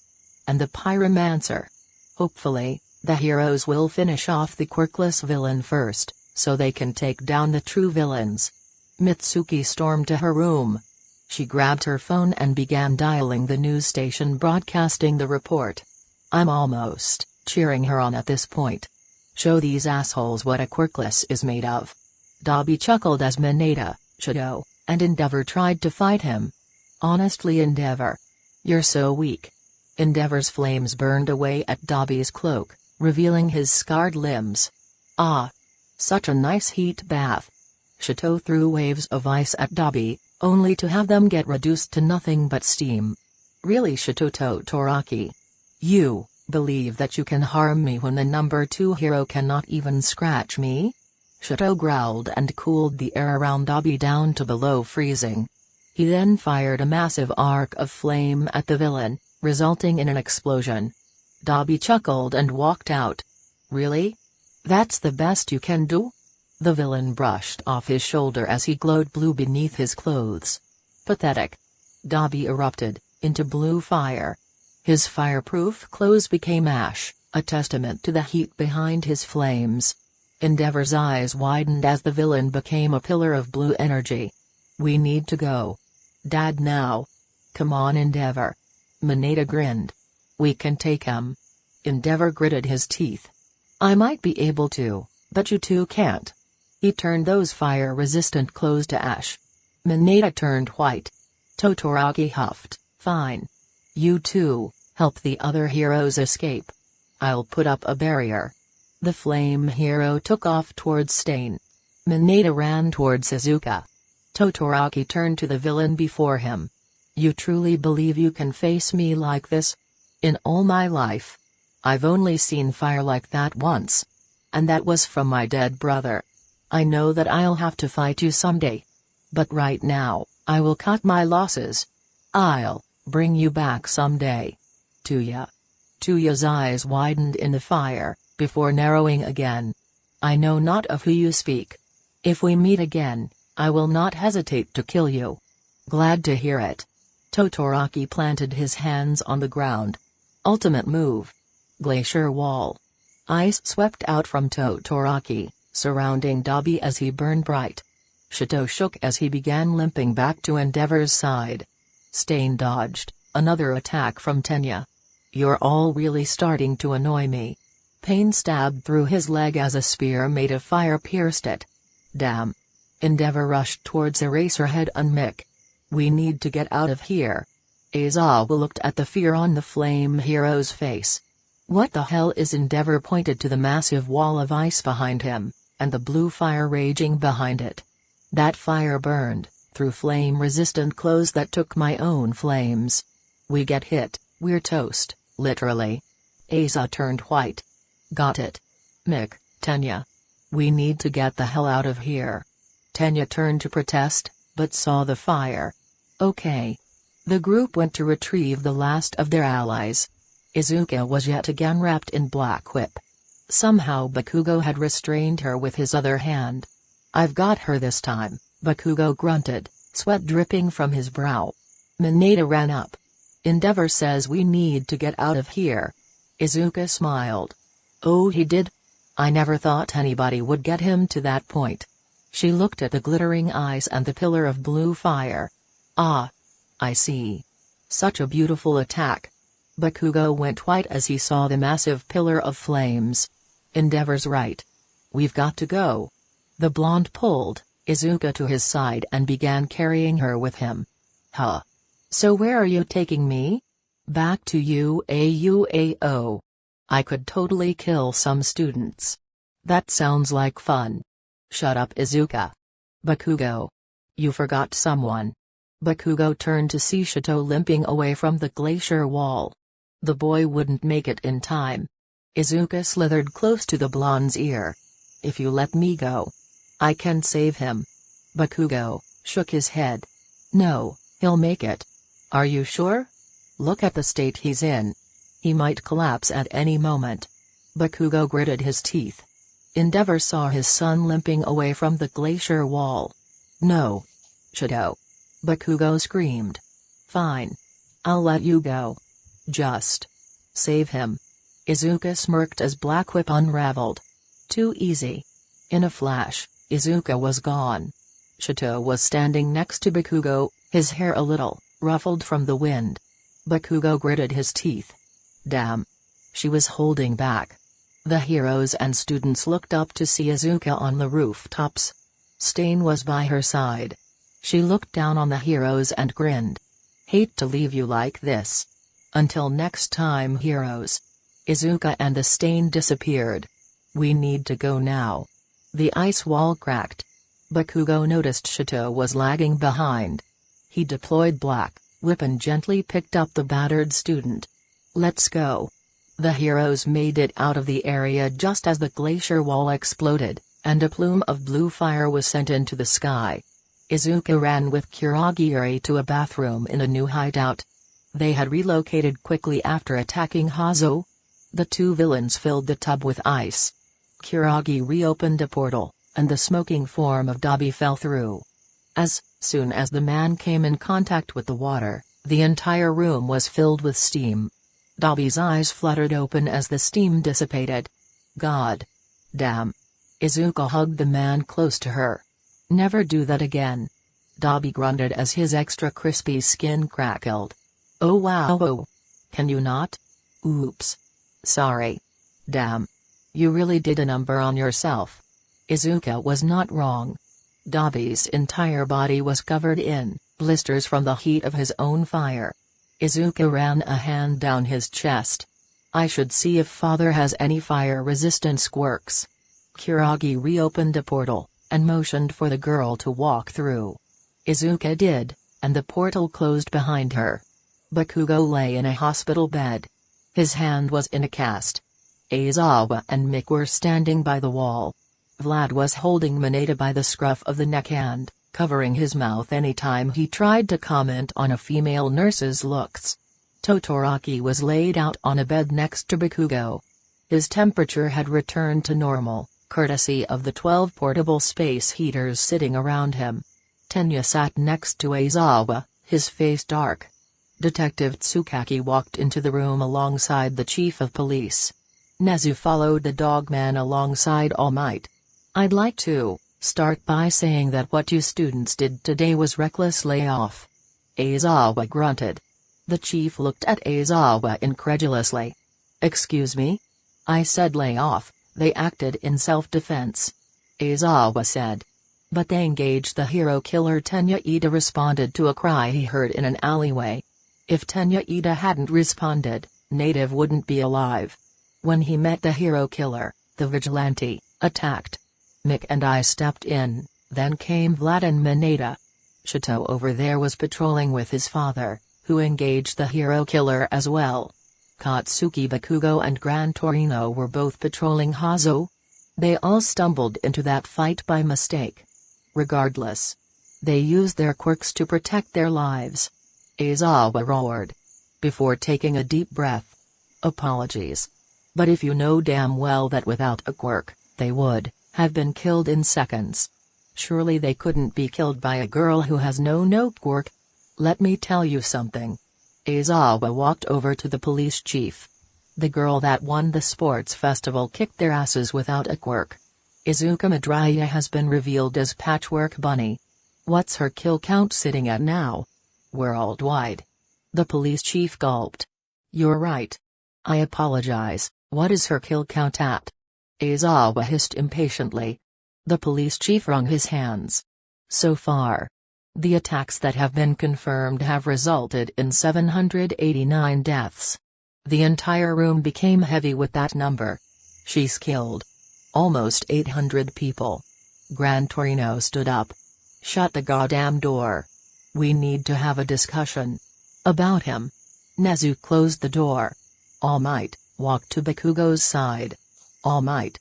and the pyromancer. Hopefully, the heroes will finish off the quirkless villain first, so they can take down the true villains. Mitsuki stormed to her room. She grabbed her phone and began dialing the news station broadcasting the report. I'm almost cheering her on at this point. Show these assholes what a quirkless is made of. Dabi chuckled as Mineta, Shadow, and Endeavor tried to fight him. Honestly, Endeavor. You're so weak. Endeavor's flames burned away at Dabi's cloak, revealing his scarred limbs. Ah! Such a nice heat bath. Shadow threw waves of ice at Dabi. only to have them get reduced to nothing but steam. Really, Shito Todoroki? You believe that you can harm me when the number 2 hero cannot even scratch me? Shito growled and cooled the air around Dabi down to below freezing. He then fired a massive arc of flame at the villain, resulting in an explosion. Dabi chuckled and walked out. Really? That's the best you can do? The villain brushed off his shoulder as he glowed blue beneath his clothes. Pathetic. Dabi erupted into blue fire. His fireproof clothes became ash, a testament to the heat behind his flames. Endeavor's eyes widened as the villain became a pillar of blue energy. We need to go. Dad, now. Come on, Endeavor. Mineta grinned. We can take him. Endeavor gritted his teeth. I might be able to, but you two can't. He turned those fire-resistant clothes to ash. Mineta turned white. Todoroki huffed. Fine. You two, help the other heroes escape. I'll put up a barrier. The flame hero took off towards Stain. Mineta ran towards Izuka. Todoroki turned to the villain before him. You truly believe you can face me like this? In all my life, I've only seen fire like that once. And that was from my dead brother. I know that I'll have to fight you someday. But right now, I will cut my losses. I'll bring you back someday. Tuya. Tuya's eyes widened in the fire, before narrowing again. I know not of who you speak. If we meet again, I will not hesitate to kill you. Glad to hear it. Todoroki planted his hands on the ground. Ultimate move. Glacier Wall. Ice swept out from Todoroki, surrounding Dabi as he burned bright. Shito shook as he began limping back to Endeavor's side. Stain dodged another attack from Tenya. You're all really starting to annoy me. Pain stabbed through his leg as a spear made of fire pierced it. Damn. Endeavor rushed towards Eraserhead and Mick. We need to get out of here. Aizawa looked at the fear on the flame hero's face. What the hell is Endeavor pointed to the massive wall of ice behind him, and the blue fire raging behind it. That fire burned through flame-resistant clothes that took my own flames. We get hit, we're toast, literally. Aizawa turned white. Got it. Mick, Tenya. We need to get the hell out of here. Tenya turned to protest, but saw the fire. Okay. The group went to retrieve the last of their allies. Izuka was yet again wrapped in black whip. Somehow Bakugo had restrained her with his other hand. I've got her this time, Bakugo grunted, sweat dripping from his brow. Mineta ran up. Endeavor says we need to get out of here. Izuka smiled. Oh, he did? I never thought anybody would get him to that point. She looked at the glittering eyes and the pillar of blue fire. Ah. I see. Such a beautiful attack. Bakugo went white as he saw the massive pillar of flames. Endeavor's right. We've got to go. The blonde pulled Izuka to his side and began carrying her with him. Huh. So where are you taking me? Back to UAUAO. I could totally kill some students. That sounds like fun. Shut up, Izuka. Bakugo. You forgot someone. Bakugo turned to see Shito limping away from the glacier wall. The boy wouldn't make it in time. Izuka slithered close to the blonde's ear. If you let me go, I can save him. Bakugo shook his head. No, he'll make it. Are you sure? Look at the state he's in. He might collapse at any moment. Bakugo gritted his teeth. Endeavor saw his son limping away from the glacier wall. No. Shito. Bakugo screamed. Fine. I'll let you go. Just save him. Izuka smirked as Black Whip unraveled. Too easy. In a flash, Izuka was gone. Shito was standing next to Bakugo, his hair a little ruffled from the wind. Bakugo gritted his teeth. Damn. She was holding back. The heroes and students looked up to see Izuka on the rooftops. Stain was by her side. She looked down on the heroes and grinned. Hate to leave you like this. Until next time, heroes. Izuka and the Stain disappeared. We need to go now. The ice wall cracked. Bakugo noticed Shito was lagging behind. He deployed black whip and gently picked up the battered student. "Let's go." The heroes made it out of the area just as the glacier wall exploded, and a plume of blue fire was sent into the sky. Izuka ran with Kurogiri to a bathroom in a new hideout. They had relocated quickly after attacking Hazo. The two villains filled the tub with ice. Kurogiri reopened a portal, and the smoking form of Dabi fell through. As soon as the man came in contact with the water, the entire room was filled with steam. Dabi's eyes fluttered open as the steam dissipated. "God damn." Izuka hugged the man close to her. "Never do that again." Dabi grunted as his extra crispy skin crackled. "Oh wow. Oh. Can you not?" "Oops. Sorry. Damn. You really did a number on yourself." Izuka was not wrong. Dabi's entire body was covered in blisters from the heat of his own fire. Izuka ran a hand down his chest. "I should see if father has any fire resistance quirks." Kurogiri reopened a portal, and motioned for the girl to walk through. Izuka did, and the portal closed behind her. Bakugo lay in a hospital bed. His hand was in a cast. Aizawa and Mick were standing by the wall. Vlad was holding Mineta by the scruff of the neck and covering his mouth anytime he tried to comment on a female nurse's looks. Todoroki was laid out on a bed next to Bakugo. His temperature had returned to normal, courtesy of the 12 portable space heaters sitting around him. Tenya sat next to Aizawa, his face dark. Detective Tsukaki walked into the room alongside the chief of police. Nezu followed the dogman alongside All Might. "I'd like to start by saying that what you students did today was reckless layoff." Aizawa grunted. The chief looked at Aizawa incredulously. "Excuse me? I said layoff. They acted in self-defense," Aizawa said. "But they engaged the hero killer." Tenya Ida responded to a cry he heard in an alleyway. If Tenya Ida hadn't responded, Native wouldn't be alive. When he met the hero killer, the vigilante attacked. Mick and I stepped in, then came Vlad and Mineta. Shito over there was patrolling with his father, who engaged the hero killer as well. Katsuki Bakugo and Gran Torino were both patrolling Hazo. They all stumbled into that fight by mistake. Regardless, they used their quirks to protect their lives. Aizawa roared, before taking a deep breath. "Apologies. But if you know damn well that without a quirk, they would have been killed in seconds. Surely they couldn't be killed by a girl who has no quirk. Let me tell you something." Aizawa walked over to the police chief. "The girl that won the sports festival kicked their asses without a quirk. Izuka Midoriya has been revealed as Patchwork Bunny. What's her kill count sitting at now?" "Worldwide." The police chief gulped. "You're right. I apologize. What is her kill count at?" Aizawa hissed impatiently. The police chief wrung his hands. "So far, the attacks that have been confirmed have resulted in 789 deaths. The entire room became heavy with that number. She's killed almost 800 people." Gran Torino stood up. "Shut the goddamn door. We need to have a discussion about him." Nezu closed the door. All Might walked to Bakugo's side. "All Might.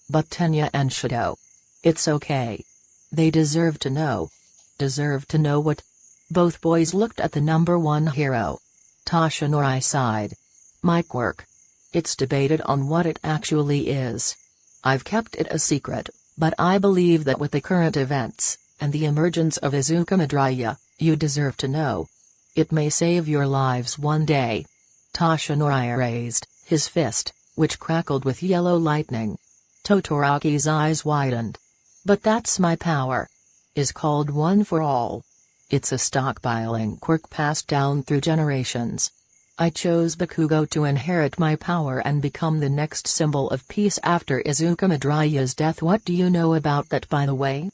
But Tenya and Shito. It's okay. They deserve to know." "Deserve to know what?" Both boys looked at the number one hero. Toshinori sighed. "My quirk. It's debated on what it actually is. I've kept it a secret, but I believe that with the current events, and the emergence of Izuka Midoriya, you deserve to know. It may save your lives one day." Toshinori raised his fist, which crackled with yellow lightning. Todoroki's eyes widened. "But that's my power. Is called One for All. It's a stockpiling quirk passed down through generations. I chose Bakugo to inherit my power and become the next symbol of peace after Izuka Midoriya's death." "What do you know about that, by the way?"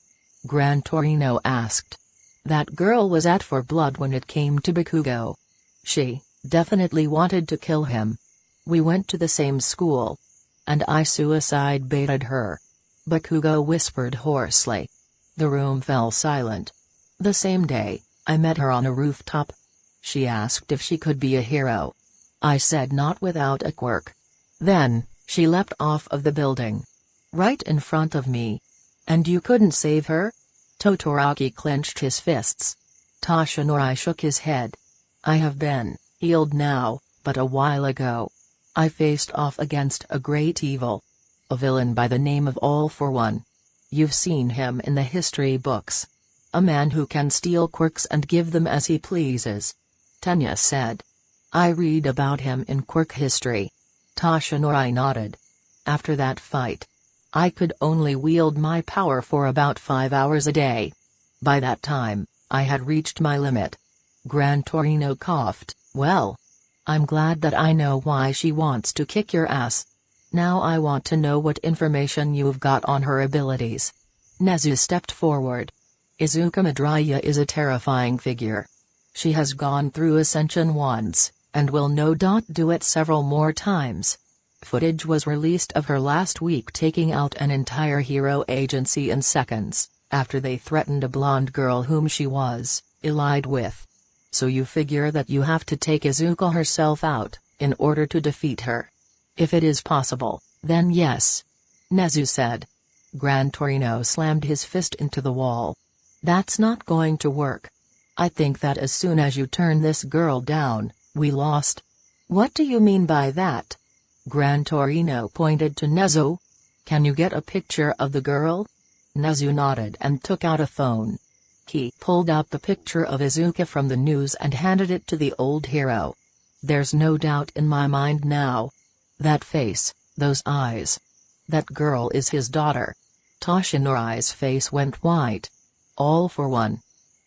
Gran Torino asked. "That girl was out for blood when it came to Bakugo. She definitely wanted to kill him. We went to the same school. And I suicide baited her." Bakugo whispered hoarsely. The room fell silent. The same day, I met her on a rooftop. She asked if she could be a hero. I said not without a quirk. Then, she leapt off of the building. Right in front of me. And you couldn't save her? Todoroki clenched his fists. Toshinori shook his head. I have been healed now, but a while ago. I faced off against a great evil. A villain by the name of All for One. You've seen him in the history books. A man who can steal quirks and give them as he pleases. Tenya said. I read about him in quirk history. Toshinori nodded. After that fight, I could only wield my power for about 5 hours a day. By that time, I had reached my limit. Gran Torino coughed. Well, I'm glad that I know why she wants to kick your ass. Now I want to know what information you've got on her abilities. Nezu stepped forward. Izuka Midoriya is a terrifying figure. She has gone through Ascension once, and will no doubt do it several more times. Footage was released of her last week taking out an entire hero agency in seconds, after they threatened a blonde girl whom she was allied with. So you figure that you have to take Izuka herself out, in order to defeat her. If it is possible, then yes. Nezu said. Gran Torino slammed his fist into the wall. That's not going to work. I think that as soon as you turn this girl down, we lost. What do you mean by that? Gran Torino pointed to Nezu. Can you get a picture of the girl? Nezu nodded and took out a phone. He pulled out the picture of Izuka from the news and handed it to the old hero. There's no doubt in my mind now. That face, those eyes. That girl is his daughter. Toshinori's face went white. All for One.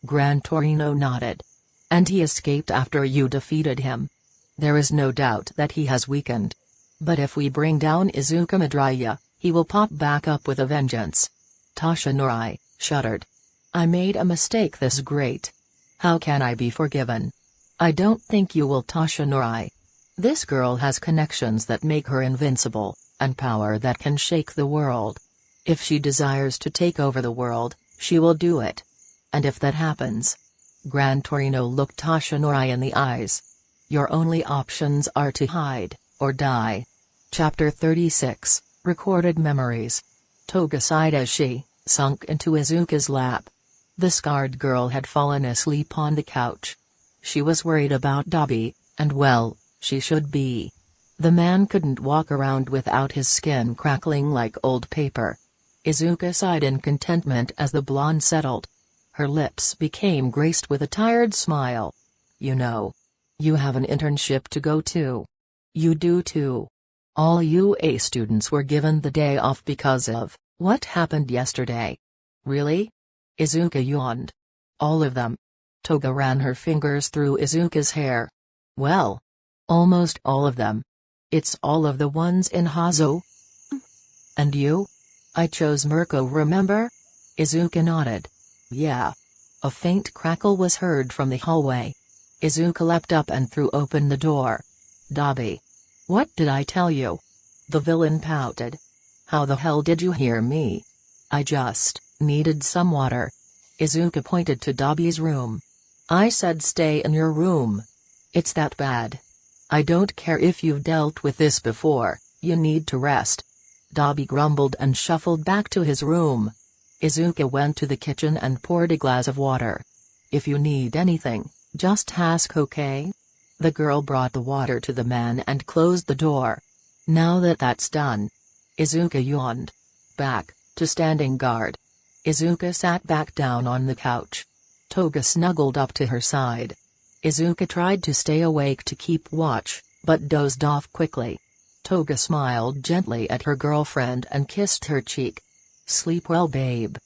Gran Torino nodded. And he escaped after you defeated him. There is no doubt that he has weakened. But if we bring down Izuka Midoriya, he will pop back up with a vengeance. Toshinori shuddered. I made a mistake this great. How can I be forgiven? I don't think you will, Toshinori. This girl has connections that make her invincible, and power that can shake the world. If she desires to take over the world, she will do it. And if that happens... Gran Torino looked Toshinori in the eyes. Your only options are to hide, or die. Chapter 36, Recorded Memories. Toga sighed as she sunk into Izuka's lap. The scarred girl had fallen asleep on the couch. She was worried about Dabi, and well, she should be. The man couldn't walk around without his skin crackling like old paper. Izuka sighed in contentment as the blonde settled. Her lips became graced with a tired smile. You know. You have an internship to go to. You do too. All UA students were given the day off because of what happened yesterday. Really? Izuka yawned. All of them. Toga ran her fingers through Izuka's hair. Well. Almost all of them. It's all of the ones in Hazo. And you? I chose Mirko, remember? Izuka nodded. Yeah. A faint crackle was heard from the hallway. Izuka leapt up and threw open the door. Dabi. What did I tell you? The villain pouted. How the hell did you hear me? I just needed some water. Izuka pointed to Dabi's room. I said stay in your room. It's that bad. I don't care if you've dealt with this before, you need to rest. Dabi grumbled and shuffled back to his room. Izuka went to the kitchen and poured a glass of water. If you need anything, just ask, okay? The girl brought the water to the man and closed the door. Now that that's done. Izuka yawned. Back to standing guard. Izuka sat back down on the couch. Toga snuggled up to her side. Izuka tried to stay awake to keep watch, but dozed off quickly. Toga smiled gently at her girlfriend and kissed her cheek. Sleep well, babe.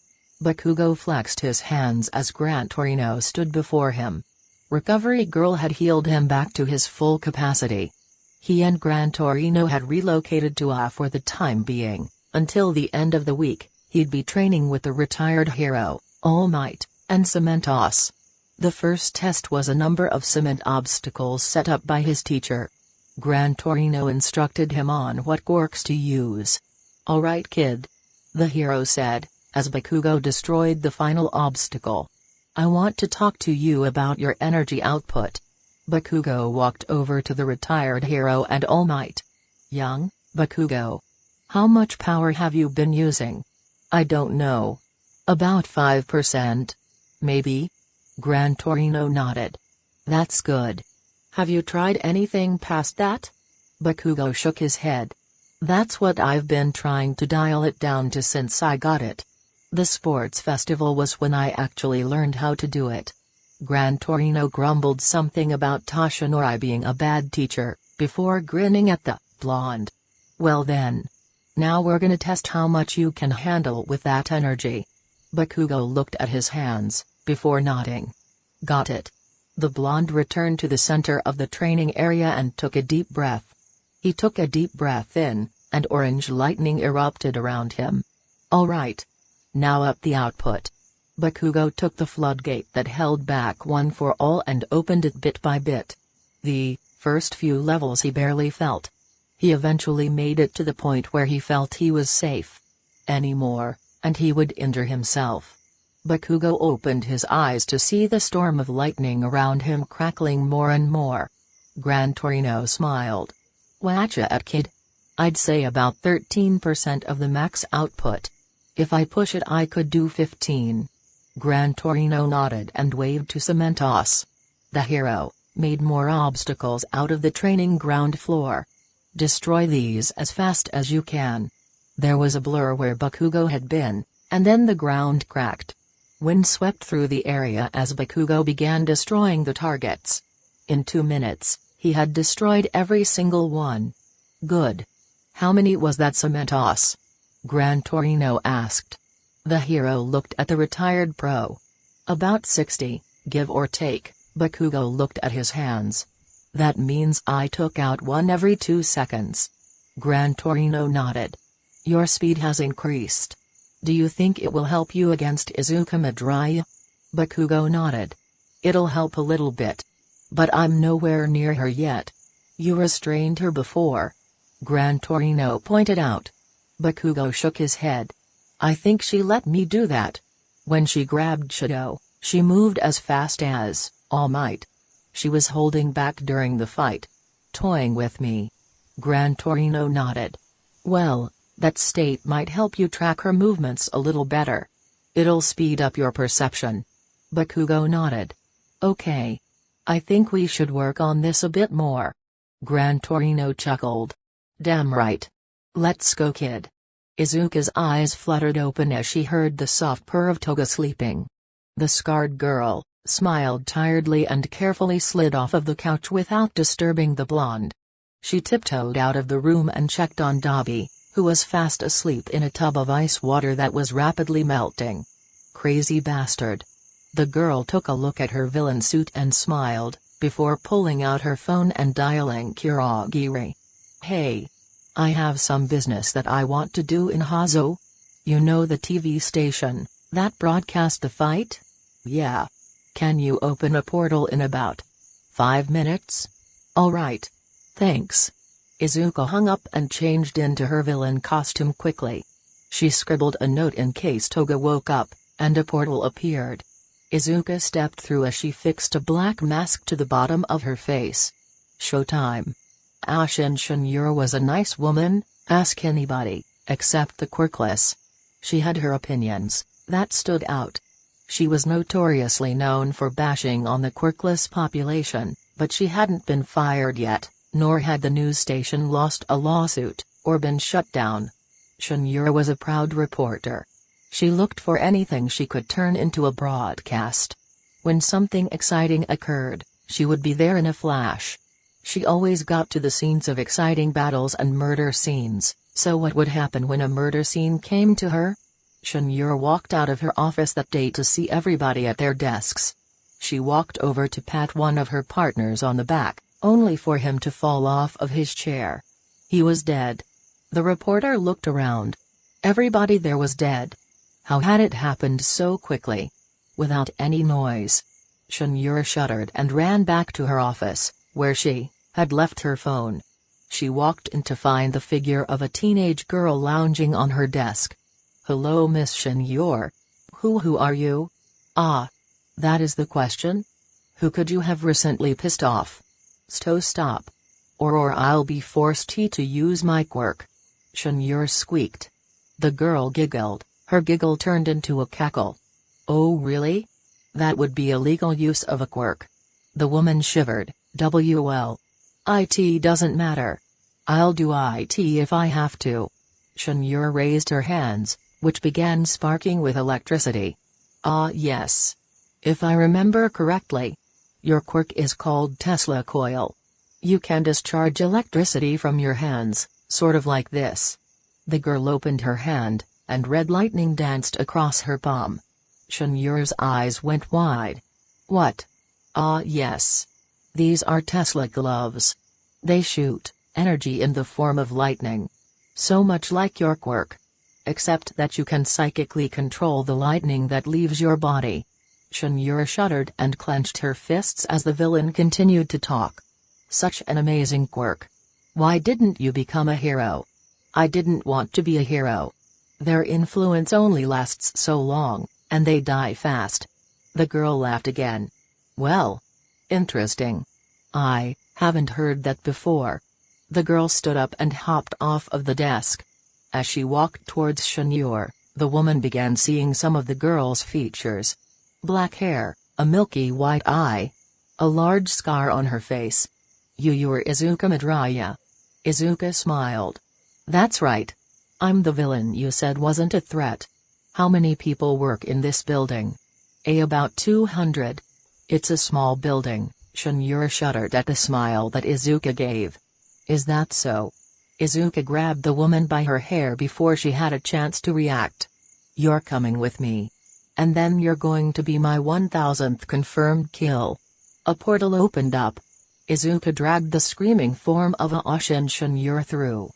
Bakugo flexed his hands as Gran Torino stood before him. Recovery Girl had healed him back to his full capacity. He and Gran Torino had relocated to A for the time being. Until the end of the week, he'd be training with the retired hero, All Might, and Cementos. The first test was a number of cement obstacles set up by his teacher. Gran Torino instructed him on what quirks to use. All right, kid. The hero said, as Bakugo destroyed the final obstacle. I want to talk to you about your energy output. Bakugo walked over to the retired hero and All Might. Young, Bakugo. How much power have you been using? I don't know. About 5%. Maybe? Gran Torino nodded. That's good. Have you tried anything past that? Bakugo shook his head. That's what I've been trying to dial it down to since I got it. The sports festival was when I actually learned how to do it. Gran Torino grumbled something about Toshinori being a bad teacher, before grinning at the blonde. Well then. Now we're gonna test how much you can handle with that energy. Bakugo looked at his hands, before nodding. Got it. The blonde returned to the center of the training area and took a deep breath. He took a deep breath in, and orange lightning erupted around him. Alright. Now up the output. Bakugo took the floodgate that held back One for All and opened it bit by bit. The first few levels he barely felt. He eventually made it to the point where he felt he was safe. Any more, and he would injure himself. Bakugo opened his eyes to see the storm of lightning around him crackling more and more. Gran Torino smiled. Watcha it, kid. I'd say about 13% of the max output. If I push it I could do 15. Gran Torino nodded and waved to Cementos. The hero made more obstacles out of the training ground floor. Destroy these as fast as you can. There was a blur where Bakugo had been, and then the ground cracked. Wind swept through the area as Bakugo began destroying the targets. In 2 minutes, he had destroyed every single one. Good. How many was that, Cementos? Gran Torino asked. The hero looked at the retired pro. About 60, give or take. Bakugo looked at his hands. That means I took out one every 2 seconds. Gran Torino nodded. Your speed has increased. Do you think it will help you against Izuka Midoriya? Bakugo nodded. It'll help a little bit. But I'm nowhere near her yet. You restrained her before. Gran Torino pointed out. Bakugo shook his head. I think she let me do that. When she grabbed Shadow, she moved as fast as All Might. She was holding back during the fight. Toying with me. Gran Torino nodded. Well, that state might help you track her movements a little better. It'll speed up your perception. Bakugo nodded. Okay. I think we should work on this a bit more. Gran Torino chuckled. Damn right. Let's go, kid. Izuka's eyes fluttered open as she heard the soft purr of Toga sleeping. The scarred girl smiled tiredly and carefully slid off of the couch without disturbing the blonde. She tiptoed out of the room and checked on Dabi, who was fast asleep in a tub of ice water that was rapidly melting. Crazy bastard. The girl took a look at her villain suit and smiled, before pulling out her phone and dialing Kurogiri. Hey. I have some business that I want to do in Hazo. You know the TV station that broadcast the fight? Yeah. Can you open a portal in about 5 minutes? Alright. Thanks. Izuka hung up and changed into her villain costume quickly. She scribbled a note in case Toga woke up, and a portal appeared. Izuka stepped through as she fixed a black mask to the bottom of her face. Showtime. Ashin Shinyura was a nice woman, ask anybody, except the quirkless. She had her opinions that stood out. She was notoriously known for bashing on the quirkless population, but she hadn't been fired yet, nor had the news station lost a lawsuit, or been shut down. Shinyura was a proud reporter. She looked for anything she could turn into a broadcast. When something exciting occurred, she would be there in a flash. She always got to the scenes of exciting battles and murder scenes, so what would happen when a murder scene came to her? Shinyura walked out of her office that day to see everybody at their desks. She walked over to pat one of her partners on the back, only for him to fall off of his chair. He was dead. The reporter looked around. Everybody there was dead. How had it happened so quickly? Without any noise. Shinyura shuddered and ran back to her office, where she had left her phone. She walked in to find the figure of a teenage girl lounging on her desk. Hello, Miss Shinyura. Who are you? Ah. That is the question? Who could you have recently pissed off? Stop. Or I'll be forced to use my quirk. Shinjiro squeaked. The girl giggled, her giggle turned into a cackle. Oh really? That would be illegal use of a quirk. The woman shivered. Well. It doesn't matter. I'll do it if I have to. Shinjiro raised her hands, which began sparking with electricity. Ah yes. If I remember correctly. Your quirk is called Tesla coil. You can discharge electricity from your hands, sort of like this. The girl opened her hand, and red lightning danced across her palm. Shinjuro's eyes went wide. What? Ah yes. These are Tesla gloves. They shoot energy in the form of lightning. So much like your quirk. Except that you can psychically control the lightning that leaves your body. Shinjiro shuddered and clenched her fists as the villain continued to talk. Such an amazing quirk. Why didn't you become a hero? I didn't want to be a hero. Their influence only lasts so long, and they die fast. The girl laughed again. Well. Interesting. I haven't heard that before. The girl stood up and hopped off of the desk. As she walked towards Shinjiro, the woman began seeing some of the girl's features. Black hair, a milky white eye. A large scar on her face. You're Izuka Midoriya. Izuka smiled. That's right. I'm the villain you said wasn't a threat. How many people work in this building? About 200. It's a small building. Shinjiro shuddered at the smile that Izuka gave. Is that so? Izuka grabbed the woman by her hair before she had a chance to react. You're coming with me. And then you're going to be my 1000th confirmed kill. A portal opened up. Izuka dragged the screaming form of Ashin Shinjiro through.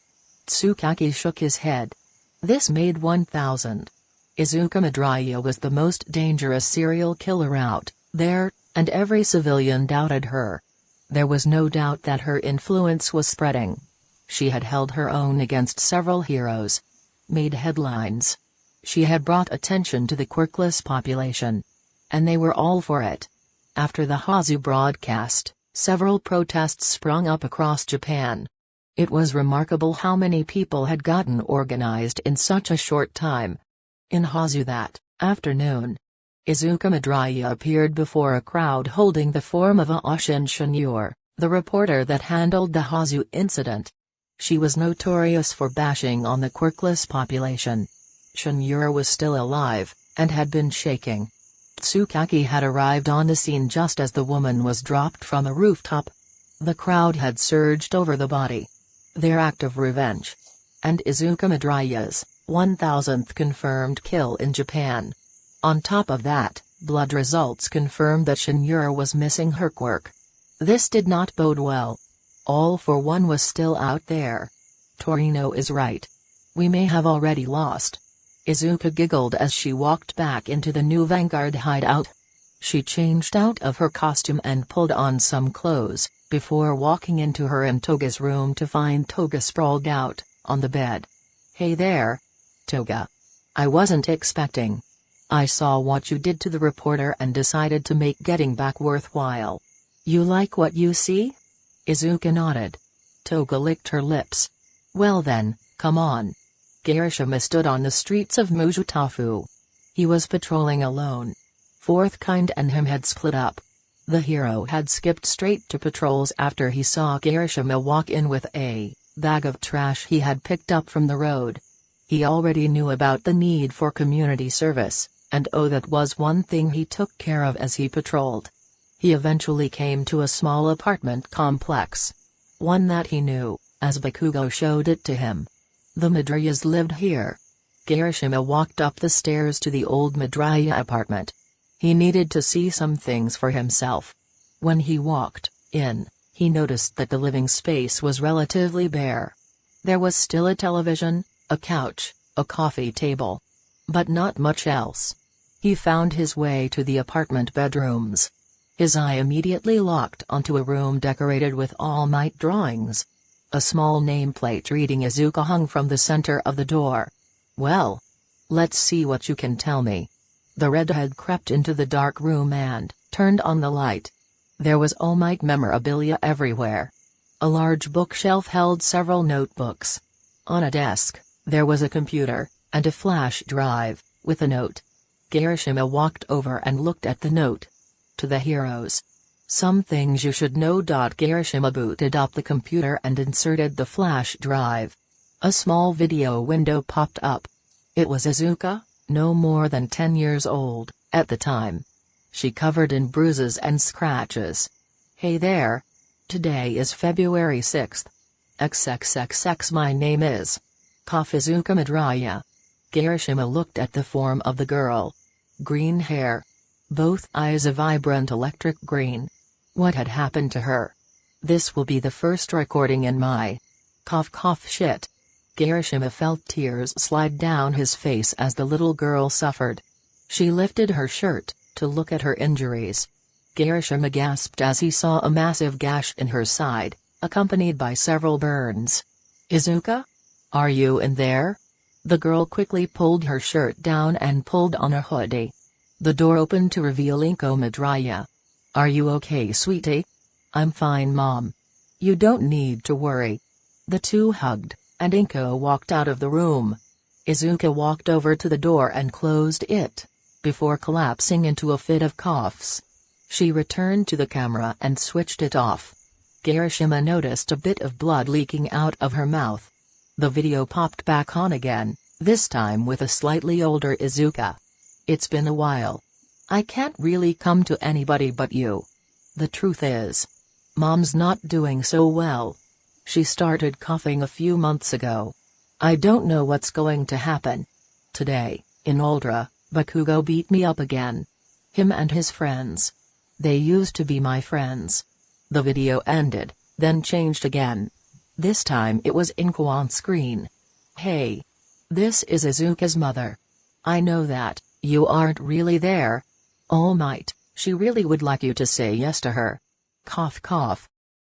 Tsukaki shook his head. This made 1000. Izuka Midoriya was the most dangerous serial killer out there, and every civilian doubted her. There was no doubt that her influence was spreading. She had held her own against several heroes. Made headlines. She had brought attention to the quirkless population. And they were all for it. After the Hazu broadcast, several protests sprung up across Japan. It was remarkable how many people had gotten organized in such a short time. In Hazu that afternoon, Izuka Midoriya appeared before a crowd holding the form of Ashin Shinjiro, the reporter that handled the Hazu incident. She was notorious for bashing on the quirkless population. Shinjiro was still alive, and had been shaking. Tsukaki had arrived on the scene just as the woman was dropped from a rooftop. The crowd had surged over the body. Their act of revenge. And Izuka Midoriya's 1000th confirmed kill in Japan. On top of that, blood results confirmed that Shinjiro was missing her quirk. This did not bode well. All for One was still out there. Torino is right. We may have already lost. Izuka giggled as she walked back into the new Vanguard hideout. She changed out of her costume and pulled on some clothes, before walking into her and Toga's room to find Toga sprawled out, on the bed. Hey there. Toga. I wasn't expecting. I saw what you did to the reporter and decided to make getting back worthwhile. You like what you see? Izuka nodded. Toga licked her lips. Well then, come on. Kirishima stood on the streets of Mujutafu. He was patrolling alone. Fourth Kind and him had split up. The hero had skipped straight to patrols after he saw Kirishima walk in with a bag of trash he had picked up from the road. He already knew about the need for community service, and that was one thing he took care of as he patrolled. He eventually came to a small apartment complex. One that he knew, as Bakugo showed it to him. The Midoriyas lived here. Kirishima walked up the stairs to the old Midoriya apartment. He needed to see some things for himself. When he walked in, he noticed that the living space was relatively bare. There was still a television, a couch, a coffee table. But not much else. He found his way to the apartment bedrooms. His eye immediately locked onto a room decorated with All Might drawings. A small nameplate reading Izuka hung from the center of the door. Well. Let's see what you can tell me. The redhead crept into the dark room and turned on the light. There was all might memorabilia everywhere. A large bookshelf held several notebooks. On a desk, there was a computer, and a flash drive, with a note. Kirishima walked over and looked at the note. To the heroes. Some things you should know. Kirishima booted up the computer and inserted the flash drive. A small video window popped up. It was Izuka, no more than 10 years old, at the time. She covered in bruises and scratches. Hey there. Today is February 6th. XXXX. My name is Izuka Midoriya. Kirishima looked at the form of the girl. Green hair. Both eyes a vibrant electric green. What had happened to her? This will be the first recording in my shit. Kirishima felt tears slide down his face as the little girl suffered. She lifted her shirt to look at her injuries. Kirishima gasped as he saw a massive gash in her side, accompanied by several burns. Izuka? Are you in there? The girl quickly pulled her shirt down and pulled on a hoodie. The door opened to reveal Izuka Midoriya. Are you okay, sweetie? I'm fine, Mom. You don't need to worry. The two hugged, and Izuka walked out of the room. Izuka walked over to the door and closed it, before collapsing into a fit of coughs. She returned to the camera and switched it off. Kirishima noticed a bit of blood leaking out of her mouth. The video popped back on again, this time with a slightly older Izuka. It's been a while. I can't really come to anybody but you. The truth is, Mom's not doing so well. She started coughing a few months ago. I don't know what's going to happen. Today, in Ultra, Bakugo beat me up again. Him and his friends. They used to be my friends. The video ended, then changed again. This time it was Izuka on screen. Hey. This is Izuka's mother. I know that, you aren't really there. All Might, she really would like you to say yes to her.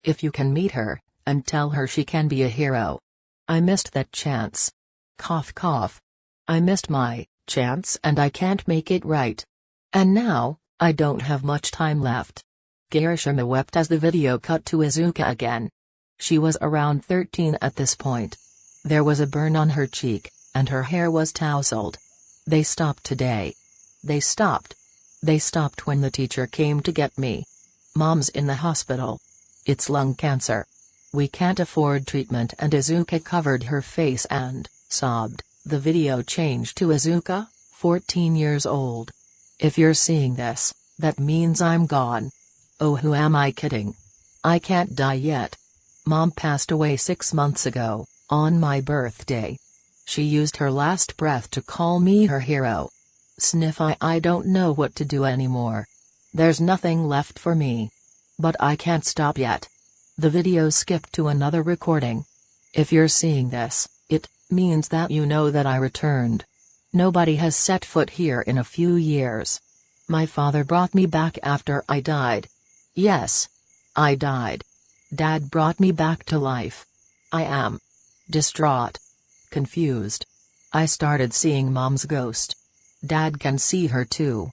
If you can meet her, and tell her she can be a hero. I missed that chance. I missed my chance and I can't make it right. And now, I don't have much time left. Kirishima wept as the video cut to Izuka again. She was around 13 at this point. There was a burn on her cheek, and her hair was tousled. They stopped today. They stopped when the teacher came to get me. Mom's in the hospital. It's lung cancer. We can't afford treatment, and Izuka covered her face and sobbed. The video changed to Izuka, 14 years old. If you're seeing this, that means I'm gone. Oh, who am I kidding? I can't die yet. Mom passed away 6 months ago, on my birthday. She used her last breath to call me her hero. Sniff. I don't know what to do anymore. There's nothing left for me. But I can't stop yet. The video skipped to another recording. If you're seeing this, it means that you know that I returned. Nobody has set foot here in a few years. My father brought me back after I died. Yes. I died. Dad brought me back to life. I am distraught. Confused. I started seeing Mom's ghost. Dad can see her too.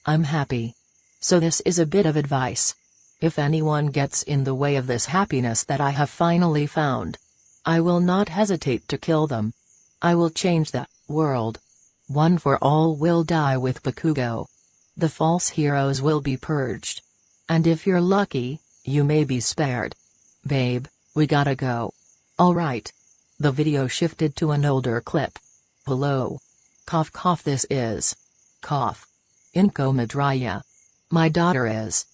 I'm happy. So this is a bit of advice. If anyone gets in the way of this happiness that I have finally found, I will not hesitate to kill them. I will change the world. One for all will die with Bakugo. The false heroes will be purged. And if you're lucky, you may be spared. Babe, we gotta go. Alright. The video shifted to an older clip. Hello. This is Izuka Midoriya. My daughter is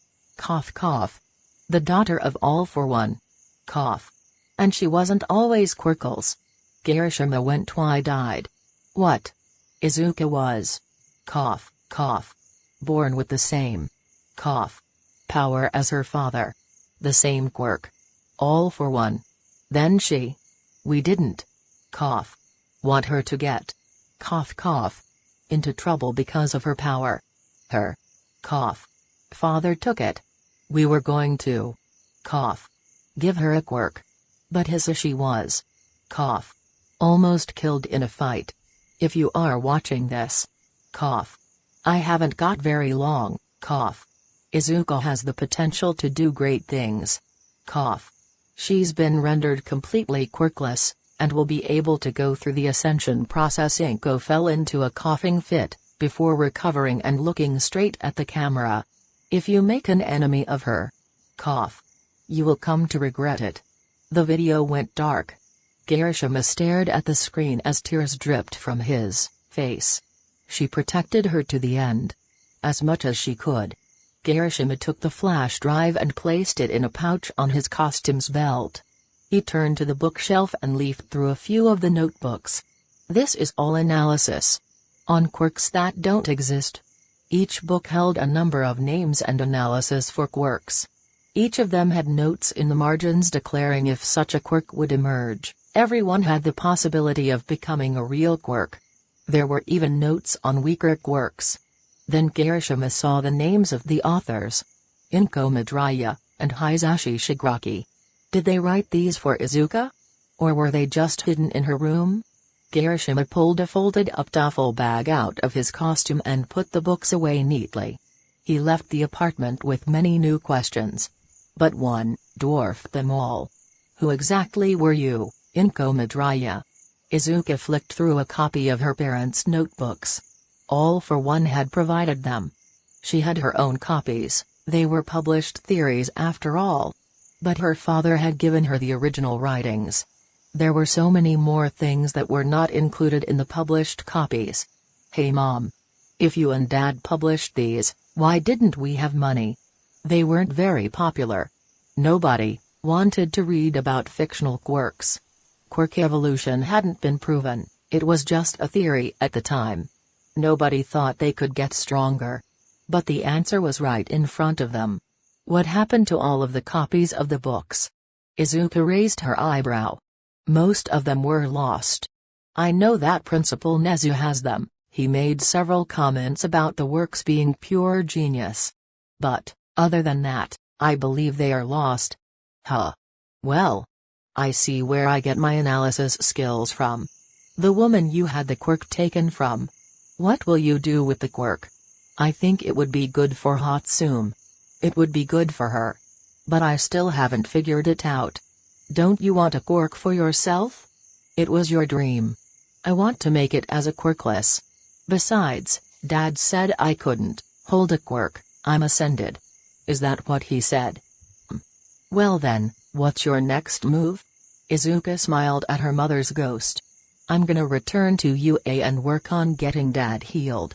the daughter of All for One. And she wasn't always Quirkles. Kirishima went wide-eyed. What? Izuka was born with the same power as her father. The same quirk. All for one. Then we didn't want her to get into trouble because of her power. Her father took it. We were going to give her a quirk. But she was almost killed in a fight. If you are watching this, I haven't got very long, cough. Izuka has the potential to do great things. Cough. She's been rendered completely quirkless, and will be able to go through the ascension process. Inko fell into a coughing fit, before recovering and looking straight at the camera. If you make an enemy of her, cough, you will come to regret it. The video went dark. Kirishima stared at the screen as tears dripped from his face. She protected her to the end. As much as she could. Kirishima took the flash drive and placed it in a pouch on his costume's belt. He turned to the bookshelf and leafed through a few of the notebooks. This is all analysis on quirks that don't exist. Each book held a number of names and analysis for quirks. Each of them had notes in the margins declaring if such a quirk would emerge, everyone had the possibility of becoming a real quirk. There were even notes on weaker quirks. Then Kirishima saw the names of the authors. Izuka Midoriya, and Hisashi Shigaraki. Did they write these for Izuka? Or were they just hidden in her room? Kirishima pulled a folded-up duffel bag out of his costume and put the books away neatly. He left the apartment with many new questions. But one dwarfed them all. Who exactly were you, Izuka Midoriya? Izuka flicked through a copy of her parents' notebooks. All for One had provided them. She had her own copies, they were published theories after all. But her father had given her the original writings. There were so many more things that were not included in the published copies. Hey Mom. If you and Dad published these, why didn't we have money? They weren't very popular. Nobody wanted to read about fictional quirks. Quirk evolution hadn't been proven, it was just a theory at the time. Nobody thought they could get stronger. But the answer was right in front of them. What happened to all of the copies of the books? Izuka raised her eyebrow. Most of them were lost. I know that Principal Nezu has them, he made several comments about the works being pure genius. But, other than that, I believe they are lost. Huh. Well. I see where I get my analysis skills from. The woman you had the quirk taken from. What will you do with the quirk? I think it would be good for Hatsune. It would be good for her. But I still haven't figured it out. Don't you want a quirk for yourself? It was your dream. I want to make it as a quirkless. Besides, Dad said I couldn't hold a quirk, I'm ascended. Is that what he said? Well then, what's your next move? Izuka smiled at her mother's ghost. I'm gonna return to UA and work on getting Dad healed.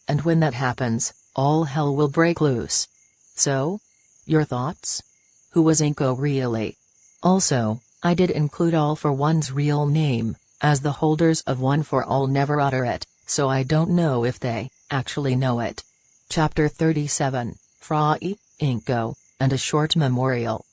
And when that happens, all hell will break loose. So? Your thoughts? Who was Inko really? Also, I did include All for One's real name, as the holders of One for All never utter it, so I don't know if they actually know it. Chapter 37, Frai, Inko, and a Short Memorial.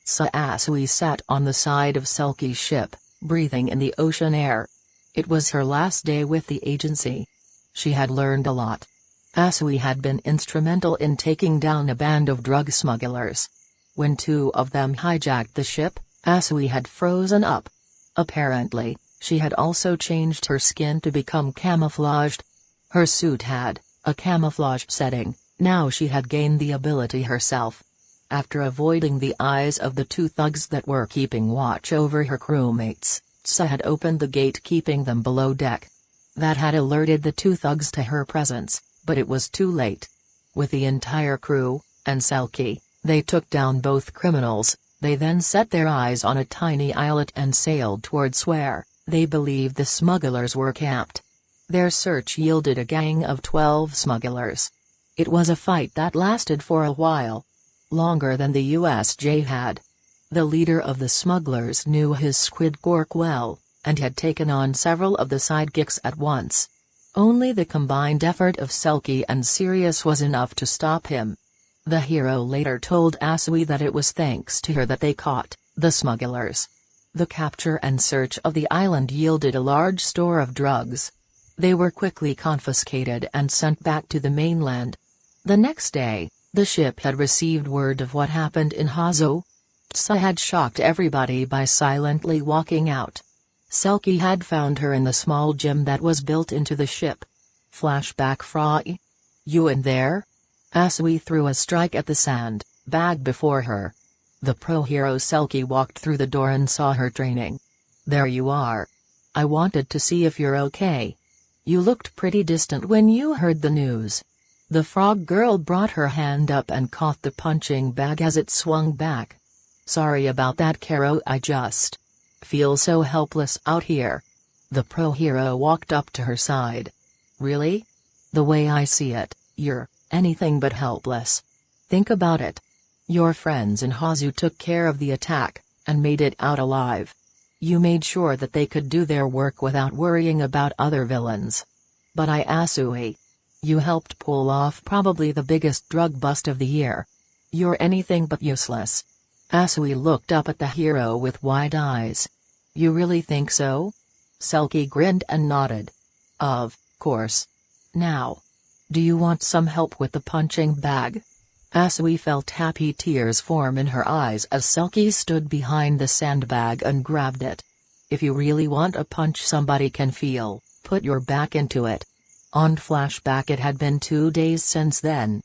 Asui sat on the side of Selkie's ship, breathing in the ocean air. It was her last day with the agency. She had learned a lot. Asui had been instrumental in taking down a band of drug smugglers. When two of them hijacked the ship, Asui had frozen up. Apparently, she had also changed her skin to become camouflaged. Her suit had a camouflage setting, now she had gained the ability herself. After avoiding the eyes of the two thugs that were keeping watch over her crewmates, Tsa had opened the gate keeping them below deck. That had alerted the two thugs to her presence, but it was too late. With the entire crew, and Selkie, they took down both criminals. They then set their eyes on a tiny islet and sailed towards where they believed the smugglers were camped. Their search yielded a gang of 12 smugglers. It was a fight that lasted for a while. Longer than the USJ had. The leader of the smugglers knew his squid quirk well, and had taken on several of the sidekicks at once. Only the combined effort of Selkie and Sirius was enough to stop him. The hero later told Asui that it was thanks to her that they caught the smugglers. The capture and search of the island yielded a large store of drugs. They were quickly confiscated and sent back to the mainland. The next day, the ship had received word of what happened in Hazo. Tsa had shocked everybody by silently walking out. Selkie had found her in the small gym that was built into the ship. Flashback Frai. You in there? Asui threw a strike at the sand bag before her. The pro hero Selkie walked through the door and saw her training. There you are. I wanted to see if you're okay. You looked pretty distant when you heard the news. The frog girl brought her hand up and caught the punching bag as it swung back. Sorry about that, Karo, I just feel so helpless out here. The pro hero walked up to her side. Really? The way I see it, you're anything but helpless. Think about it. Your friends in Hazu took care of the attack, and made it out alive. You made sure that they could do their work without worrying about other villains. But Asui, you helped pull off probably the biggest drug bust of the year. You're anything but useless. Asui looked up at the hero with wide eyes. You really think so? Selkie grinned and nodded. Of course. Now, do you want some help with the punching bag? Asui felt happy tears form in her eyes as Selkie stood behind the sandbag and grabbed it. If you really want a punch somebody can feel, put your back into it. On flashback, it had been 2 days since then.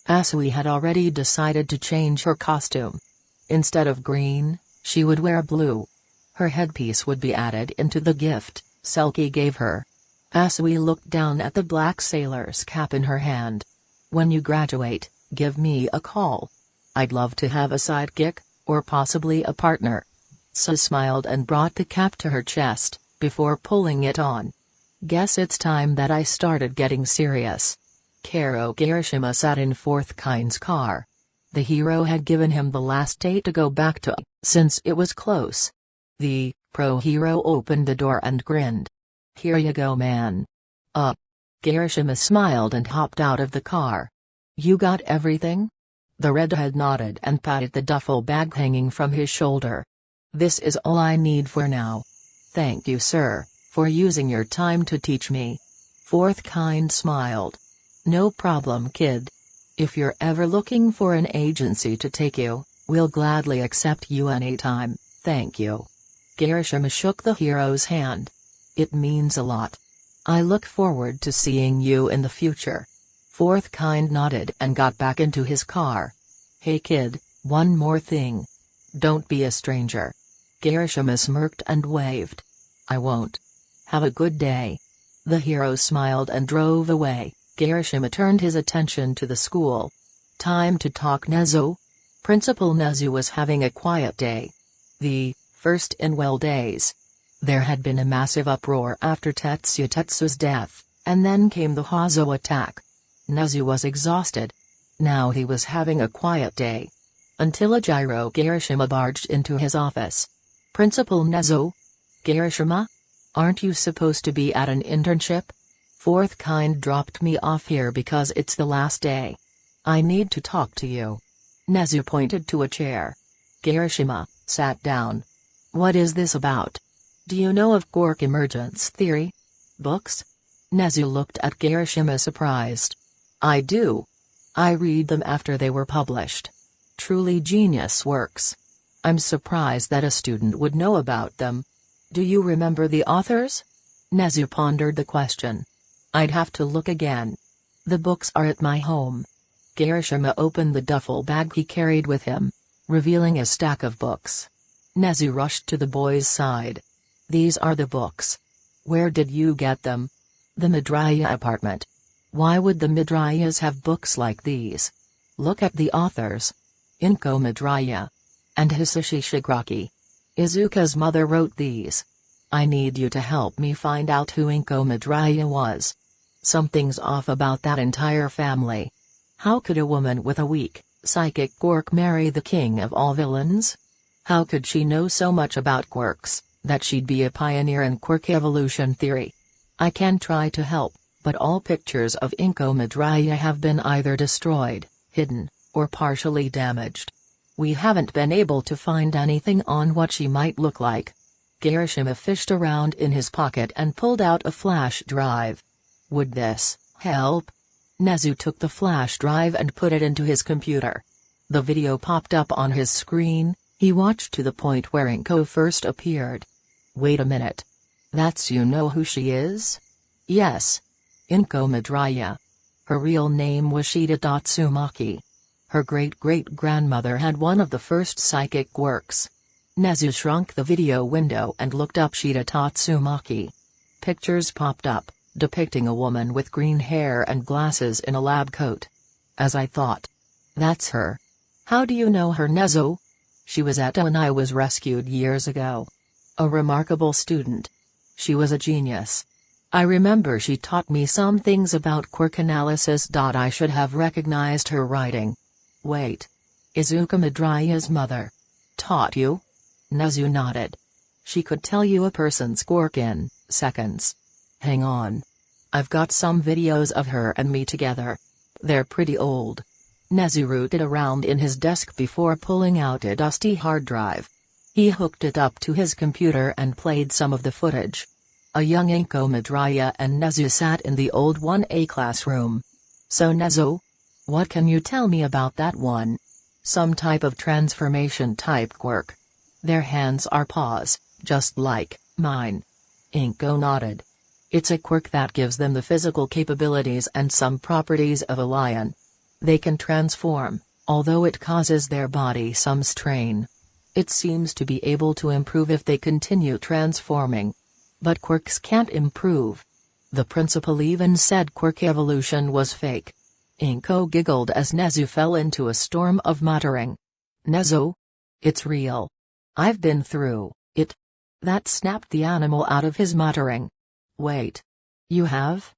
Asui had already decided to change her costume. Instead of green, she would wear blue. Her headpiece would be added into the gift Selkie gave her. Asui looked down at the black sailor's cap in her hand. When you graduate, give me a call. I'd love to have a sidekick, or possibly a partner. Sus smiled and brought the cap to her chest, before pulling it on. Guess it's time that I started getting serious. Karo Kirishima sat in Fourth Kind's car. The hero had given him the last day to go back to, since it was close. The pro hero opened the door and grinned. Here you go, man. Kirishima smiled and hopped out of the car. You got everything? The redhead nodded and patted the duffel bag hanging from his shoulder. This is all I need for now. Thank you, sir, for using your time to teach me. Fourth Kind smiled. No problem, kid. If you're ever looking for an agency to take you, we'll gladly accept you anytime, thank you. Kirishima shook the hero's hand. It means a lot. I look forward to seeing you in the future. Fourth Kind nodded and got back into his car. Hey kid, one more thing. Don't be a stranger. Kirishima smirked and waved. I won't. Have a good day. The hero smiled and drove away. Kirishima turned his attention to the school. Time to talk, Nezu. Principal Nezu was having a quiet day. The first in well days. There had been a massive uproar after Tetsu's death, and then came the Hazo attack. Nezu was exhausted. Now he was having a quiet day. Until Ajiro Kirishima barged into his office. Principal Nezu? Kirishima? Aren't you supposed to be at an internship? Fourth Kind dropped me off here because it's the last day. I need to talk to you. Nezu pointed to a chair. Kirishima sat down. What is this about? Do you know of quark emergence theory? Books? Nezu looked at Kirishima surprised. I do. I read them after they were published. Truly genius works. I'm surprised that a student would know about them. Do you remember the authors? Nezu pondered the question. I'd have to look again. The books are at my home. Kirishima opened the duffel bag he carried with him, revealing a stack of books. Nezu rushed to the boy's side. These are the books. Where did you get them? The Midoriya apartment. Why would the Midoriyas have books like these? Look at the authors. Inko Midoriya. And Hisashi Shigaraki. Izuka's mother wrote these. I need you to help me find out who Inko Midoriya was. Something's off about that entire family. How could a woman with a weak, psychic quirk marry the king of all villains? How could she know so much about quirks, that she'd be a pioneer in quirk evolution theory? I can try to help, but all pictures of Inko Midoriya have been either destroyed, hidden, or partially damaged. We haven't been able to find anything on what she might look like. Kirishima fished around in his pocket and pulled out a flash drive. Would this help? Nezu took the flash drive and put it into his computer. The video popped up on his screen. He watched to the point where Inko first appeared. Wait a minute. That's you know who she is? Yes. Inko Midoriya. Her real name was Shida Tatsumaki. Her great-great-grandmother had one of the first psychic works. Nezu shrunk the video window and looked up Shida Tatsumaki. Pictures popped up, depicting a woman with green hair and glasses in a lab coat. As I thought. That's her. How do you know her, Nezu? She was at when I was rescued years ago. A remarkable student. She was a genius. I remember she taught me some things about quirk analysis. I should have recognized her writing. Wait. Izuka Midoriya's mother. Taught you? Nezu nodded. She could tell you a person's quirk in seconds. Hang on. I've got some videos of her and me together. They're pretty old. Nezu rooted around in his desk before pulling out a dusty hard drive. He hooked it up to his computer and played some of the footage. A young Izuka Midoriya and Nezu sat in the old 1A classroom. So Nezu? What can you tell me about that one? Some type of transformation type quirk. Their hands are paws, just like mine. Izuka nodded. It's a quirk that gives them the physical capabilities and some properties of a lion. They can transform, although it causes their body some strain. It seems to be able to improve if they continue transforming. But quirks can't improve. The principal even said quirk evolution was fake. Izuka giggled as Nezu fell into a storm of muttering. Nezu? It's real. I've been through it. That snapped the animal out of his muttering. Wait. You have?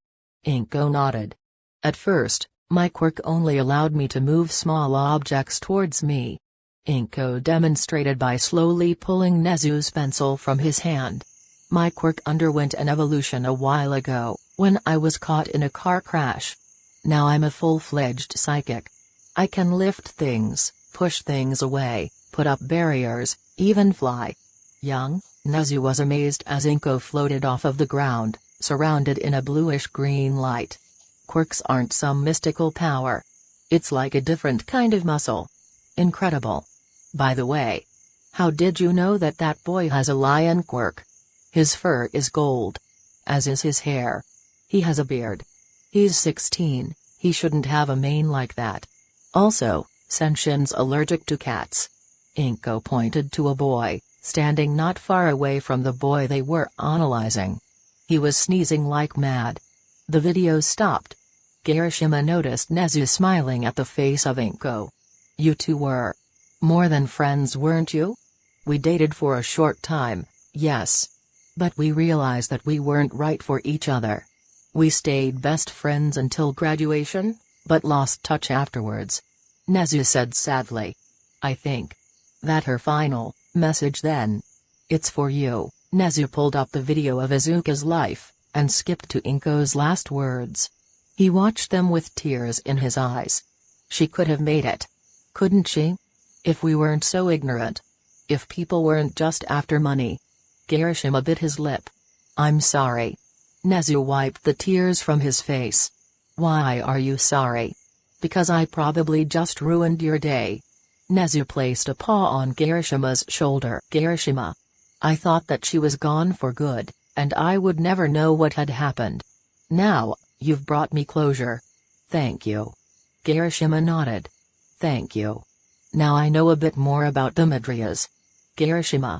Izuka nodded. At first, my quirk only allowed me to move small objects towards me. Izuka demonstrated by slowly pulling Nezu's pencil from his hand. My quirk underwent an evolution a while ago, when I was caught in a car crash. Now I'm a full-fledged psychic. I can lift things, push things away, put up barriers, even fly. Young, Nezu was amazed as Izuka floated off of the ground, surrounded in a bluish-green light. Quirks aren't some mystical power. It's like a different kind of muscle. Incredible. By the way. How did you know that that boy has a lion quirk? His fur is gold. As is his hair. He has a beard. He's 16, he shouldn't have a mane like that. Also, Senshin's allergic to cats. Izuka pointed to a boy, standing not far away from the boy they were analyzing. He was sneezing like mad. The video stopped. Kirishima noticed Nezu smiling at the face of Izuka. You two were more than friends, weren't you? We dated for a short time, yes. But we realized that we weren't right for each other. We stayed best friends until graduation, but lost touch afterwards. Nezu said sadly. I think that her final message then. It's for you. Nezu pulled up the video of Izuka's life, and skipped to Izuka's last words. He watched them with tears in his eyes. She could have made it. Couldn't she? If we weren't so ignorant. If people weren't just after money. Kirishima bit his lip. I'm sorry. Nezu wiped the tears from his face. Why are you sorry? Because I probably just ruined your day. Nezu placed a paw on Kirishima's shoulder. Kirishima. I thought that she was gone for good, and I would never know what had happened. Now, you've brought me closure. Thank you. Kirishima nodded. Thank you. Now I know a bit more about the Midoriyas. Kirishima.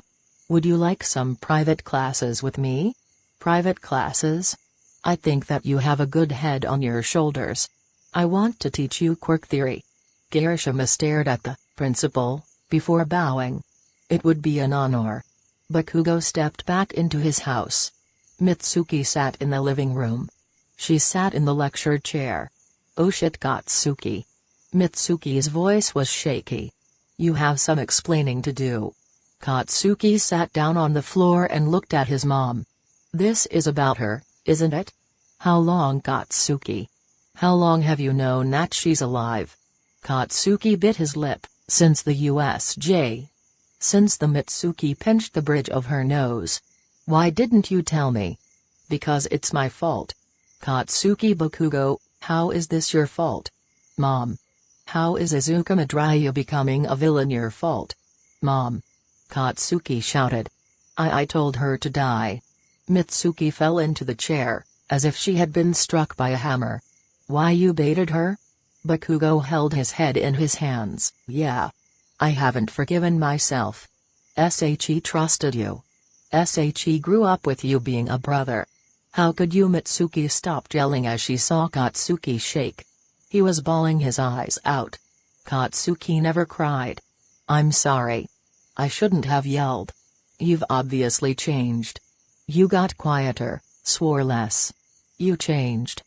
Would you like some private classes with me? Private classes? I think that you have a good head on your shoulders. I want to teach you quirk theory. Kirishima stared at the principal before bowing. It would be an honor. Bakugo stepped back into his house. Mitsuki sat in the living room. She sat in the lecture chair. Oh shit, Katsuki. Mitsuki's voice was shaky. You have some explaining to do. Katsuki sat down on the floor and looked at his mom. This is about her, isn't it? How long, Katsuki? How long have you known that she's alive? Katsuki bit his lip. Since the USJ. Since the Mitsuki pinched the bridge of her nose. Why didn't you tell me? Because it's my fault. Katsuki Bakugo, how is this your fault? Mom. How is Izuka Midoriya becoming a villain your fault? Mom. Katsuki shouted. I told her to die. Mitsuki fell into the chair, as if she had been struck by a hammer. Why you baited her? Bakugo held his head in his hands. Yeah. I haven't forgiven myself. She trusted you. She grew up with you being a brother. How could you? Mitsuki stopped yelling as she saw Katsuki shake. He was bawling his eyes out. Katsuki never cried. I'm sorry. I shouldn't have yelled. You've obviously changed. You got quieter, swore less. You changed.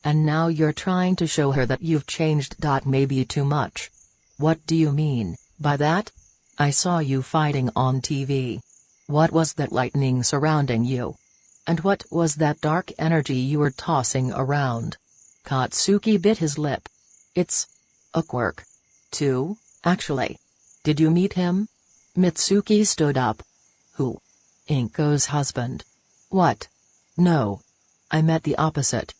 And now you're trying to show her that you've changed. Maybe too much. What do you mean by that? I saw you fighting on TV. What was that lightning surrounding you? And what was that dark energy you were tossing around? Katsuki bit his lip. It's a quirk. Too, actually. Did you meet him? Mitsuki stood up. Who? Inko's husband. What? No. I met the opposite.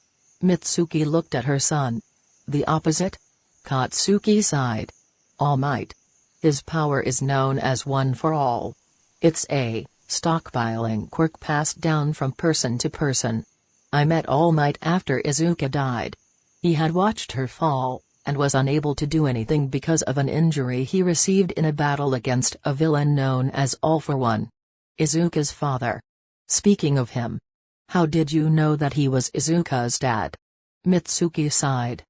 Mitsuki looked at her son. The opposite? Katsuki sighed. All Might. His power is known as One for All. It's a stockpiling quirk passed down from person to person. I met All Might after Izuka died. He had watched her fall, and was unable to do anything because of an injury he received in a battle against a villain known as All for One. Izuka's father. Speaking of him. How did you know that he was Izuka's dad? Mitsuki sighed.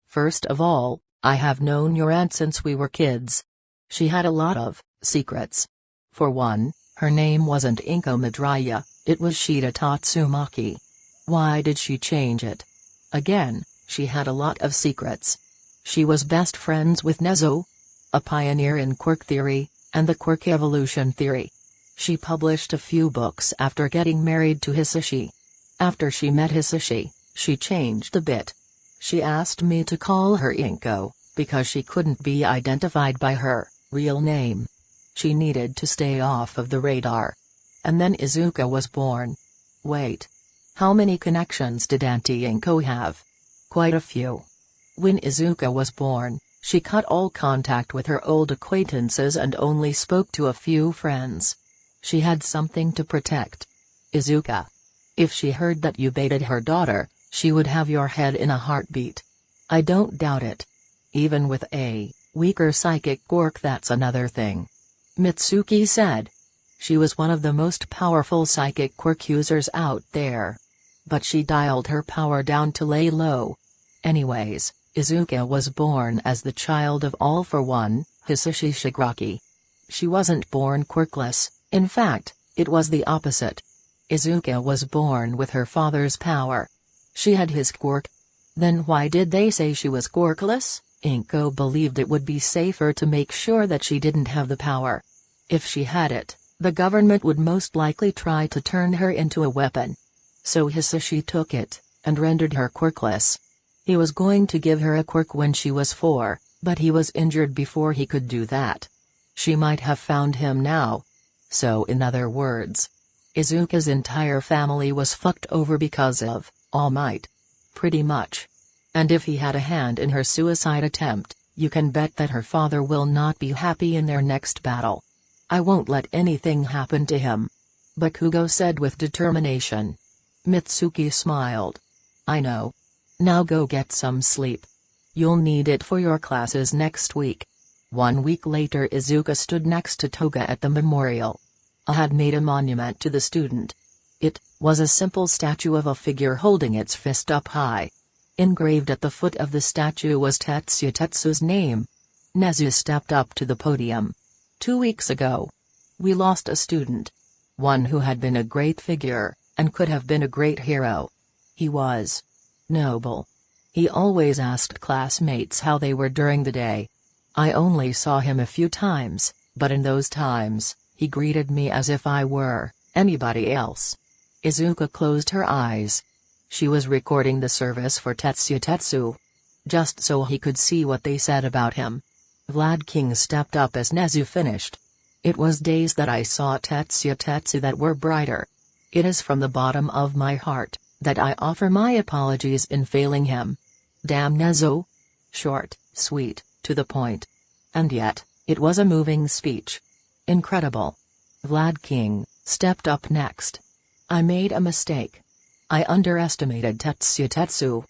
First of all, I have known your aunt since we were kids. She had a lot of secrets. For one, her name wasn't Izuka Midoriya, it was Shida Tatsumaki. Why did she change it? Again, she had a lot of secrets. She was best friends with Nezu, a pioneer in quirk theory, and the quirk evolution theory. She published a few books after getting married to Hisashi. After she met Hisashi, she changed a bit. She asked me to call her Inko, because she couldn't be identified by her real name. She needed to stay off of the radar. And then Izuka was born. Wait. How many connections did Auntie Inko have? Quite a few. When Izuka was born, she cut all contact with her old acquaintances and only spoke to a few friends. She had something to protect. Izuka. If she heard that you baited her daughter, she would have your head in a heartbeat. I don't doubt it. Even with a weaker psychic quirk, that's another thing. Mitsuki said. She was one of the most powerful psychic quirk users out there. But she dialed her power down to lay low. Anyways, Izuka was born as the child of All for One, Hisashi Shigaraki. She wasn't born quirkless, in fact, it was the opposite. Izuka was born with her father's power. She had his quirk. Then why did they say she was quirkless? Inko believed it would be safer to make sure that she didn't have the power. If she had it, the government would most likely try to turn her into a weapon. So Hisashi took it, and rendered her quirkless. He was going to give her a quirk when she was 4, but he was injured before he could do that. She might have found him now. So in other words, Izuka's entire family was fucked over because of All Might. Pretty much. And if he had a hand in her suicide attempt, you can bet that her father will not be happy in their next battle. I won't let anything happen to him. Bakugo said with determination. Mitsuki smiled. I know. Now go get some sleep. You'll need it for your classes next week. 1 week later, Izuka stood next to Toga at the memorial. I had made a monument to the student. It was a simple statue of a figure holding its fist up high. Engraved at the foot of the statue was SushuiTemitsu's name. Nezu stepped up to the podium. 2 weeks ago, we lost a student. One who had been a great figure, and could have been a great hero. He was noble. He always asked classmates how they were during the day. I only saw him a few times, but in those times, he greeted me as if I were anybody else. Izuka closed her eyes. She was recording the service for SushuiTemitsu. Just so he could see what they said about him. Vlad King stepped up as Nezu finished. It was days that I saw SushuiTemitsu that were brighter. It is from the bottom of my heart that I offer my apologies in failing him. Damn Nezu. Short, sweet, to the point. And yet, it was a moving speech. Incredible. Vlad King stepped up next. I made a mistake. I underestimated SushuiTemitsu.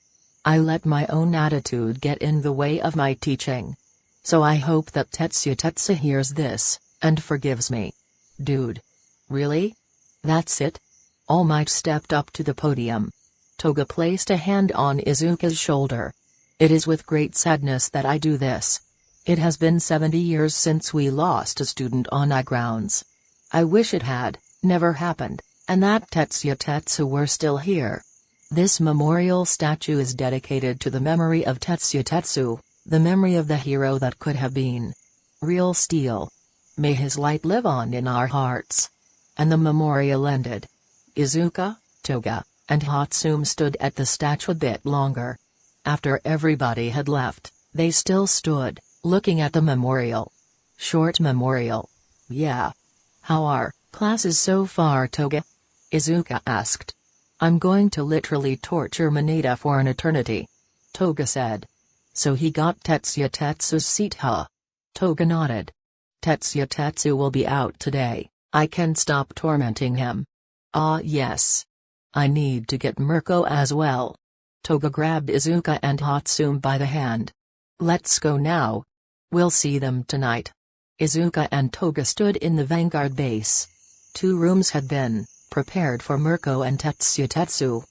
I let my own attitude get in the way of my teaching. So I hope that Tetsu hears this, and forgives me. Dude. Really? That's it? All Might stepped up to the podium. Toga placed a hand on Izuka's shoulder. It is with great sadness that I do this. It has been 70 years since we lost a student on our grounds. I wish it had never happened, and that Tetsu were still here. This memorial statue is dedicated to the memory of Tetsu, the memory of the hero that could have been. Real steel. May his light live on in our hearts. And the memorial ended. Izuka, Toga, and Hatsum stood at the statue a bit longer. After everybody had left, they still stood, looking at the memorial. Short memorial. Yeah. How are classes so far, Toga? Izuka asked. I'm going to literally torture Mineta for an eternity. Toga said. So he got Tetsu's seat, huh? Toga nodded. Tetsu will be out today. I can stop tormenting him. Ah yes. I need to get Mirko as well. Toga grabbed Izuka and Hatsum by the hand. Let's go now. We'll see them tonight. Izuka and Toga stood in the vanguard base. 2 rooms had been prepared for Mirko and Tetsu.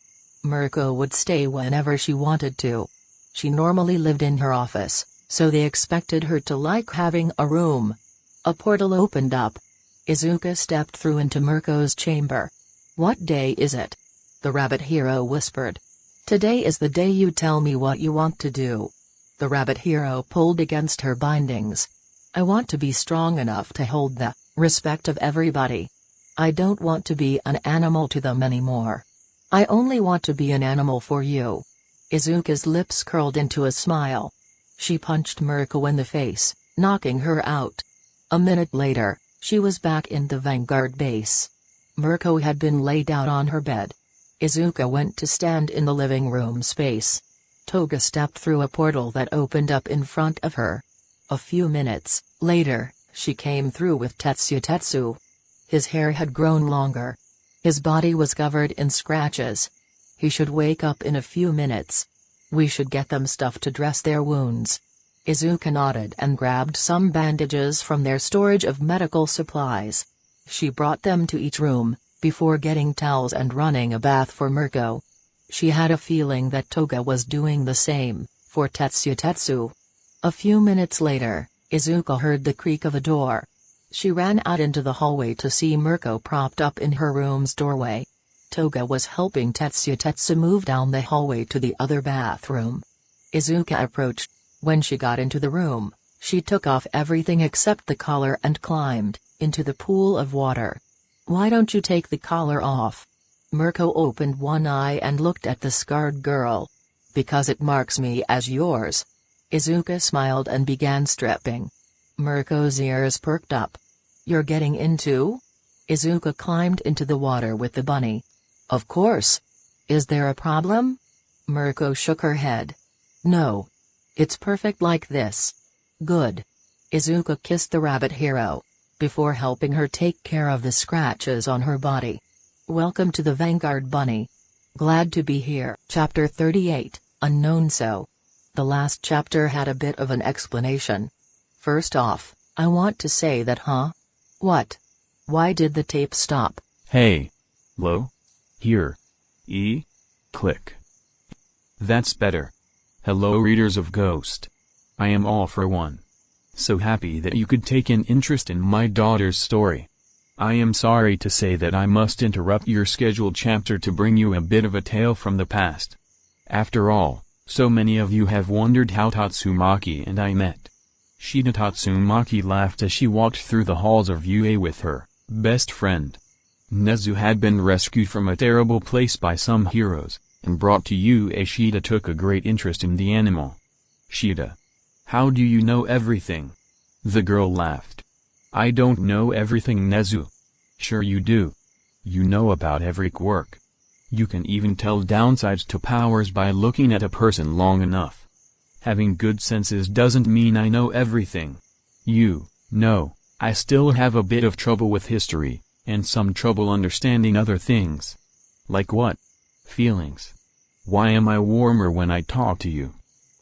Mirko would stay whenever she wanted to. She normally lived in her office, so they expected her to like having a room. A portal opened up. Izuka stepped through into Mirko's chamber. What day is it? The rabbit hero whispered. Today is the day you tell me what you want to do. The rabbit hero pulled against her bindings. I want to be strong enough to hold the respect of everybody. I don't want to be an animal to them anymore. I only want to be an animal for you. Izuka's lips curled into a smile. She punched Mirko in the face, knocking her out. A minute later, she was back in the vanguard base. Mirko had been laid out on her bed. Izuka went to stand in the living room space. Toga stepped through a portal that opened up in front of her. A few minutes later, she came through with Tetsu. His hair had grown longer. His body was covered in scratches. He should wake up in a few minutes. We should get them stuff to dress their wounds. Izuka nodded and grabbed some bandages from their storage of medical supplies. She brought them to each room, before getting towels and running a bath for Mirko. She had a feeling that Toga was doing the same, for Tetsu. A few minutes later, Izuka heard the creak of a door. She ran out into the hallway to see Mirko propped up in her room's doorway. Toga was helping Tetsu move down the hallway to the other bathroom. Izuka approached. When she got into the room, she took off everything except the collar and climbed into the pool of water. Why don't you take the collar off? Mirko opened one eye and looked at the scarred girl. Because it marks me as yours. Izuka smiled and began stripping. Mirko's ears perked up. You're getting in too? Izuka climbed into the water with the bunny. Of course. Is there a problem? Mirko shook her head. No. It's perfect like this. Good. Izuka kissed the rabbit hero, before helping her take care of the scratches on her body. Welcome to the Vanguard Bunny. Glad to be here. Chapter 38, Unknown So. The last chapter had a bit of an explanation. First off, I want to say that What? Why did the tape stop? Hey. Lo? Here. Click. That's better. Hello readers of Ghost. I am all for one. So happy that you could take an interest in my daughter's story. I am sorry to say that I must interrupt your scheduled chapter to bring you a bit of a tale from the past. After all, so many of you have wondered how Tatsumaki and I met. Shida Tatsumaki laughed as she walked through the halls of UA with her best friend. Nezu had been rescued from a terrible place by some heroes, and brought to UA. Shida took a great interest in the animal. Shida. How do you know everything? The girl laughed. I don't know everything, Nezu. Sure you do. You know about every quirk. You can even tell downsides to powers by looking at a person long enough. Having good senses doesn't mean I know everything. No, I still have a bit of trouble with history, and some trouble understanding other things. Like what? Feelings. Why am I warmer when I talk to you?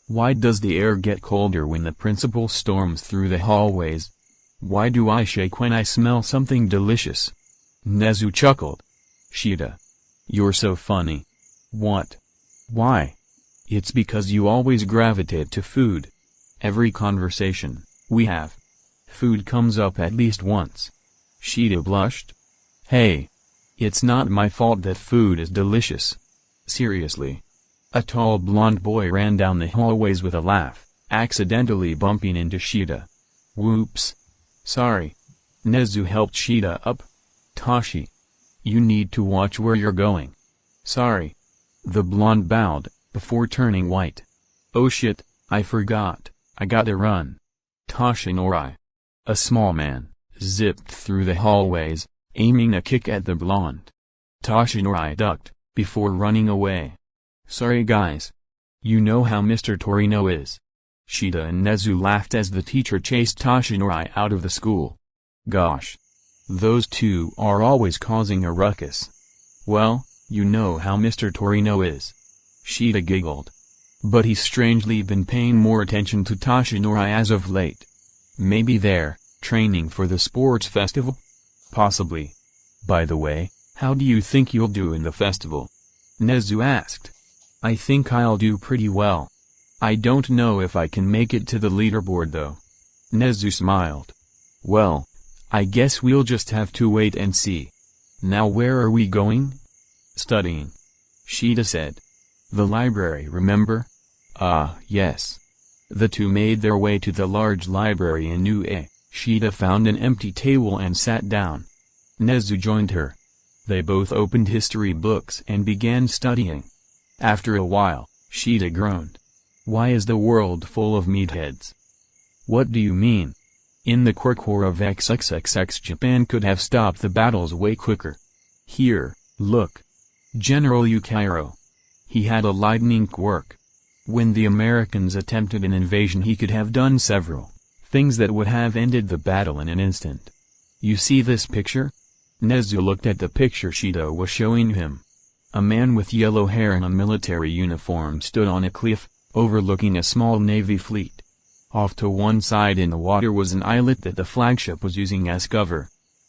Why does the air get colder when the principal storms through the hallways? Why do I shake when I smell something delicious? Nezu chuckled. Shida. You're so funny. What? Why? It's because you always gravitate to food. Every conversation we have, food comes up at least once. Shida blushed. Hey. It's not my fault that food is delicious. Seriously. A tall blonde boy ran down the hallways with a laugh, accidentally bumping into Shida. Whoops. Sorry. Nezu helped Shida up. Tashi. You need to watch where you're going. Sorry. The blonde bowed, before turning white. Oh shit, I forgot, I gotta run. Toshinori. A small man, zipped through the hallways, aiming a kick at the blonde. Toshinori ducked, before running away. Sorry guys. You know how Mr. Torino is. Shida and Nezu laughed as the teacher chased Toshinori out of the school. Gosh. Those two are always causing a ruckus. Well, you know how Mr. Torino is. Shida giggled. But he's strangely been paying more attention to Toshinori as of late. Maybe they're training for the sports festival? Possibly. By the way, how do you think you'll do in the festival? Nezu asked. I think I'll do pretty well. I don't know if I can make it to the leaderboard though. Nezu smiled. Well, I guess we'll just have to wait and see. Now where are we going? Studying. Shida said. The library, remember? Ah, yes. The two made their way to the large library in Nue. Shida found an empty table and sat down. Nezu joined her. They both opened history books and began studying. After a while, Shida groaned. Why is the world full of meatheads? What do you mean? In the Quick War of XXXX, Japan could have stopped the battles way quicker. Here, look. General Yukihiro. He had a lightning quirk. When the Americans attempted an invasion, he could have done several things that would have ended the battle in an instant. You see this picture? Nezu looked at the picture Shida was showing him. A man with yellow hair in a military uniform stood on a cliff, overlooking a small navy fleet. Off to one side in the water was an islet that the flagship was using as cover.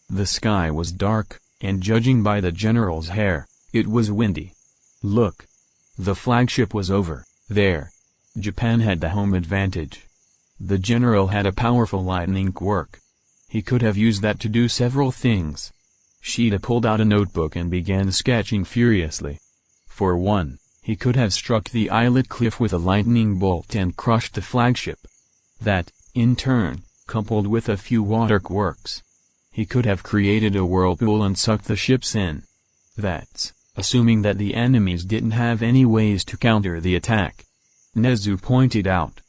The sky was dark, and judging by the general's hair, it was windy. Look. The flagship was over there. Japan had the home advantage. The general had a powerful lightning quirk. He could have used that to do several things. Shida pulled out a notebook and began sketching furiously. For one, he could have struck the islet cliff with a lightning bolt and crushed the flagship. That, in turn, coupled with a few water quirks. He could have created a whirlpool and sucked the ships in. That's assuming that the enemies didn't have any ways to counter the attack. Nezu pointed out.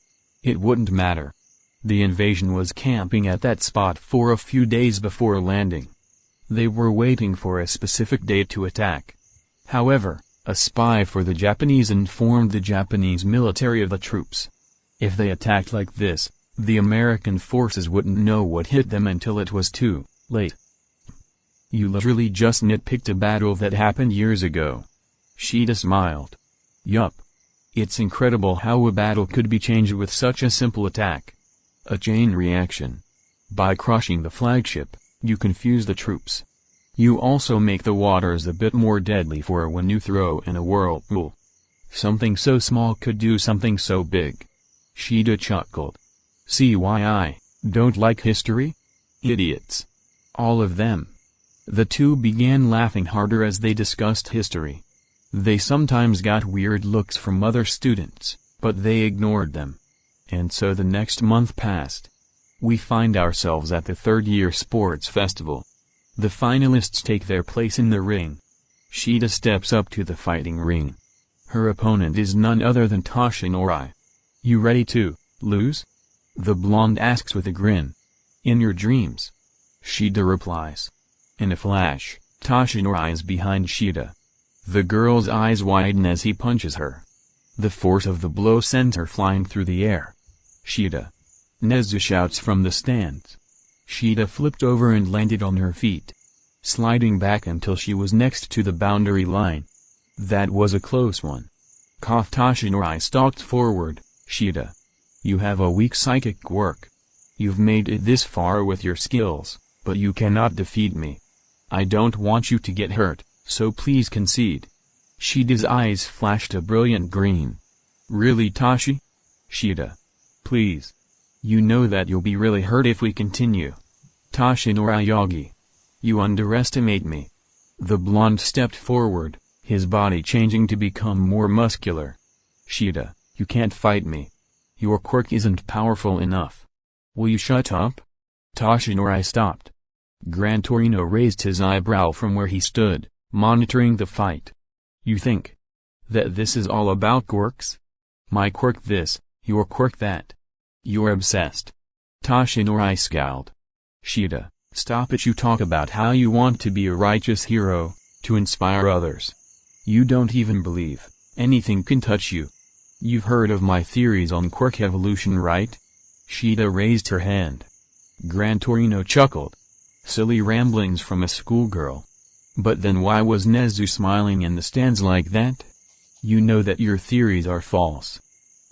It wouldn't matter. The invasion was camping at that spot for a few days before landing. They were waiting for a specific date to attack. However, a spy for the Japanese informed the Japanese military of the troops. If they attacked like this, the American forces wouldn't know what hit them until it was too late. You literally just nitpicked a battle that happened years ago. Shida smiled. Yup. It's incredible how a battle could be changed with such a simple attack. A chain reaction. By crushing the flagship, you confuse the troops. You also make the waters a bit more deadly for when you throw in a whirlpool. Something so small could do something so big. Shida chuckled. See why I don't like history? Idiots. All of them. The two began laughing harder as they discussed history. They sometimes got weird looks from other students, but they ignored them. And so the next month passed. We find ourselves at the third-year sports festival. The finalists take their place in the ring. Shida steps up to the fighting ring. Her opponent is none other than Toshinori. You ready to lose? The blonde asks with a grin. In your dreams. Shida replies. In a flash, Toshinori is behind Shida. The girl's eyes widen as he punches her. The force of the blow sends her flying through the air. Shida. Nezu shouts from the stands. Shida flipped over and landed on her feet, sliding back until she was next to the boundary line. That was a close one. Tashinori stalked forward. Shida. You have a weak psychic quirk. You've made it this far with your skills, but you cannot defeat me. I don't want you to get hurt, so please concede. Shida's eyes flashed a brilliant green. Really, Tashi? Shida. Please. You know that you'll be really hurt if we continue. Tashinori Yagi. You underestimate me. The blonde stepped forward, his body changing to become more muscular. Shida, you can't fight me. Your quirk isn't powerful enough. Will you shut up? Tashinori stopped. Gran Torino raised his eyebrow from where he stood, monitoring the fight. You think that this is all about quirks? My quirk this, your quirk that. You're obsessed. Tashinori scowled. Shida, stop it. You talk about how you want to be a righteous hero, to inspire others. You don't even believe anything can touch you. You've heard of my theories on quirk evolution, right? Shida raised her hand. Gran Torino chuckled. Silly ramblings from a schoolgirl. But then why was Nezu smiling in the stands like that? You know that your theories are false.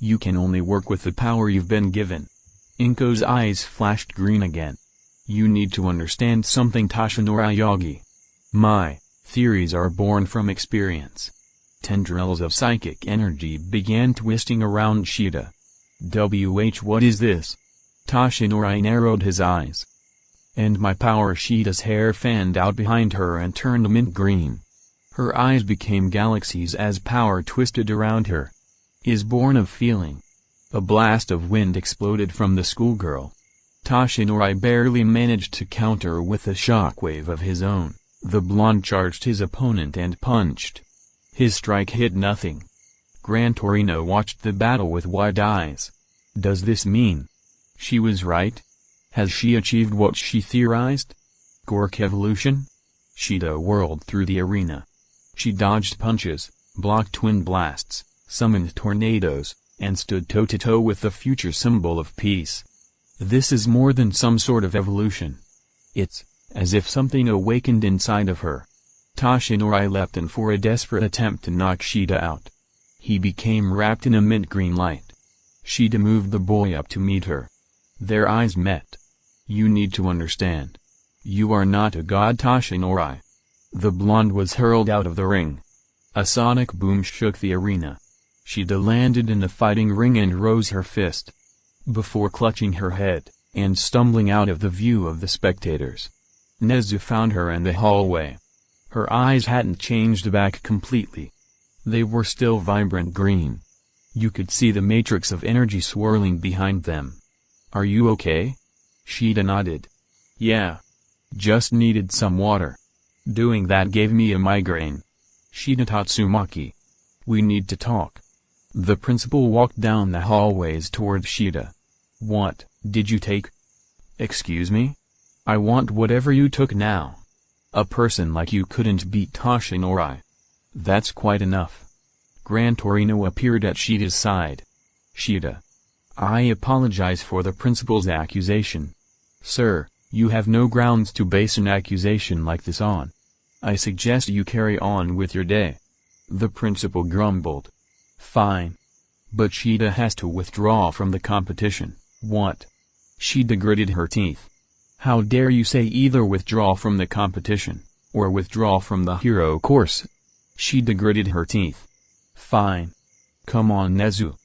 You can only work with the power you've been given. Inko's eyes flashed green again. You need to understand something, Tashinori Yagi. My theories are born from experience. Tendrils of psychic energy began twisting around Shida. What is this? Tashinori narrowed his eyes. And my power. Shida's hair fanned out behind her and turned mint green. Her eyes became galaxies as power twisted around her. Is born of feeling. A blast of wind exploded from the schoolgirl. Tashinori barely managed to counter with a shockwave of his own. The blonde charged his opponent and punched. His strike hit nothing. Gran Torino watched the battle with wide eyes. Does this mean she was right? Has she achieved what she theorized? Quirk evolution? Shida whirled through the arena. She dodged punches, blocked twin blasts, summoned tornadoes, and stood toe-to-toe with the future symbol of peace. This is more than some sort of evolution. It's as if something awakened inside of her. Tashinori leapt in for a desperate attempt to knock Shida out. He became wrapped in a mint green light. Shida moved the boy up to meet her. Their eyes met. You need to understand. You are not a god, Tashinori. The blonde was hurled out of the ring. A sonic boom shook the arena. Shida landed in the fighting ring and rose her fist. Before clutching her head, and stumbling out of the view of the spectators. Nezu found her in the hallway. Her eyes hadn't changed back completely. They were still vibrant green. You could see the matrix of energy swirling behind them. Are you okay? Shida nodded. Yeah. Just needed some water. Doing that gave me a migraine. Shida Tatsumaki. We need to talk. The principal walked down the hallways towards Shida. What did you take? Excuse me? I want whatever you took now. A person like you couldn't beat Tashinori. That's quite enough. Gran Torino appeared at Shida's side. Shida. I apologize for the principal's accusation. Sir, you have no grounds to base an accusation like this on. I suggest you carry on with your day. The principal grumbled. Fine. But Shida has to withdraw from the competition. What? Shida gritted her teeth. How dare you say either withdraw from the competition, or withdraw from the hero course? Shida gritted her teeth. Fine. Come on, Nezu.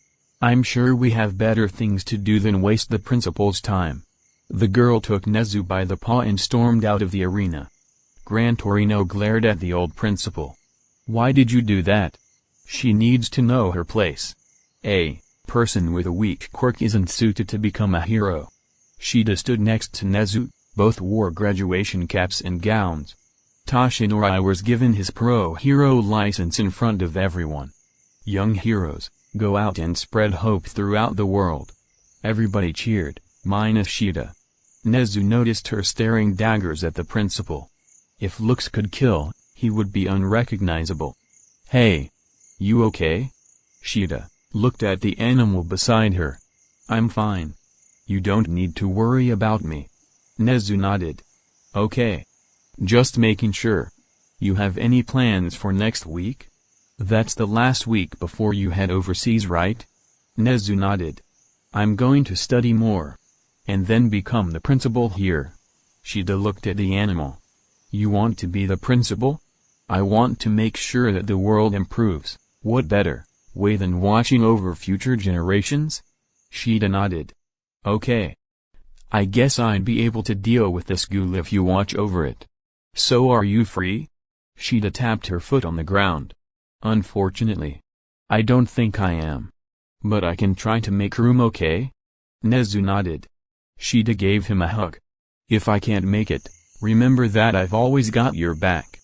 I'm sure we have better things to do than waste the principal's time. The girl took Nezu by the paw and stormed out of the arena. Gran Torino glared at the old principal. Why did you do that? She needs to know her place. A person with a weak quirk isn't suited to become a hero. Shida stood next to Nezu, both wore graduation caps and gowns. Tashinori was given his pro-hero license in front of everyone. Young heroes, go out and spread hope throughout the world. Everybody cheered, minus Shida. Nezu noticed her staring daggers at the principal. If looks could kill, he would be unrecognizable. Hey! You okay? Shida looked at the animal beside her. I'm fine. You don't need to worry about me. Nezu nodded. Okay. Just making sure. You have any plans for next week? That's the last week before you head overseas, right? Nezu nodded. I'm going to study more. And then become the principal here. Shida looked at the animal. You want to be the principal? I want to make sure that the world improves. What better way than watching over future generations? Shida nodded. Okay. I guess I'd be able to deal with the school if you watch over it. So are you free? Shida tapped her foot on the ground. Unfortunately. I don't think I am. But I can try to make room, okay? Nezu nodded. Shida gave him a hug. If I can't make it, remember that I've always got your back.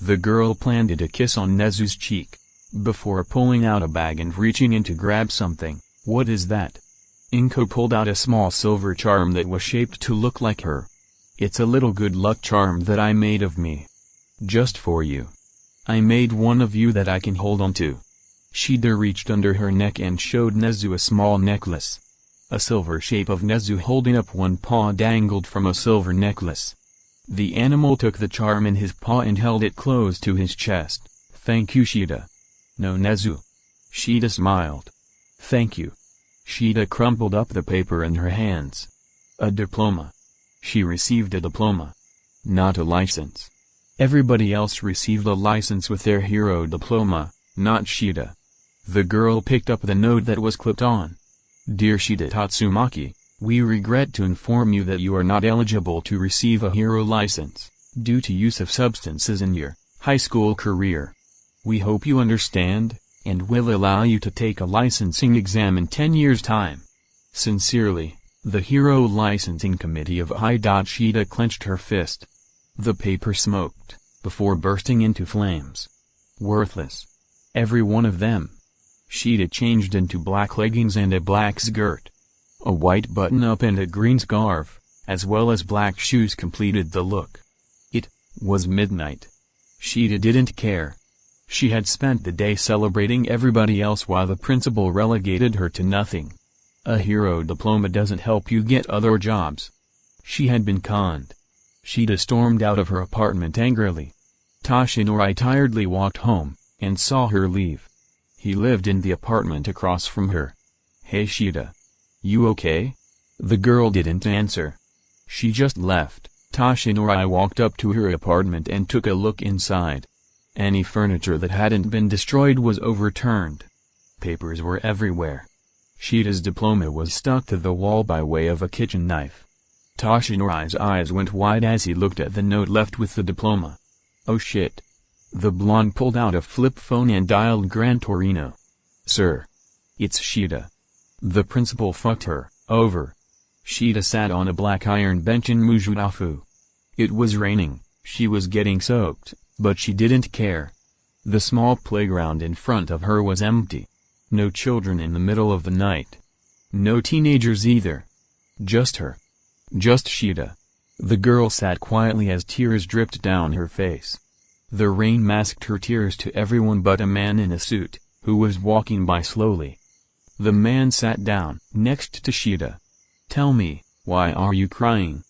The girl planted a kiss on Nezu's cheek, before pulling out a bag and reaching in to grab something. What is that? Inko pulled out a small silver charm that was shaped to look like her. It's a little good luck charm that I made of me. Just for you. I made one of you that I can hold on to. Shida reached under her neck and showed Nezu a small necklace. A silver shape of Nezu holding up one paw dangled from a silver necklace. The animal took the charm in his paw and held it close to his chest. Thank you, Shida. No, Nezu. Shida smiled. Thank you. Shida crumpled up the paper in her hands. A diploma. She received a diploma. Not a license. Everybody else received a license with their hero diploma, not Shida. The girl picked up the note that was clipped on. Dear Shida Tatsumaki, we regret to inform you that you are not eligible to receive a hero license, due to use of substances in your high school career. We hope you understand, and will allow you to take a licensing exam in 10 years' time. Sincerely, the Hero Licensing Committee of I. Shida clenched her fist. The paper smoked, before bursting into flames. Worthless. Every one of them. Shida changed into black leggings and a black skirt. A white button-up and a green scarf, as well as black shoes completed the look. It was midnight. Shida didn't care. She had spent the day celebrating everybody else while the principal relegated her to nothing. A hero diploma doesn't help you get other jobs. She had been conned. Shida stormed out of her apartment angrily. Toshinori tiredly walked home, and saw her leave. He lived in the apartment across from her. Hey Shida. You okay? The girl didn't answer. She just left. Toshinori walked up to her apartment and took a look inside. Any furniture that hadn't been destroyed was overturned. Papers were everywhere. Shida's diploma was stuck to the wall by way of a kitchen knife. Toshinori's eyes went wide as he looked at the note left with the diploma. Oh shit. The blonde pulled out a flip phone and dialed Gran Torino. Sir. It's Shida. The principal fucked her, over. Shida sat on a black iron bench in Mujurafu. It was raining, she was getting soaked, but she didn't care. The small playground in front of her was empty. No children in the middle of the night. No teenagers either. Just her. Just Shida. The girl sat quietly as tears dripped down her face. The rain masked her tears to everyone but a man in a suit, who was walking by slowly. The man sat down next to Shida. Tell me, why are you crying?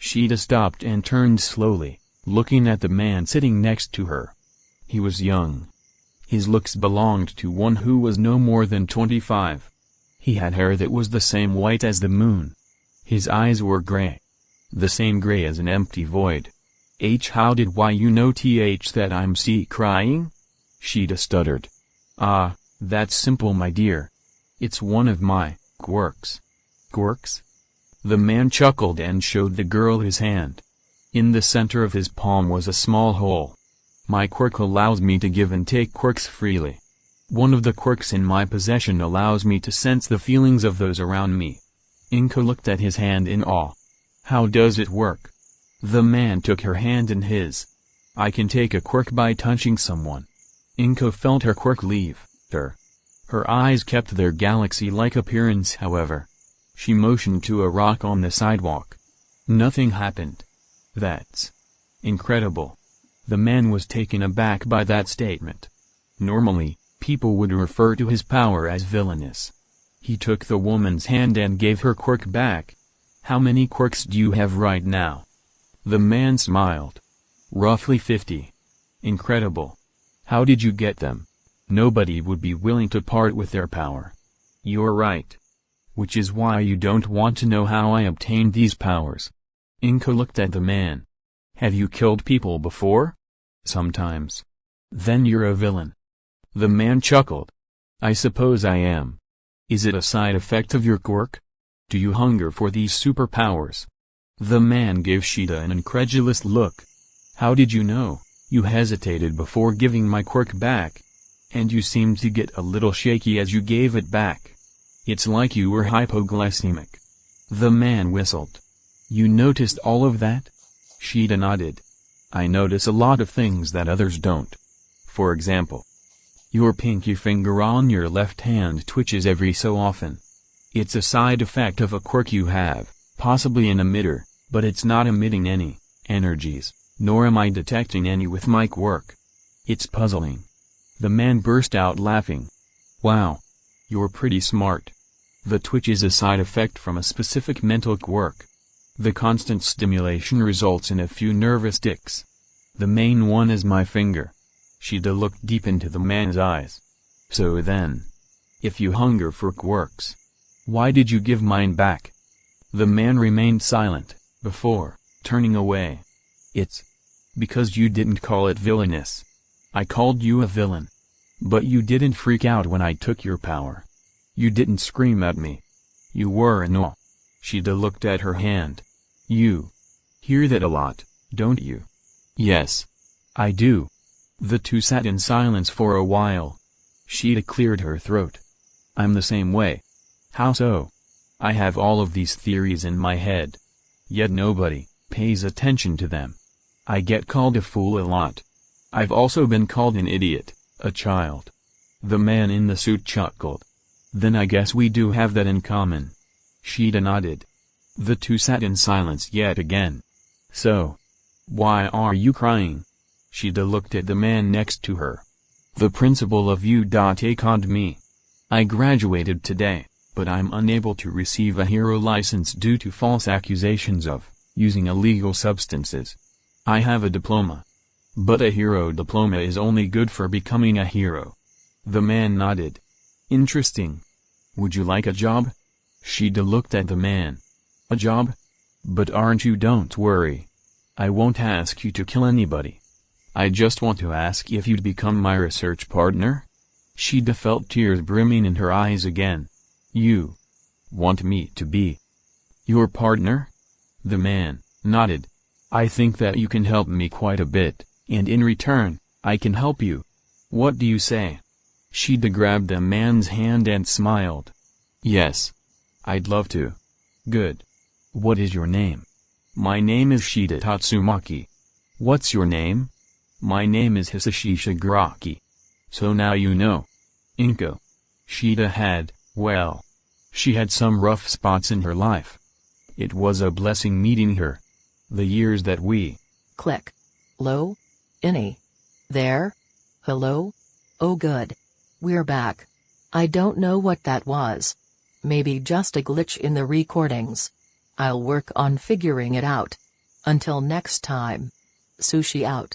Shida stopped and turned slowly, looking at the man sitting next to her. He was young. His looks belonged to one who was no more than 25. He had hair that was the same white as the moon. His eyes were gray. The same gray as an empty void. How did you know that I'm crying? Shida stuttered. Ah, that's simple my dear. It's one of my quirks. Quirks? The man chuckled and showed the girl his hand. In the center of his palm was a small hole. My quirk allows me to give and take quirks freely. One of the quirks in my possession allows me to sense the feelings of those around me. Inko looked at his hand in awe. How does it work? The man took her hand in his. I can take a quirk by touching someone. Inko felt her quirk leave her. Her eyes kept their galaxy-like appearance however. She motioned to a rock on the sidewalk. Nothing happened. That's incredible. The man was taken aback by that statement. Normally, people would refer to his power as villainous. He took the woman's hand and gave her quirk back. How many quirks do you have right now? The man smiled. Roughly 50. Incredible. How did you get them? Nobody would be willing to part with their power. You're right. Which is why you don't want to know how I obtained these powers. Inko looked at the man. Have you killed people before? Sometimes. Then you're a villain. The man chuckled. I suppose I am. Is it a side effect of your quirk? Do you hunger for these superpowers? The man gave Shida an incredulous look. How did you know? You hesitated before giving my quirk back. And you seemed to get a little shaky as you gave it back. It's like you were hypoglycemic. The man whistled. You noticed all of that? Shida nodded. I notice a lot of things that others don't. For example, your pinky finger on your left hand twitches every so often. It's a side effect of a quirk you have, possibly an emitter, but it's not emitting any energies, nor am I detecting any with my quirk. It's puzzling. The man burst out laughing. Wow. You're pretty smart. The twitch is a side effect from a specific mental quirk. The constant stimulation results in a few nervous tics. The main one is my finger. Shida looked deep into the man's eyes. So then, if you hunger for quirks, why did you give mine back? The man remained silent, before turning away. It's because you didn't call it villainous. I called you a villain. But you didn't freak out when I took your power. You didn't scream at me. You were in awe. Shida looked at her hand. You hear that a lot, don't you? Yes. I do. The two sat in silence for a while. Shida cleared her throat. I'm the same way. How so? I have all of these theories in my head. Yet nobody pays attention to them. I get called a fool a lot. I've also been called an idiot, a child. The man in the suit chuckled. Then I guess we do have that in common. Shida nodded. The two sat in silence yet again. So, why are you crying? Shida looked at the man next to her. The principal of U.A conned me. I graduated today, but I'm unable to receive a hero license due to false accusations of using illegal substances. I have a diploma. But a hero diploma is only good for becoming a hero. The man nodded. Interesting. Would you like a job? Shida looked at the man. A job? But aren't you? Don't worry. I won't ask you to kill anybody. I just want to ask if you'd become my research partner? Shida felt tears brimming in her eyes again. You want me to be your partner? The man nodded. I think that you can help me quite a bit, and in return, I can help you. What do you say? Shida grabbed the man's hand and smiled. Yes. I'd love to. Good. What is your name? My name is Shida Tatsumaki. What's your name? My name is Hisashi Shigaraki. So now you know. Inko. Shida had, well, she had some rough spots in her life. It was a blessing meeting her. The years that we Click. Lo? Any? There? Hello? Oh good. We're back. I don't know what that was. Maybe just a glitch in the recordings. I'll work on figuring it out. Until next time. Sushi out.